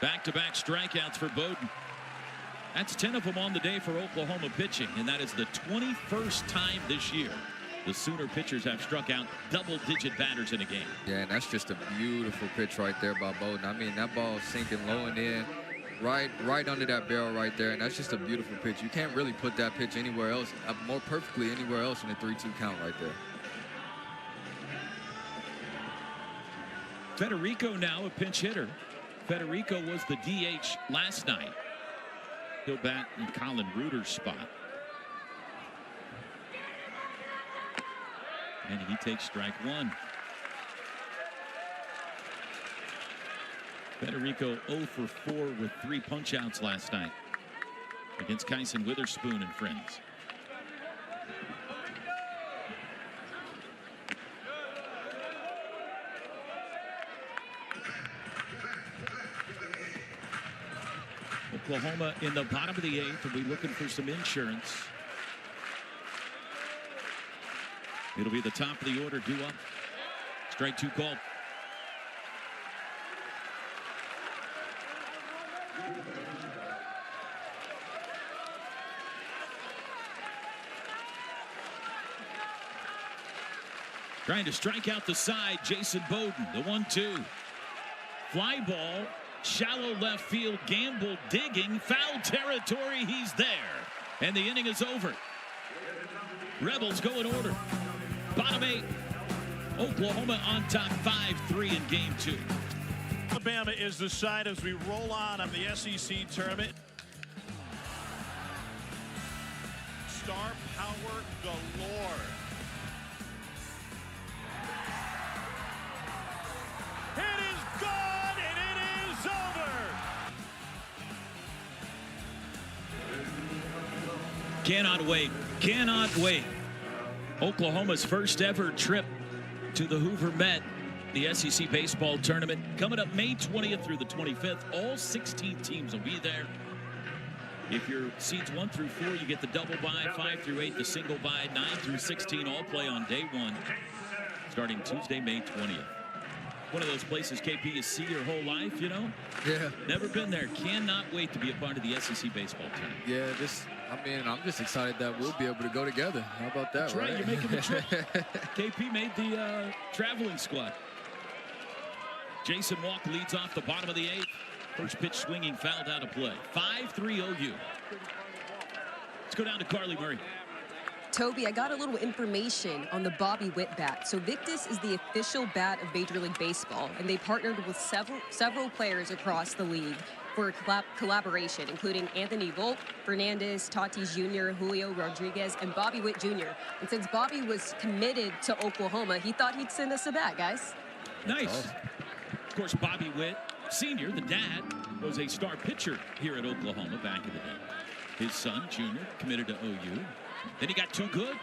[SPEAKER 1] Back-to-back strikeouts for Bowden. That's 10 of them on the day for Oklahoma pitching, and that is the 21st time this year the Sooner pitchers have struck out double-digit batters in a game.
[SPEAKER 2] Yeah, and that's just a beautiful pitch right there by Bowden. I mean, that ball sinking low and in, right under that barrel right there, and that's just a beautiful pitch. You can't really put that pitch anywhere else, more perfectly anywhere else in a 3-2 count right there.
[SPEAKER 1] Federico now a pinch hitter. Federico was the DH last night. He'll bat in Colin Reuter's spot. And he takes strike 1. Federico 0 for 4 with 3 punch-outs last night against Kyson Witherspoon and friends. Oklahoma in the bottom of the 8th will be looking for some insurance. It'll be the top of the order due up. Strike 2 called. Trying to strike out the side, Jason Bowden, the 1-2. Fly ball. Shallow left field, Gamble digging, foul territory, he's there. And the inning is over. Rebels go in order. Bottom 8, Oklahoma on top 5-3 in game 2.
[SPEAKER 5] Alabama is the side as we roll on the SEC tournament. Star power galore. It is gone and it is over.
[SPEAKER 1] Cannot wait. Cannot wait. Oklahoma's first ever trip to the Hoover Met, the SEC baseball tournament, coming up May 20th through the 25th. All 16 teams will be there. If you're seeds 1 through 4, you get the double bye. 5 through 8, the single bye. 9 through 16, all play on day 1, starting Tuesday, May 20th. One of those places, KP, you see your whole life, you know?
[SPEAKER 2] Yeah.
[SPEAKER 1] Never been there. Cannot wait to be a part of the SEC baseball team.
[SPEAKER 2] Yeah, I'm just excited that we'll be able to go together. How about that,
[SPEAKER 1] That's right? You're making the trip. KP made the traveling squad. Jason Walk leads off the bottom of the 8th. First pitch swinging, fouled out of play. 5-3 OU. Let's go down to Carly Murray.
[SPEAKER 3] Toby, I got a little information on the Bobby Witt bat. So Victus is the official bat of Major League Baseball, and they partnered with several players across the league for a collaboration, including Anthony Volpe, Fernandez, Tatis Jr., Julio Rodriguez, and Bobby Witt Jr. And since Bobby was committed to Oklahoma, he thought he'd send us a bat, guys.
[SPEAKER 1] Nice. Of course, Bobby Witt Sr., the dad, was a star pitcher here at Oklahoma back in the day. His son, Junior, committed to OU. Then he got too good,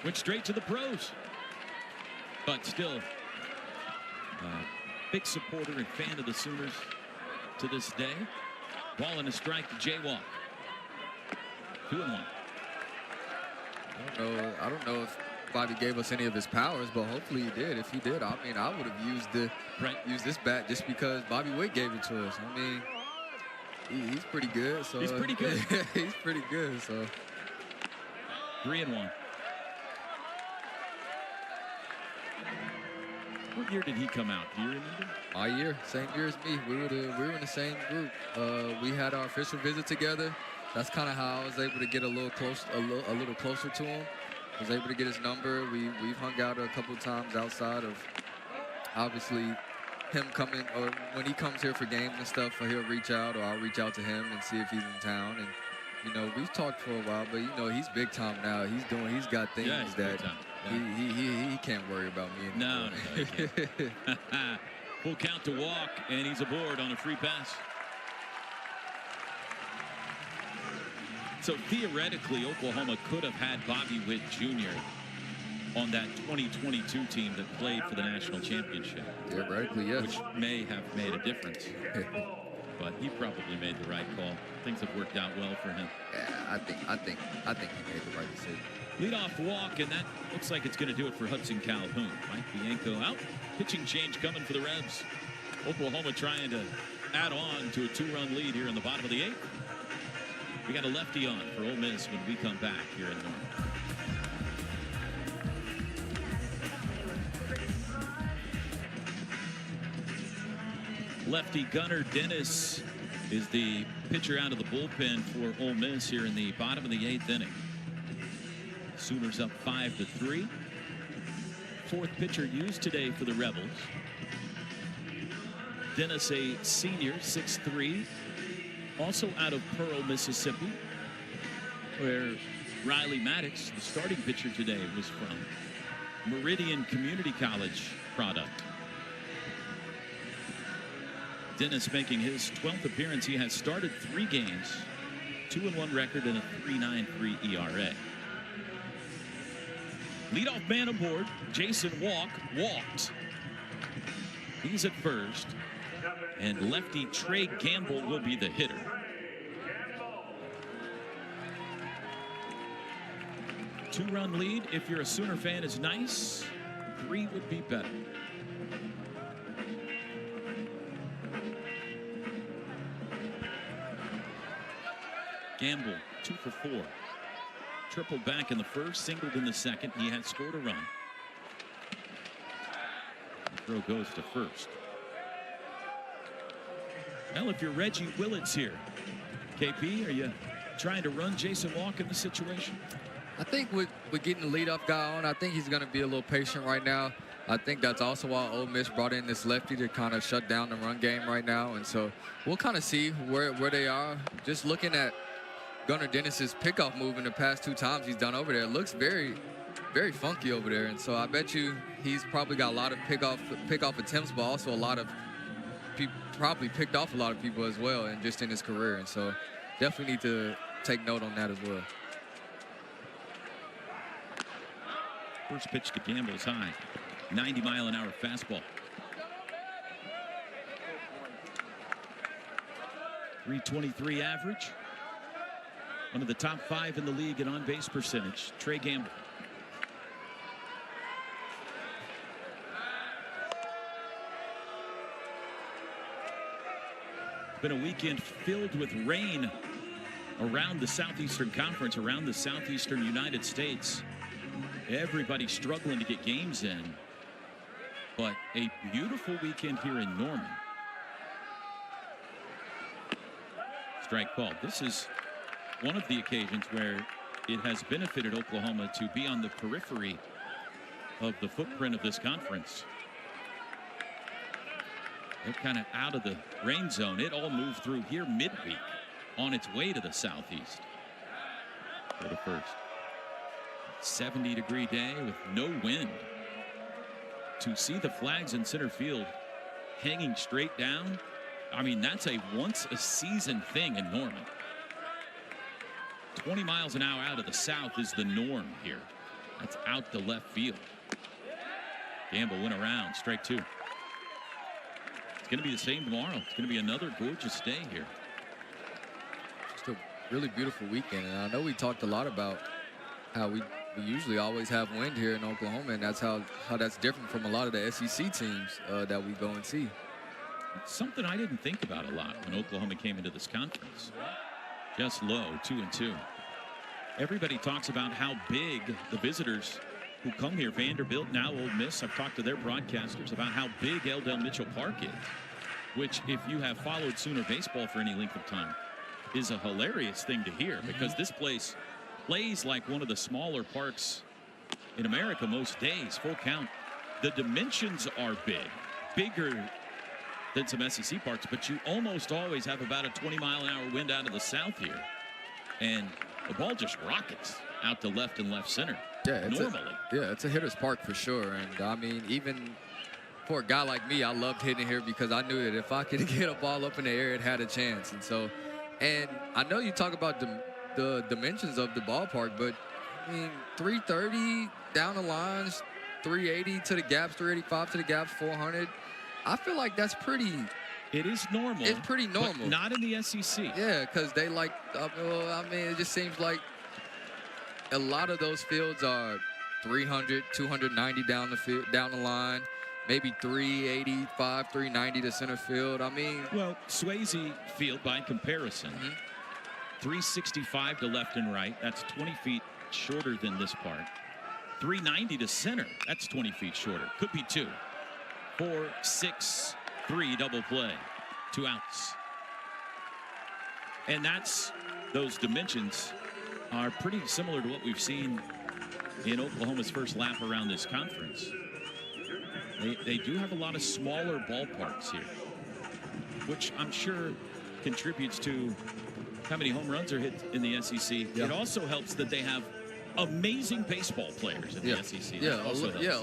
[SPEAKER 1] went straight to the pros. But still, big supporter and fan of the Sooners to this day. Ball and a strike to Jay Walk. 2-1.
[SPEAKER 2] I don't know if Bobby gave us any of his powers, but hopefully he did. If he did, I mean, I would have used this bat just because Bobby Witt gave it to us. I mean, he's pretty good. So
[SPEAKER 1] he's pretty good.
[SPEAKER 2] He's pretty good. So
[SPEAKER 1] 3-1. What year did he come out? Do you remember?
[SPEAKER 2] My year, same year as me. We were in the same group. We had our official visit together. That's kind of how I was able to get a little closer to him. Was able to get his number. We've hung out a couple times outside of, obviously, him coming, or when he comes here for games and stuff, he'll reach out, or I'll reach out to him and see if he's in town. And you know, we've talked for a while, but you know, he's big time now. He's got things that he can't worry about me anymore.
[SPEAKER 1] No, he can't. Full count to Walk, and he's aboard on a free pass. So theoretically, Oklahoma could have had Bobby Witt Jr. on that 2022 team that played for the national championship.
[SPEAKER 2] Theoretically, yes.
[SPEAKER 1] Which may have made a difference. But he probably made the right call. Things have worked out well for him.
[SPEAKER 2] Yeah, I think he made the right decision.
[SPEAKER 1] Leadoff walk, and that looks like it's going to do it for Hudson Calhoun. Mike Bianco out. Pitching change coming for the Rebs. Oklahoma trying to add on to a 2-run lead here in the bottom of the 8th. We got a lefty on for Ole Miss when we come back here in Norman. Lefty Gunnar Dennis is the pitcher out of the bullpen for Ole Miss here in the bottom of the 8th inning. Sooners up 5-3. Fourth pitcher used today for the Rebels. Dennis, a senior, 6'3", also out of Pearl, Mississippi, where Riley Maddox, the starting pitcher today, was from. Meridian Community College product. Dennis making his 12th appearance. He has started 3 games, 2-1 record, and a 3.93 ERA. Leadoff man aboard, Jason Walk, walked. He's at first, and lefty Trey Gamble will be the hitter. Two-run lead, if you're a Sooner fan, is nice. 3 would be better. Gamble, 2 for 4. Tripled back in the first, singled in the second. He had scored a run. The throw goes to first. Well, if you're Reggie Willits here, KP, are you trying to run Jason Walk in the situation?
[SPEAKER 2] I think with getting the leadoff guy on, I think he's going to be a little patient right now. I think that's also why Ole Miss brought in this lefty to kind of shut down the run game right now. And so we'll kind of see where they are. Just looking at Gunnar Dennis's pickoff move in the past 2 times he's done over there, it looks very, very funky over there. And so I bet you he's probably got a lot of pickoff attempts, but also a lot of people probably picked off a lot of people as well, and just in his career. And so definitely need to take note on that as well.
[SPEAKER 1] First pitch to Gamble's high. 90-mile-an-hour fastball. 323 average. One of the top 5 in the league in on-base percentage. Trey Gamble. It's been a weekend filled with rain around the Southeastern Conference, around the Southeastern United States. Everybody struggling to get games in. But a beautiful weekend here in Norman. Strike called. This is one of the occasions where it has benefited Oklahoma to be on the periphery of the footprint of this conference. They're kind of out of the rain zone. It all moved through here midweek on its way to the southeast. Go to first. 70-degree day with no wind. To see the flags in center field hanging straight down, I mean, that's a once-a-season thing in Norman. 20 miles an hour out of the south is the norm here. That's out to left field. Gamble went around, strike 2. It's going to be the same tomorrow. It's going to be another gorgeous day here.
[SPEAKER 2] Just a really beautiful weekend. And I know we talked a lot about how we usually always have wind here in Oklahoma, and that's how that's different from a lot of the SEC teams that we go and see.
[SPEAKER 1] It's something I didn't think about a lot when Oklahoma came into this conference. Just low, 2-2. Everybody talks about how big the visitors who come here, Vanderbilt, now Ole Miss, I've talked to their broadcasters about how big Eldell Mitchell Park is, which, if you have followed Sooner baseball for any length of time, is a hilarious thing to hear, because this place plays like one of the smaller parks in America most days, full count. The dimensions are big, bigger than some SEC parks, but you almost always have about a 20-mile-an-hour wind out of the south here, and the ball just rockets out to left and left center.
[SPEAKER 2] Yeah,
[SPEAKER 1] normally.
[SPEAKER 2] It's a hitter's park for sure. And I mean, even for a guy like me, I loved hitting here because I knew that if I could get a ball up in the air, it had a chance. And so, and I know you talk about the dimensions of the ballpark, but I mean, 330 down the lines, 380 to the gaps, 385 to the gaps, 400. I feel like that's pretty.
[SPEAKER 1] It is normal.
[SPEAKER 2] It's pretty normal.
[SPEAKER 1] But not in the SEC.
[SPEAKER 2] Yeah, because they like, I mean, it just seems like a lot of those fields are 300, 290 down the field, down the line, maybe 385, 390 to center field. I mean,
[SPEAKER 1] well, Swayze Field, by comparison, 365 to left and right. That's 20 feet shorter than this park. 390 to center. That's 20 feet shorter. Could be 2. 4, 6, 3 double play. 2 outs. And those dimensions are pretty similar to what we've seen in Oklahoma's first lap around this conference. They do have a lot of smaller ballparks here, which I'm sure contributes to how many home runs are hit in the SEC.
[SPEAKER 2] Yeah.
[SPEAKER 1] It also helps that they have amazing baseball players in the SEC.
[SPEAKER 2] Yeah, a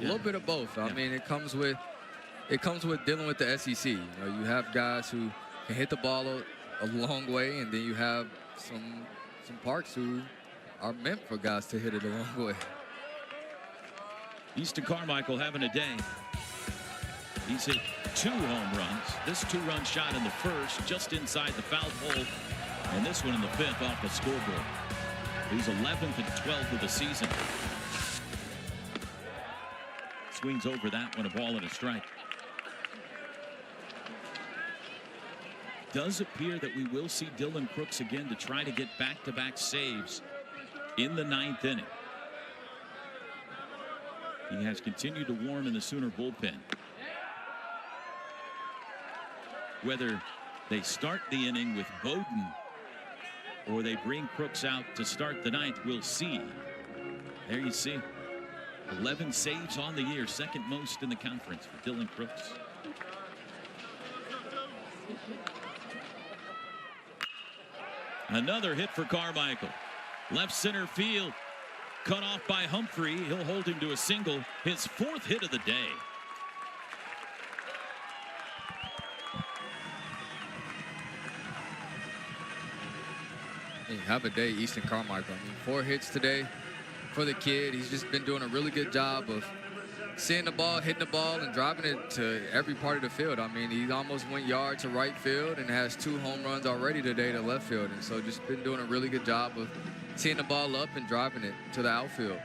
[SPEAKER 2] little bit of both. I mean, it comes with dealing with the SEC. You know, you have guys who can hit the ball a long way, and then you have some parks who are meant for guys to hit it a long way.
[SPEAKER 1] Easton Carmichael having a day. He's hit 2 home runs. This 2-run shot in the first, just inside the foul pole, and this one in the 5th off the scoreboard. He's 11th and 12th of the season. Swings over that one, a ball and a strike. Does appear that we will see Dylan Crooks again to try to get back-to-back saves in the 9th inning. He has continued to warm in the Sooner bullpen. Whether they start the inning with Bowden or they bring Crooks out to start the 9th, we'll see. There you see 11 saves on the year, second most in the conference for Dylan Crooks. Another hit for Carmichael. Left center field. Cut off by Humphrey. He'll hold him to a single. His 4th hit of the day.
[SPEAKER 2] Hey, have a day, Easton Carmichael. I mean, 4 hits today. for the kid. He's just been doing a really good job of seeing the ball, hitting the ball, and driving it to every part of the field. I mean, he almost went yard to right field and has 2 home runs already today to left field. And so just been doing a really good job of seeing the ball up and driving it to the outfield.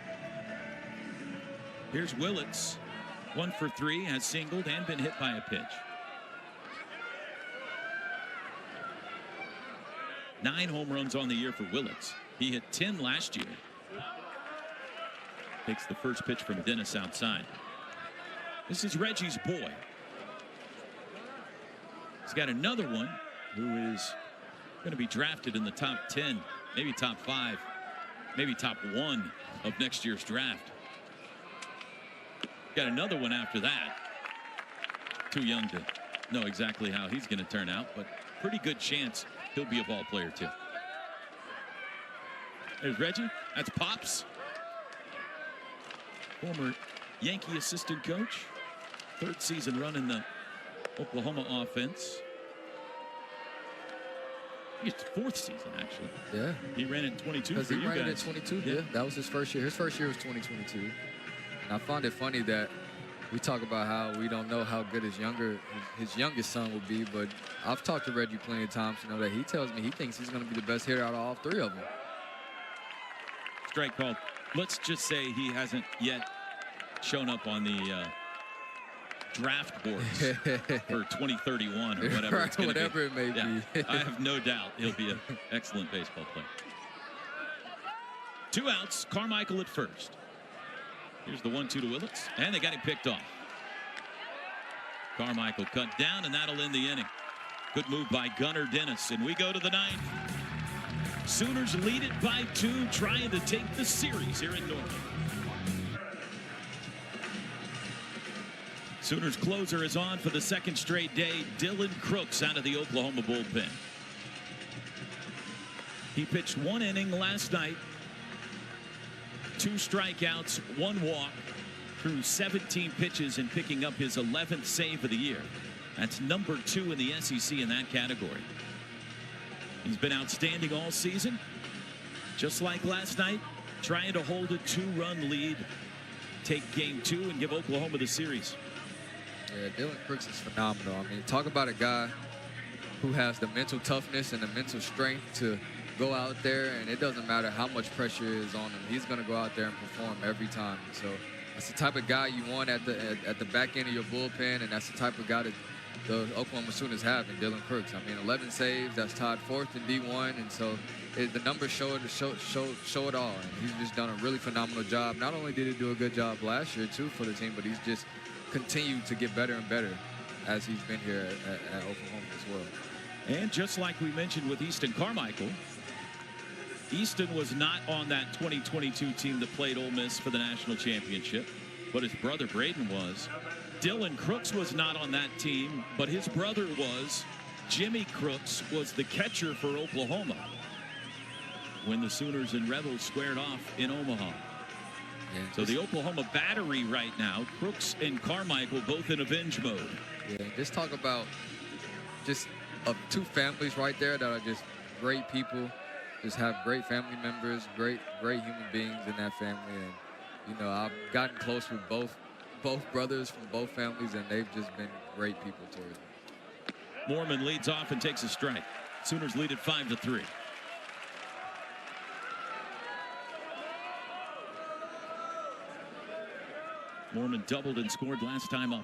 [SPEAKER 1] Here's Willits. 1 for 3, has singled and been hit by a pitch. 9 home runs on the year for Willits. He hit 10 last year. Takes the first pitch from Dennis outside. This is Reggie's boy. He's got another one who is going to be drafted in the top 10, maybe top 5, maybe top 1 of next year's draft. Got another one after that. Too young to know exactly how he's going to turn out, but pretty good chance he'll be a ball player too. There's Reggie. That's Pops. Former Yankee assistant coach. 3rd season running the Oklahoma offense. It's 4th season, actually.
[SPEAKER 2] Yeah.
[SPEAKER 1] He ran it 22 for
[SPEAKER 2] he
[SPEAKER 1] you
[SPEAKER 2] ran
[SPEAKER 1] guys.
[SPEAKER 2] it at 22. Yeah, that was his first year. His first year was 2022. And I find it funny that we talk about how we don't know how good his youngest son will be, but I've talked to Reggie plenty of times to know that he tells me he thinks he's going to be the best hitter out of all 3 of them.
[SPEAKER 1] Strike called. Let's just say he hasn't yet shown up on the draft boards for 2031 or whatever
[SPEAKER 2] Right,
[SPEAKER 1] it's going to be.
[SPEAKER 2] whatever it may be.
[SPEAKER 1] I have no doubt he'll be an excellent baseball player. 2 outs. Carmichael at first. Here's the 1-2 to Willits, and they got him picked off. Carmichael cut down, and that'll end the inning. Good move by Gunnar Dennis, and we go to the 9th. Sooners lead it by 2, trying to take the series here in Norman. Sooners closer is on for the 2nd straight day. Dylan Crooks out of the Oklahoma bullpen. He pitched 1 inning last night. 2 strikeouts, 1 walk, through 17 pitches and picking up his 11th save of the year. That's number 2 in the SEC in that category. He's been outstanding all season. Just like last night, trying to hold a 2-run lead, take game 2 and give Oklahoma the series.
[SPEAKER 2] Yeah, Dylan Crooks is phenomenal. I mean, talk about a guy who has the mental toughness and the mental strength to go out there, and it doesn't matter how much pressure is on him. He's going to go out there and perform every time. So that's the type of guy you want at the back end of your bullpen, and that's the type of guy that the Oklahoma Sooners have in Dylan Crooks. I mean, 11 saves, that's tied 4th in D1, and so the numbers show it all. And he's just done a really phenomenal job. Not only did he do a good job last year, too, for the team, but he's just continued to get better and better as he's been here at Oklahoma as well.
[SPEAKER 1] And just like we mentioned with Easton Carmichael, Easton was not on that 2022 team that played Ole Miss for the national championship, but his brother Braden was. Dylan Crooks was not on that team, but his brother was. Jimmy Crooks was the catcher for Oklahoma when the Sooners and Rebels squared off in Omaha.
[SPEAKER 2] Yeah,
[SPEAKER 1] so the Oklahoma battery right now, Crooks and Carmichael both in avenge mode.
[SPEAKER 2] Yeah, just talk about just 2 families right there that are just great people. Just have great family members, great human beings in that family. And, you know, I've gotten close with both brothers from both families, and they've just been great people towards me.
[SPEAKER 1] Moorman leads off and takes a strike. Sooners lead at 5-3. Moorman doubled and scored last time up.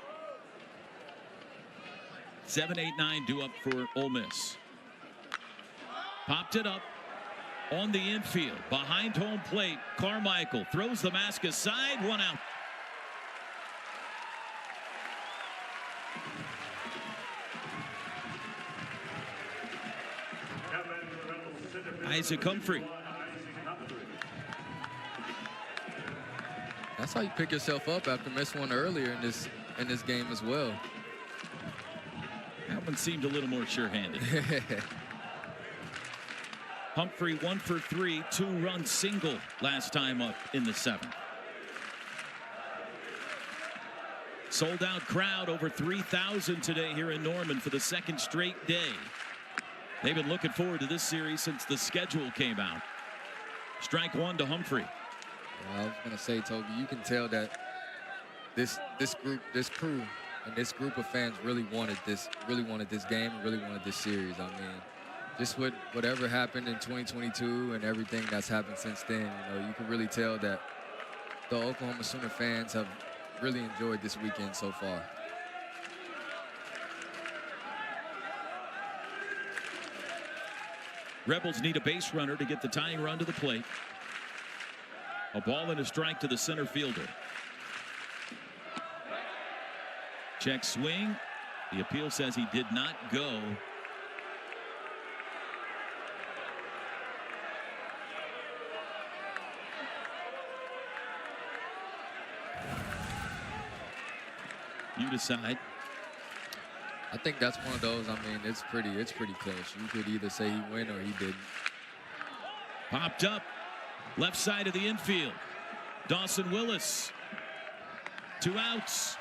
[SPEAKER 1] 7-8-9 due up for Ole Miss. Popped it up on the infield behind home plate. Carmichael throws the mask aside. 1 out. Isaac Humphrey.
[SPEAKER 2] That's how you pick yourself up after missing one earlier in this game as well.
[SPEAKER 1] That one seemed a little more sure-handed. Humphrey 1 for 3, 2-run single last time up in the 7th. Sold out crowd, over 3,000 today here in Norman for the 2nd straight day. They've been looking forward to this series since the schedule came out. Strike 1 to Humphrey.
[SPEAKER 2] I was gonna say, Toby, you can tell that this crew, and this group of fans really wanted this game, and really wanted this series. I mean, just with whatever happened in 2022 and everything that's happened since then, you can really tell that the Oklahoma Sooner fans have really enjoyed this weekend so far.
[SPEAKER 1] Rebels need a base runner to get the tying run to the plate. A ball and a strike to the center fielder. Check swing. The appeal says he did not go. You decide.
[SPEAKER 2] I think that's one of those. I mean, it's pretty close. You could either say he win or he didn't.
[SPEAKER 1] Popped up. Left side of the infield. Dawson Willis. 2 outs.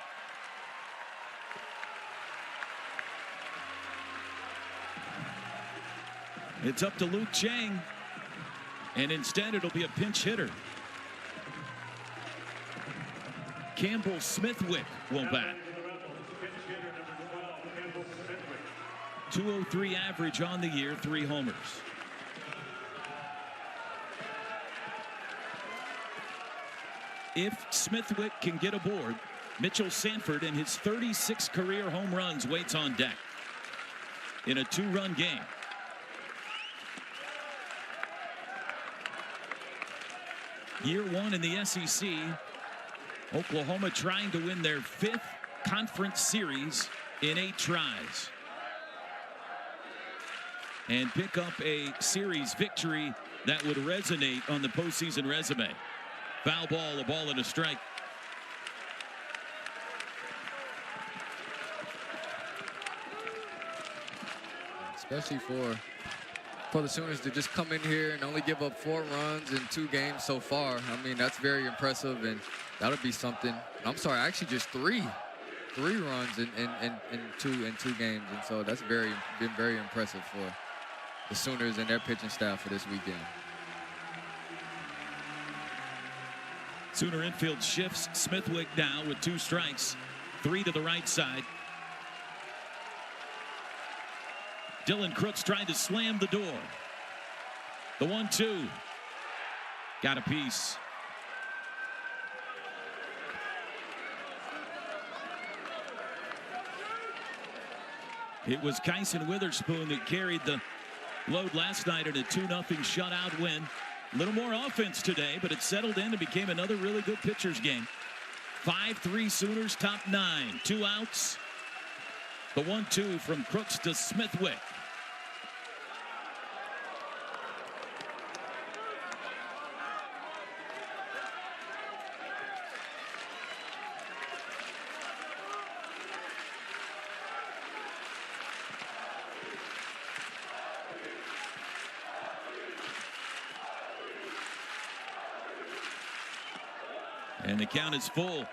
[SPEAKER 1] It's up to Luke Chang. And instead it'll be a pinch hitter. Campbell Smithwick will bat. 203 average on the year, 3 homers. If Smithwick can get aboard, Mitchell Sanford and his 36 career home runs waits on deck in a 2-run game. Year 1 in the SEC, Oklahoma trying to win their 5th conference series in 8 tries. And pick up a series victory that would resonate on the postseason resume. Foul ball, a ball and a strike.
[SPEAKER 2] Especially for the Sooners to just come in here and only give up 4 runs in 2 games so far. I mean, that's very impressive, and that'll be something. I'm sorry, actually just 3 runs in 2 games, and so that's been very impressive for the Sooners and their pitching staff for this weekend.
[SPEAKER 1] Sooner infield shifts. Smithwick now with 2 strikes. 3 to the right side. Dylan Crooks trying to slam the door. The 1-2. Got a piece. It was Kyson Witherspoon that carried the load last night in a 2-0 shutout win. A little more offense today, but it settled in and became another really good pitcher's game. 5-3 Sooners, top 9. 2 outs. The 1-2 from Crooks to Smithwick. And the count is full.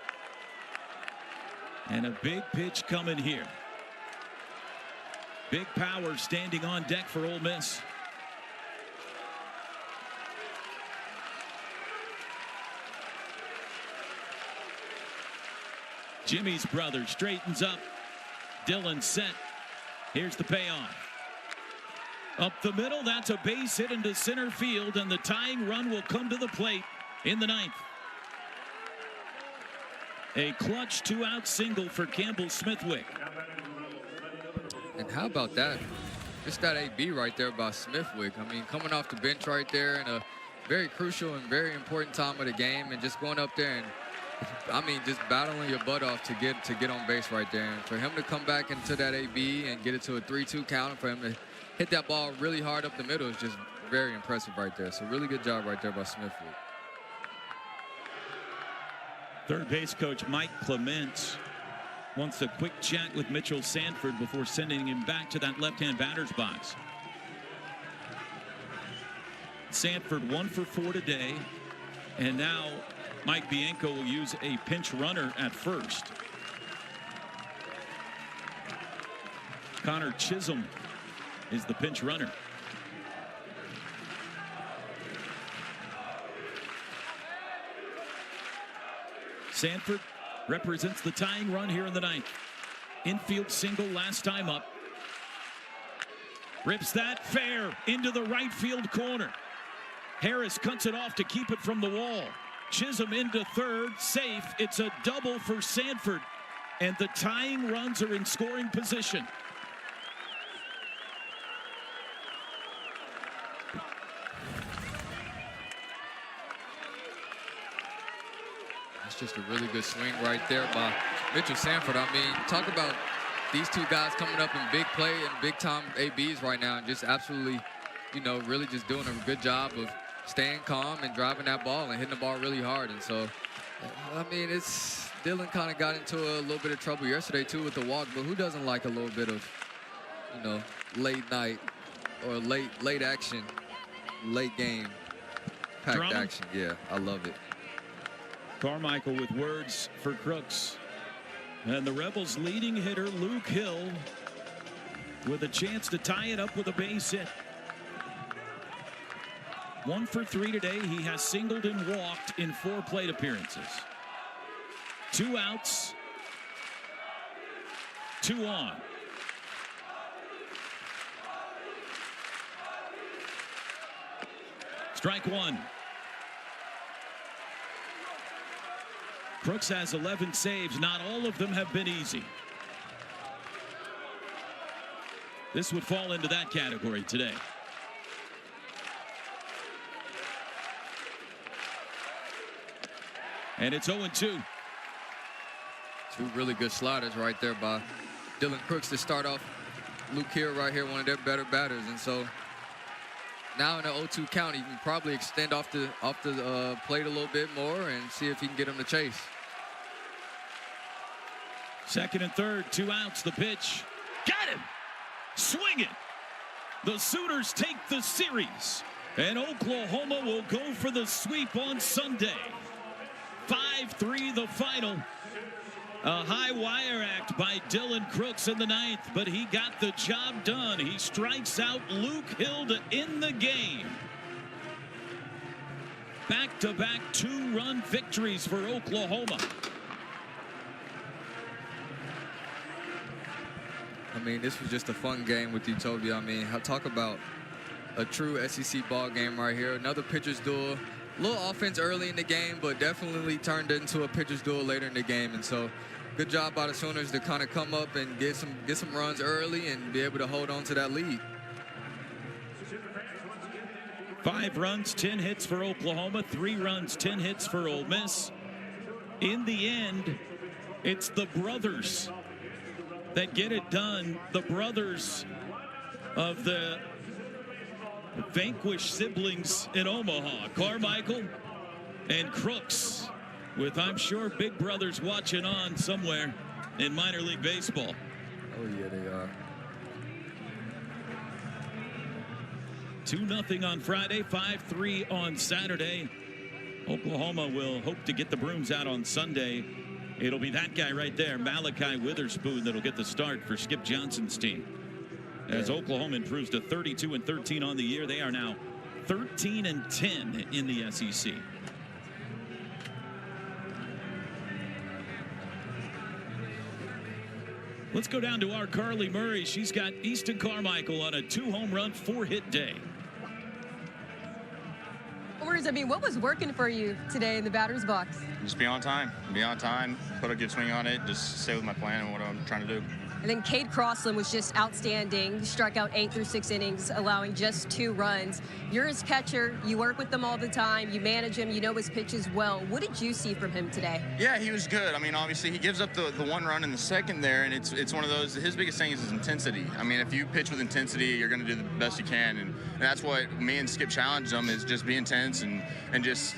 [SPEAKER 1] And a big pitch coming here. Big power standing on deck for Ole Miss. Jimmy's brother straightens up. Dylan set. Here's the payoff. Up the middle, that's a base hit into center field, and the tying run will come to the plate in the 9th. A clutch 2-out single for Campbell Smithwick.
[SPEAKER 2] And how about that? Just that AB right there by Smithwick. I mean, coming off the bench right there in a very crucial and very important time of the game, and just going up there and, I mean, just battling your butt off to get on base right there. And for him to come back into that AB and get it to a 3-2 count, and for him to hit that ball really hard up the middle is just very impressive right there. So really good job right there by Smithwick.
[SPEAKER 1] Third base coach Mike Clement wants a quick chat with Mitchell Sanford before sending him back to that left-hand batter's box. Sanford 1 for 4 today, and now Mike Bianco will use a pinch runner at first. Connor Chisholm is the pinch runner. Sanford represents the tying run here in the ninth. Infield single last time up. Rips that fair into the right field corner. Harris cuts it off to keep it from the wall. Chisholm into third, safe. It's a double for Sanford, and the tying runs are in scoring position.
[SPEAKER 2] That's just a really good swing right there by Mitchell Sanford. I mean, talk about these two guys coming up in big play and big time ABs right now, and just absolutely, you know, really just doing a good job of staying calm and driving that ball and hitting the ball really hard. And so, I mean, Dylan kind of got into a little bit of trouble yesterday too with the walk, but who doesn't like a little bit of, you know, late night or late action, late game, packed
[SPEAKER 1] Drama.
[SPEAKER 2] action? Yeah, I love it.
[SPEAKER 1] Carmichael with words for Crooks. And the Rebels' leading hitter, Luke Hill, with a chance to tie it up with a base hit. 1 for 3 today. He has singled and walked in 4 plate appearances. 2 outs, 2 on. Strike 1. Crooks has 11 saves. Not all of them have been easy. This would fall into that category today. And it's 0-2.
[SPEAKER 2] 2 really good sliders right there by Dylan Crooks to start off Luke Hill right here, one of their better batters. And so now in the 0-2 count, he can probably extend off the plate a little bit more and see if he can get him to chase.
[SPEAKER 1] Second and third, 2 outs. The pitch. Got him. Swing it. The Sooners take the series. And Oklahoma will go for the sweep on Sunday. 5-3 the final. A high wire act by Dylan Crooks in the ninth, but he got the job done. He strikes out Luke Hill to end the game. Back-to-back 2-run victories for Oklahoma.
[SPEAKER 2] I mean, this was just a fun game with you, Toby. I mean, talk about a true SEC ball game right here. Another pitcher's duel. A little offense early in the game, but definitely turned into a pitcher's duel later in the game. And so, good job by the Sooners to kind of come up and get some runs early and be able to hold on to that lead.
[SPEAKER 1] 5 runs, 10 hits for Oklahoma. 3 runs, 10 hits for Ole Miss. In the end, it's the brothers that get it done. The brothers of the vanquished siblings in Omaha, Carmichael and Crooks, with, I'm sure, big brothers watching on somewhere in minor league baseball.
[SPEAKER 2] Oh, yeah, they are.
[SPEAKER 1] 2-0 on Friday, 5-3 on Saturday. Oklahoma will hope to get the brooms out on Sunday. It'll be that guy right there, Malachi Witherspoon, that'll get the start for Skip Johnson's team. As Oklahoma improves to 32-13 on the year, they are now 13-10 in the SEC. Let's go down to our Carly Murray. She's got Easton Carmichael on a 2-home run, 4-hit day.
[SPEAKER 3] I mean, what was working for you today in the batter's box?
[SPEAKER 6] Just be on time, put a good swing on it, just stay with my plan and what I'm trying to do.
[SPEAKER 3] And then Cade Crossland was just outstanding. Struck out 8 through 6 innings, allowing just 2 runs. You're his catcher. You work with him all the time. You manage him. You know his pitches well. What did you see from him today? Yeah,
[SPEAKER 6] he was good. I mean, obviously, he gives up the 1 run in the second there, and it's one of those, his biggest thing is his intensity. I mean, if you pitch with intensity, you're going to do the best you can, and that's what me and Skip challenged him, is just be intense and just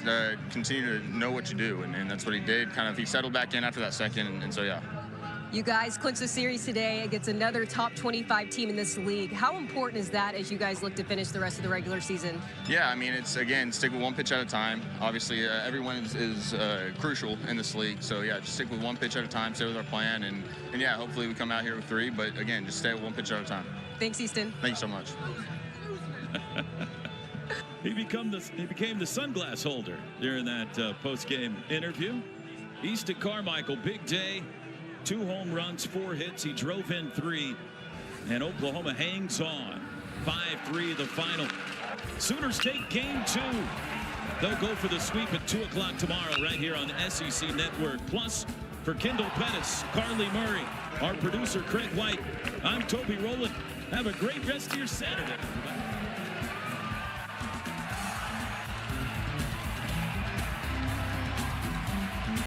[SPEAKER 6] continue to know what you do, and that's what he did. Kind of, he settled back in after that second, and so, yeah.
[SPEAKER 3] You guys clinched the series today against another top 25 team in this league. How important is that as you guys look to finish the rest of the regular season?
[SPEAKER 6] Yeah, I mean, it's, again, stick with 1 pitch at a time. Obviously, everyone is crucial in this league. So, yeah, just stick with 1 pitch at a time, stay with our plan, and yeah, hopefully we come out here with 3. But, again, just stay with 1 pitch at a time.
[SPEAKER 3] Thanks, Easton.
[SPEAKER 6] Thank you so much.
[SPEAKER 1] He became the sunglass holder during that post-game interview. Easton Carmichael, big day. 2 home runs, 4 hits. He drove in 3. And Oklahoma hangs on. 5-3 the final. Sooners take game 2. They'll go for the sweep at 2 o'clock tomorrow right here on SEC Network. Plus, for Kendall Pettis, Carly Murray, our producer Craig White, I'm Toby Rowland. Have a great rest of your Saturday, everybody.